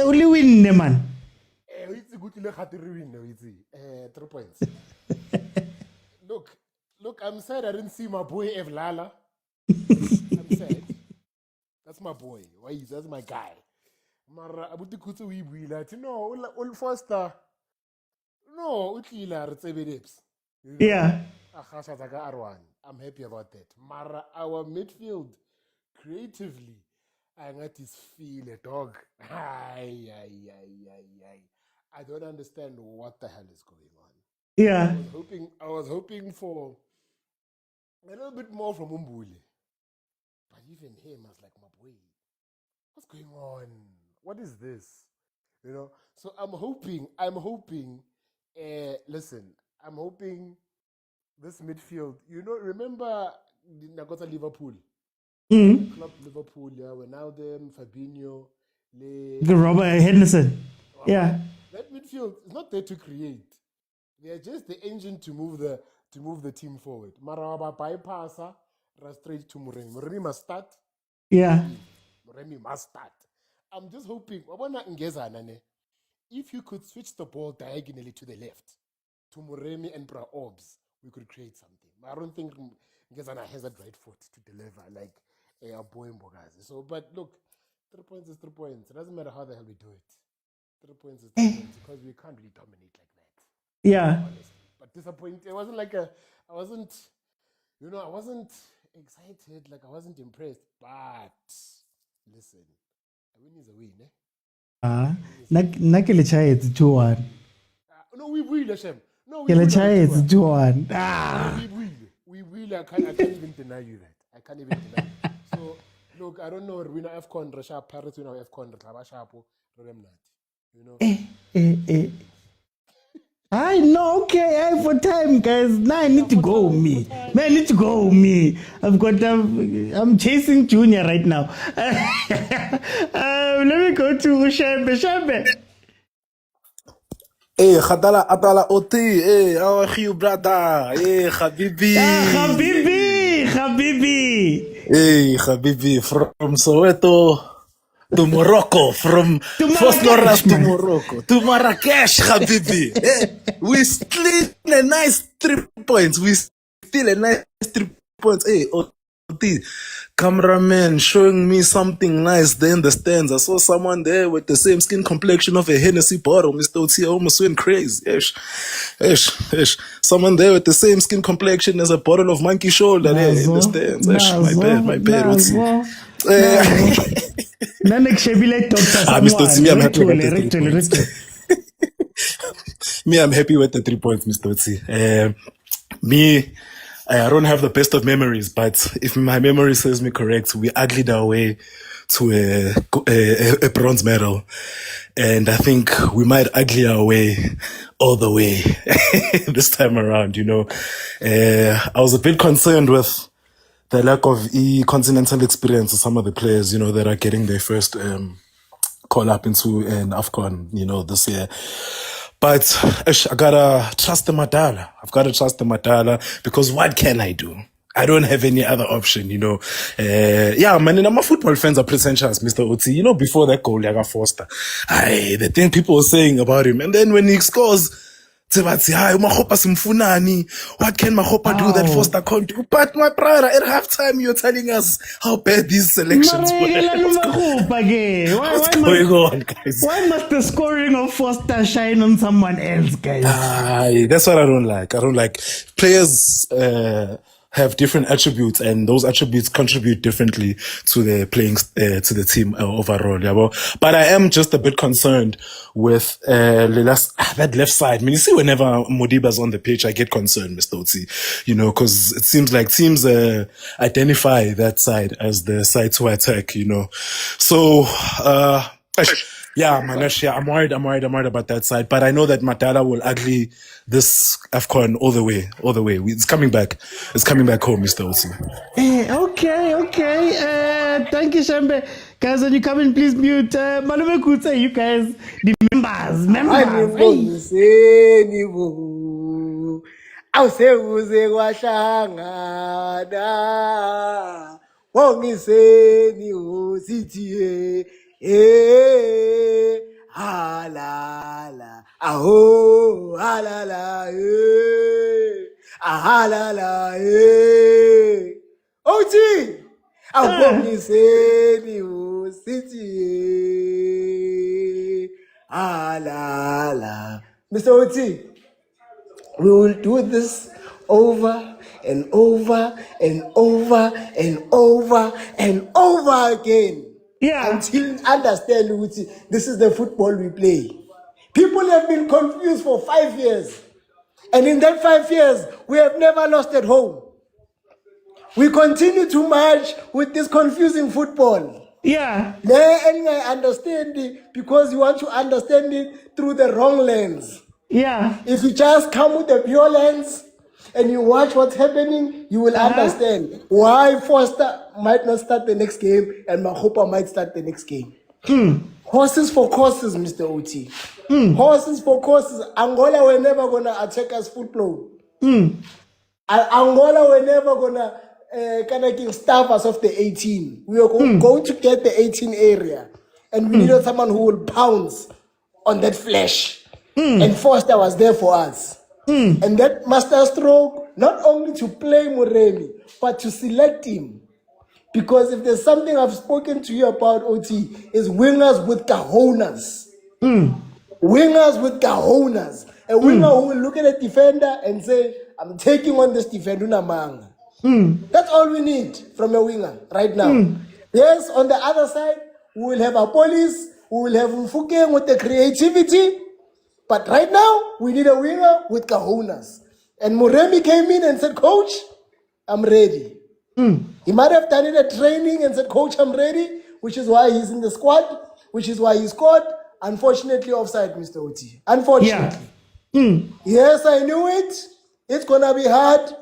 Only win, man. It's a good look at the win, 3 points. Look, I'm sad I didn't see my boy Evlala. I'm sad. That's my boy. Why? That's my guy. Mara abuti kutsu we buila. No, Lyle Foster. No, utlila re tsebedebs. Yeah. I'm happy about that. Mara, our midfield creatively, I got this feel a dog. I don't understand what the hell is going on. Yeah. I was hoping for a little bit more from Umbuli. But even him, I was like, my boy, what's going on? What is this? So I'm hoping, listen, I'm hoping this midfield, remember Nagota Liverpool? Club Liverpool, yeah, we're now them, Fabinho, The Robert Henderson. Yeah. That midfield is not there to create. They're just the engine to move the team forward. Marawa bypasser, straight to Muremi. Muremi must start. Yeah. Muremi must start. I'm just hoping, if you could switch the ball diagonally to the left, to Muremi and Bra Orbs, we could create something. I don't think Ngezana has that right foot to deliver like a boy in Bogazi. So, but look, 3 points is 3 points. It doesn't matter how the hell we do it. 3 points is 3 points because we can't really dominate like that. Yeah. Honestly. But disappointed. It wasn't like I wasn't excited, like I wasn't impressed. But listen, a win is a win, eh? Nakele chai it's 2-1. No, we will, Hashem. No, we Kele will. chai it's 2-1. We will. I can't even deny you that. I can't even deny it. So, look, I don't know. We know F-Con, Rasha, Paris, we know F-Con, Rabashapo, Remnant. I know, okay, I for time, guys. Now I need to go, me. Man, I need to go, me. I'm chasing Junior right now. Let me go to Shembe. Shembe. Hey, Atala Oti, hey, how are you, brother? Hey, Habibi. Habibi. Hey, Habibi, from Soweto to Morocco, from Fos Loras to Morocco, to Marrakesh, Habibi. Hey, we still a nice 3 points. Hey, Oti, cameraman showing me something nice there in the stands. I saw someone there with the same skin complexion of a Hennessy bottle. Mr. Oti almost went crazy. Ish. Someone there with the same skin complexion as a bottle of monkey shoulder there in the stands. My bad. What's Mr. Oti, me, I'm happy with the 3 points. Me, I'm happy with the 3 points, Mr. Oti. I don't have the best of memories, but if my memory serves me correct, we uglied our way to a bronze medal. And I think we might ugly our way all the way this time around, I was a bit concerned with the lack of continental experience of some of the players, that are getting their first call up into an AFCON, this year. But I gotta trust the Madala. I've gotta trust the Madala because what can I do? I don't have any other option, man, and my football fans are pretentious, Mr. Oti. Before that goal, Lyle Foster, the thing people were saying about him. And then when he scores, what can Mahopa do that Foster can't do? But my brother, at halftime, you're telling us how bad these selections were. What's going on, guys? Why must the scoring of Foster shine on someone else, guys? That's what I don't like. I don't like players have different attributes, and those attributes contribute differently to the playing to the team overall. Yeah, but I am just a bit concerned with that left side. I mean, you see, whenever Modiba's on the pitch, I get concerned, Mr. Oti, because it seems like teams identify that side as the side to attack. So yeah, Manash, I'm worried about that side, but I know that Matala will ugly this AFCON all the way. It's coming back home, Mr. Oti. Okay. Thank you, Shembe. Guys, when you come in, please mute. Malume Kutsa, you guys, the members. Awusekuze kwahlangana wongiseni usithi halala aho halala halala Oti awongiseni usithi halala. Mr. Oti, we will do this over and over and over and over and over again. Until you understand, Uti, this is the football we play. People have been confused for 5 years. And in that 5 years, we have never lost at home. We continue to march with this confusing football. And I understand it because you want to understand it through the wrong lens. If you just come with the pure lens and you watch what's happening, you will understand why Foster might not start the next game and Mahopa might start the next game. Horses for courses, Mr. Oti. Horses for courses. Angola were never going to attack us football. Angola were never going to starve us off the 18. We were going to get the 18 area. And we needed someone who will pounce on that flesh. And Foster was there for us. And that master stroke, not only to play Moremi, but to select him. Because if there's something I've spoken to you about, OT, is wingers with cajonas. Wingers with cajonas. A winger who will look at a defender and say, I'm taking on this defender, Namanga. That's all we need from a winger right now. Yes, on the other side, we will have a police, we will have Mfuke with the creativity. But right now, we need a winger with cajonas. And Moremi came in and said, Coach, I'm ready. He might have done it at training and said, Coach, I'm ready, which is why he's in the squad, which is why he scored. Unfortunately, offside, Mr. Oti. Unfortunately. Yes, I knew it. It's gonna be hard.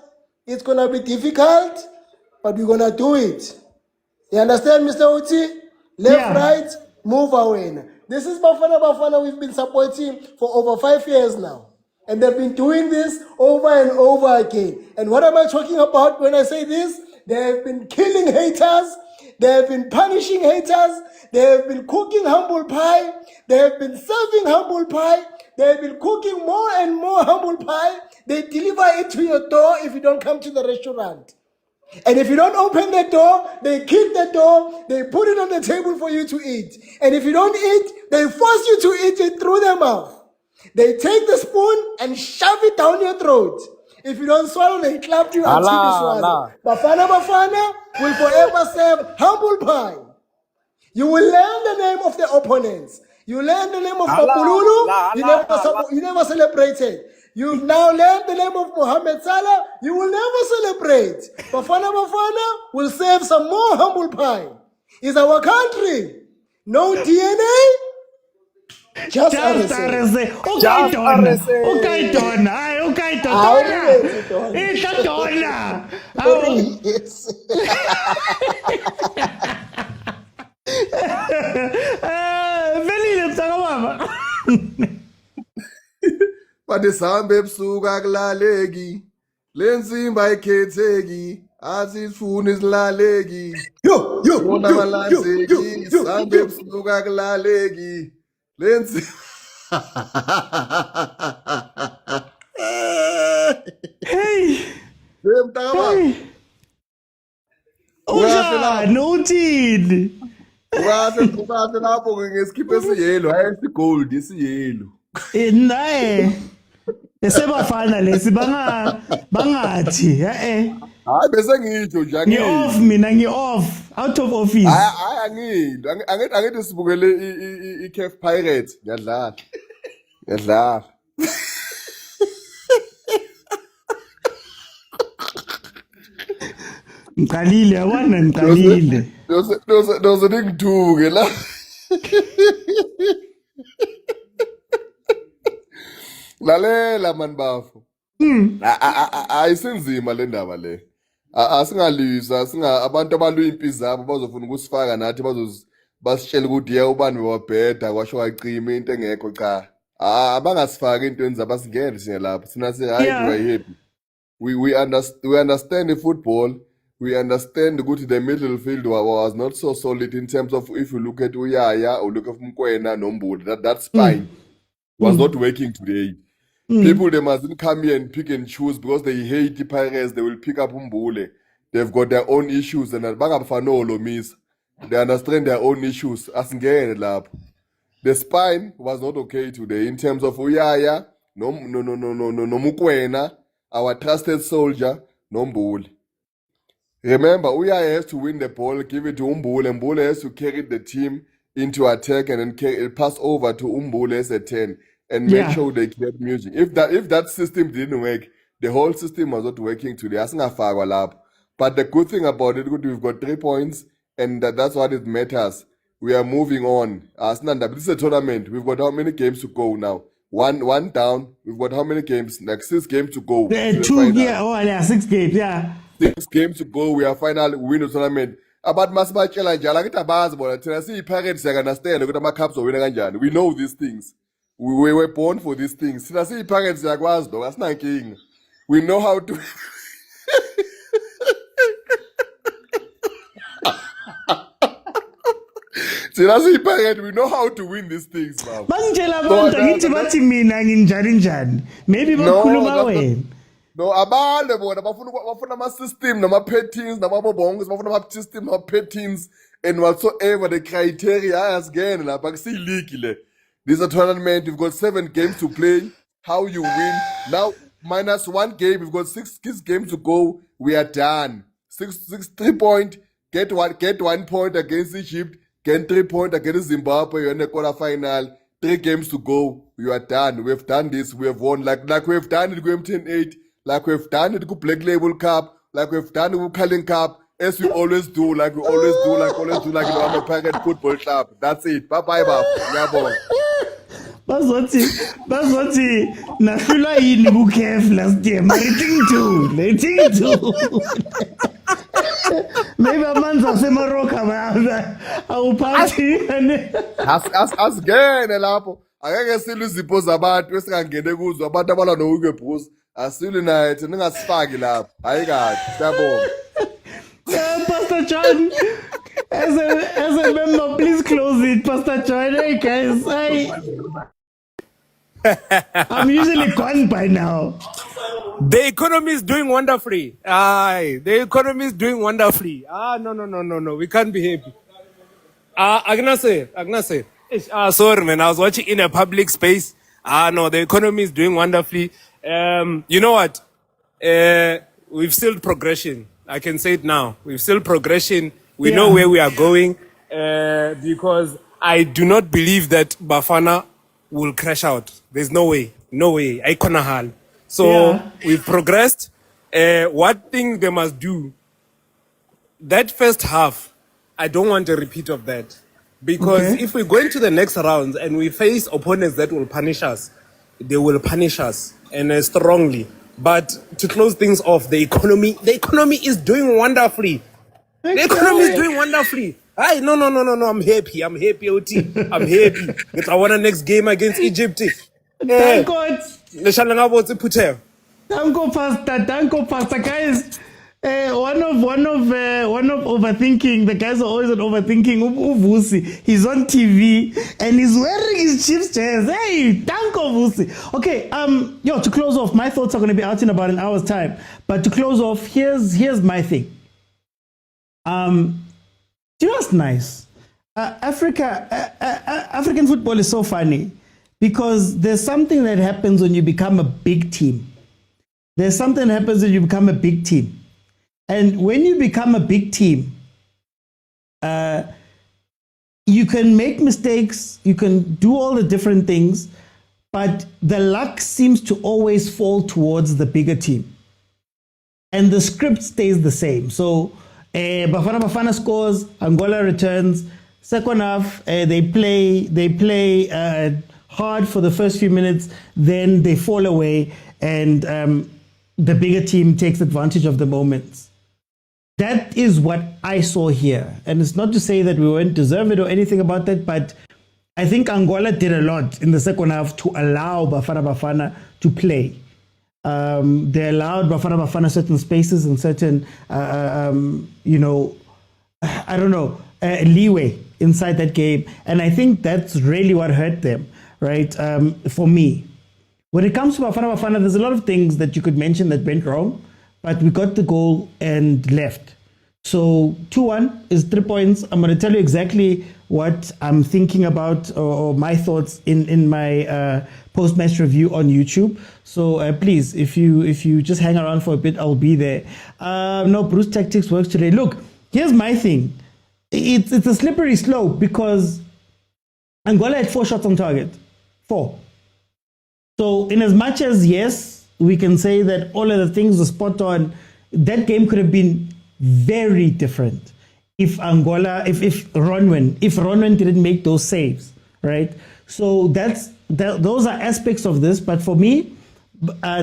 It's gonna be difficult, but we're gonna do it. You understand, Mr. Oti? Left, right, move away. This is Bafana Bafana we've been supporting for over 5 years now. And they've been doing this over and over again. And what am I talking about when I say this? They have been killing haters. They have been punishing haters. They have been cooking humble pie. They have been serving humble pie. They have been cooking more and more humble pie. They deliver it to your door if you don't come to the restaurant. And if you don't open the door, they kick the door, they put it on the table for you to eat. And if you don't eat, they force you to eat it through their mouth. They take the spoon and shove it down your throat. If you don't swallow, they clap you until you swallow. Bafana Bafana will forever serve humble pie. You will learn the name of the opponents. You learn the name of Papululu. You never celebrated. You've now learned the name of Mohamed Salah. You will never celebrate. Bafana Bafana will serve some more humble pie. It's our country. No DNA. Just RSA. Okay, Donna. Okay, Donna. Okay, Donna. It's a Donna. Velile msakababa. Badisambe ebusuku akulaleki. Lenzimba ayikhetheki. Asifuni isilaleki. Bona balanzeki. Sambe ebusuku akulaleki. Lenzi. Hey. Mtakababa. Unjani uthini? Ukahle lapho ngesikhiphe esiyelo, hayi esigold isiyelo. Naye esebafana lesi bangathi hayi bese ngitsho nje ngi-off mina ngi-off out of office. Hayi angithi sibukele i-CAF Pirates ngiyadlala. Ngiqalile yabona ngiqalile. Doze ngithuke la. Lalela man bafo. Ayisenzima le ndaba le. Asingalisa abantu abalwa impi zabo bazofuna ukusifaka nathi basitshela ukuthi ye ubani wabheda kwasho wacima into engekho cha. Abangasifaki intweni zabo asingene sine lapha. Sina si hayi happy. We understand the football. We understand ukuthi the middle field was not so solid in terms of if you look at Uyaya or look at Mokwena Nombuli. That spine was not working today. People, they mustn't come here and pick and choose because they hate the Pirates. They will pick up Umbule. They've got their own issues and they understand their own issues. The spine was not okay today in terms of Uyaya, no Mokwena, our trusted soldier, Nombuli. Remember, Uyaya has to win the ball, give it to Umbule, and Umbule has to carry the team into attack and then pass over to Umbule as a 10 and make sure they keep music. If that system didn't work, the whole system was not working today. But the good thing about it, we've got 3 points, and that's what it matters. We are moving on. This is a tournament. We've got how many games to go now? One down. We've got how many games? Like 6 games to go. 6 games, 6 games to go. We are finally win the tournament. About Masba challenge, I like it about Tennessee Pirates. I understand. Look at my caps or winning. We know these things. We were born for these things. Tennessee Pirates, that's not king. We know how to. Tennessee Pirates, we know how to win these things, man. Maybe no, abantu bona bafuna ama-system nama-patterns namabobonke bafuna ama-system nama-patterns and whatsoever the criteria ayazingene lapha akusiyi-league le. This is a tournament. We've got 7 games to play. How you win now? -1 game. We've got 6 games to go. We are done. 3 point. Get 1 point against Egypt. Get 3 points against Zimbabwe. You're in the quarterfinal. 3 games to go. You are done. We've done this. We have won like we've done it. Game 10-8. Like we've done it, Black Label Cup, like we've done it, Culling Cup, as we always do, like I'm a Pirate Football Club. That's it. Bye, Bob. Yeah, boy. bazothi nahlula yini ku-CAF last year rating 2 maybe amanzi aseMorocco awuphathi asingene lapho angeke silwe izipho zabantu esingangene kuzo abantu abalwa no-Hugo Bruce asilwe naye thina ningasifaki lapho hayi kahle siyabonga. Pastor John, as a member, please close it. Pastor John, hey guys, I'm usually gone by now. The economy is doing wonderfully. Aye, the economy is doing wonderfully. No. We can't be happy. Agnase. Sorry, man. I was watching in a public space. No, the economy is doing wonderfully. You know what? We've still progression. I can say it now. We've still progression. We know where we are going. Because I do not believe that Bafana will crash out. There's no way. I can't hal. So we've progressed. What thing they must do, that first half, I don't want a repeat of that. Because if we go into the next rounds and we face opponents that will punish us, they will punish us, and strongly. But to close things off, the economy is doing wonderfully. The economy is doing wonderfully. Aye, no. I'm happy, OT. I'm happy. I want the next game against Egypt. Thank God. Thank you, Pastor. Guys, one of overthinking. The guys are always on overthinking. Vusi, he's on TV and he's wearing his Chiefs jersey. Hey, thank you, Vusi. Okay, to close off, my thoughts are going to be out in about an hour's time. But to close off, here's my thing. Just nice. African football is so funny because there's something that happens when you become a big team. There's something that happens when you become a big team. And when you become a big team, you can make mistakes, you can do all the different things, but the luck seems to always fall towards the bigger team. And the script stays the same. So Bafana Bafana scores, Angola returns. Second half, they play hard for the first few minutes, then they fall away, and the bigger team takes advantage of the moments. That is what I saw here. And it's not to say that we weren't deserved or anything about that, but I think Angola did a lot in the second half to allow Bafana Bafana to play. They allowed Bafana Bafana certain spaces and certain, leeway inside that game. And I think that's really what hurt them, right? For me. When it comes to Bafana Bafana, there's a lot of things that you could mention that went wrong, but we got the goal and left. So 2-1 is 3 points. I'm going to tell you exactly what I'm thinking about or my thoughts in my post-match review on YouTube. So please, if you just hang around for a bit, I'll be there. No, Bruce Tactics works today. Look, here's my thing. It's a slippery slope because Angola had 4 shots on target. 4. So in as much as, yes, we can say that all of the things were spot on, that game could have been very different if Ronwen didn't make those saves, right? So those are aspects of this. But for me,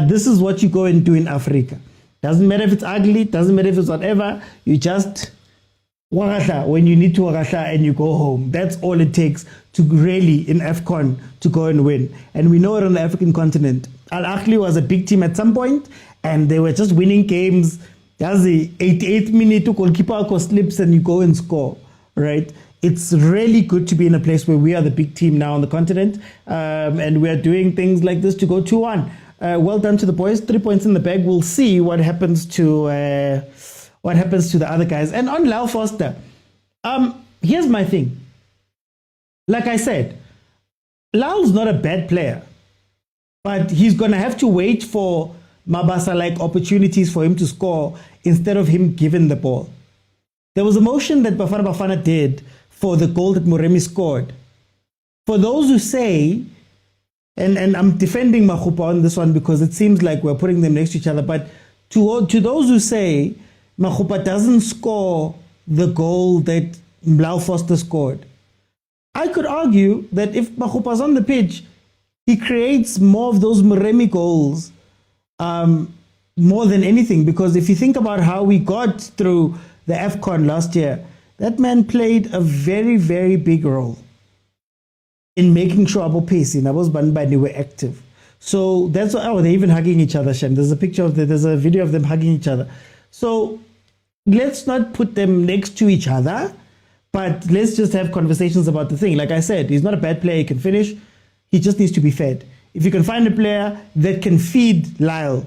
this is what you go and do in Africa. Doesn't matter if it's ugly, doesn't matter if it's whatever. You just wagasha when you need to wagasha and you go home. That's all it takes to really, in AFCON, to go and win. And we know it on the African continent. Ahly was a big team at some point, and they were just winning games. That's the 88th minute, goalkeeper slips and you go and score, right? It's really good to be in a place where we are the big team now on the continent, and we are doing things like this to go 2-1. Well done to the boys. 3 points in the bag. We'll see what happens to the other guys. And on Lyle Foster, here's my thing. Like I said, Lyle's not a bad player, but he's going to have to wait for Mabasa-like opportunities for him to score instead of him giving the ball. There was a motion that Bafana Bafana did for the goal that Moremi scored. For those who say, and I'm defending Makhupa on this one because it seems like we're putting them next to each other, but to those who say Makhupa doesn't score the goal that Lyle Foster scored, I could argue that if Makhupa's on the pitch, he creates more of those Muremi goals more than anything, because if you think about how we got through the AFCON last year, that man played a very, very big role in making sure Abo Pacey and Abo's Banbani were active. So that's why, they're even hugging each other, Shem. There's a video of them hugging each other. So let's not put them next to each other, but let's just have conversations about the thing. Like I said, he's not a bad player, he can finish. He just needs to be fed. If you can find a player that can feed Lyle,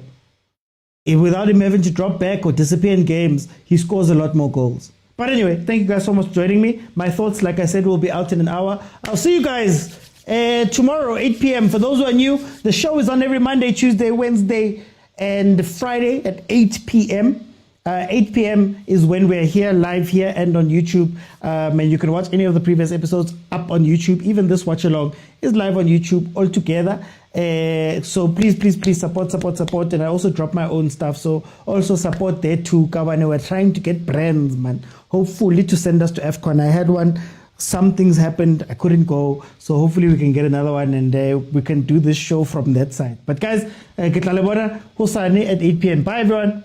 without him having to drop back or disappear in games, he scores a lot more goals. But anyway, thank you guys so much for joining me. My thoughts, like I said, will be out in an hour. I'll see you guys tomorrow, 8 p.m. For those who are new, the show is on every Monday, Tuesday, Wednesday, and Friday at 8 p.m. 8 p.m. is when we're here, live here and on YouTube. And you can watch any of the previous episodes up on YouTube. Even this watch along is live on YouTube all together. So please support. And I also drop my own stuff. So also support there too, Kawane. We're trying to get brands, man. Hopefully to send us to AFCON. I had one. Some things happened. I couldn't go. So hopefully we can get another one and we can do this show from that side. But guys, get Lalebora, Hosane at 8 p.m. Bye everyone.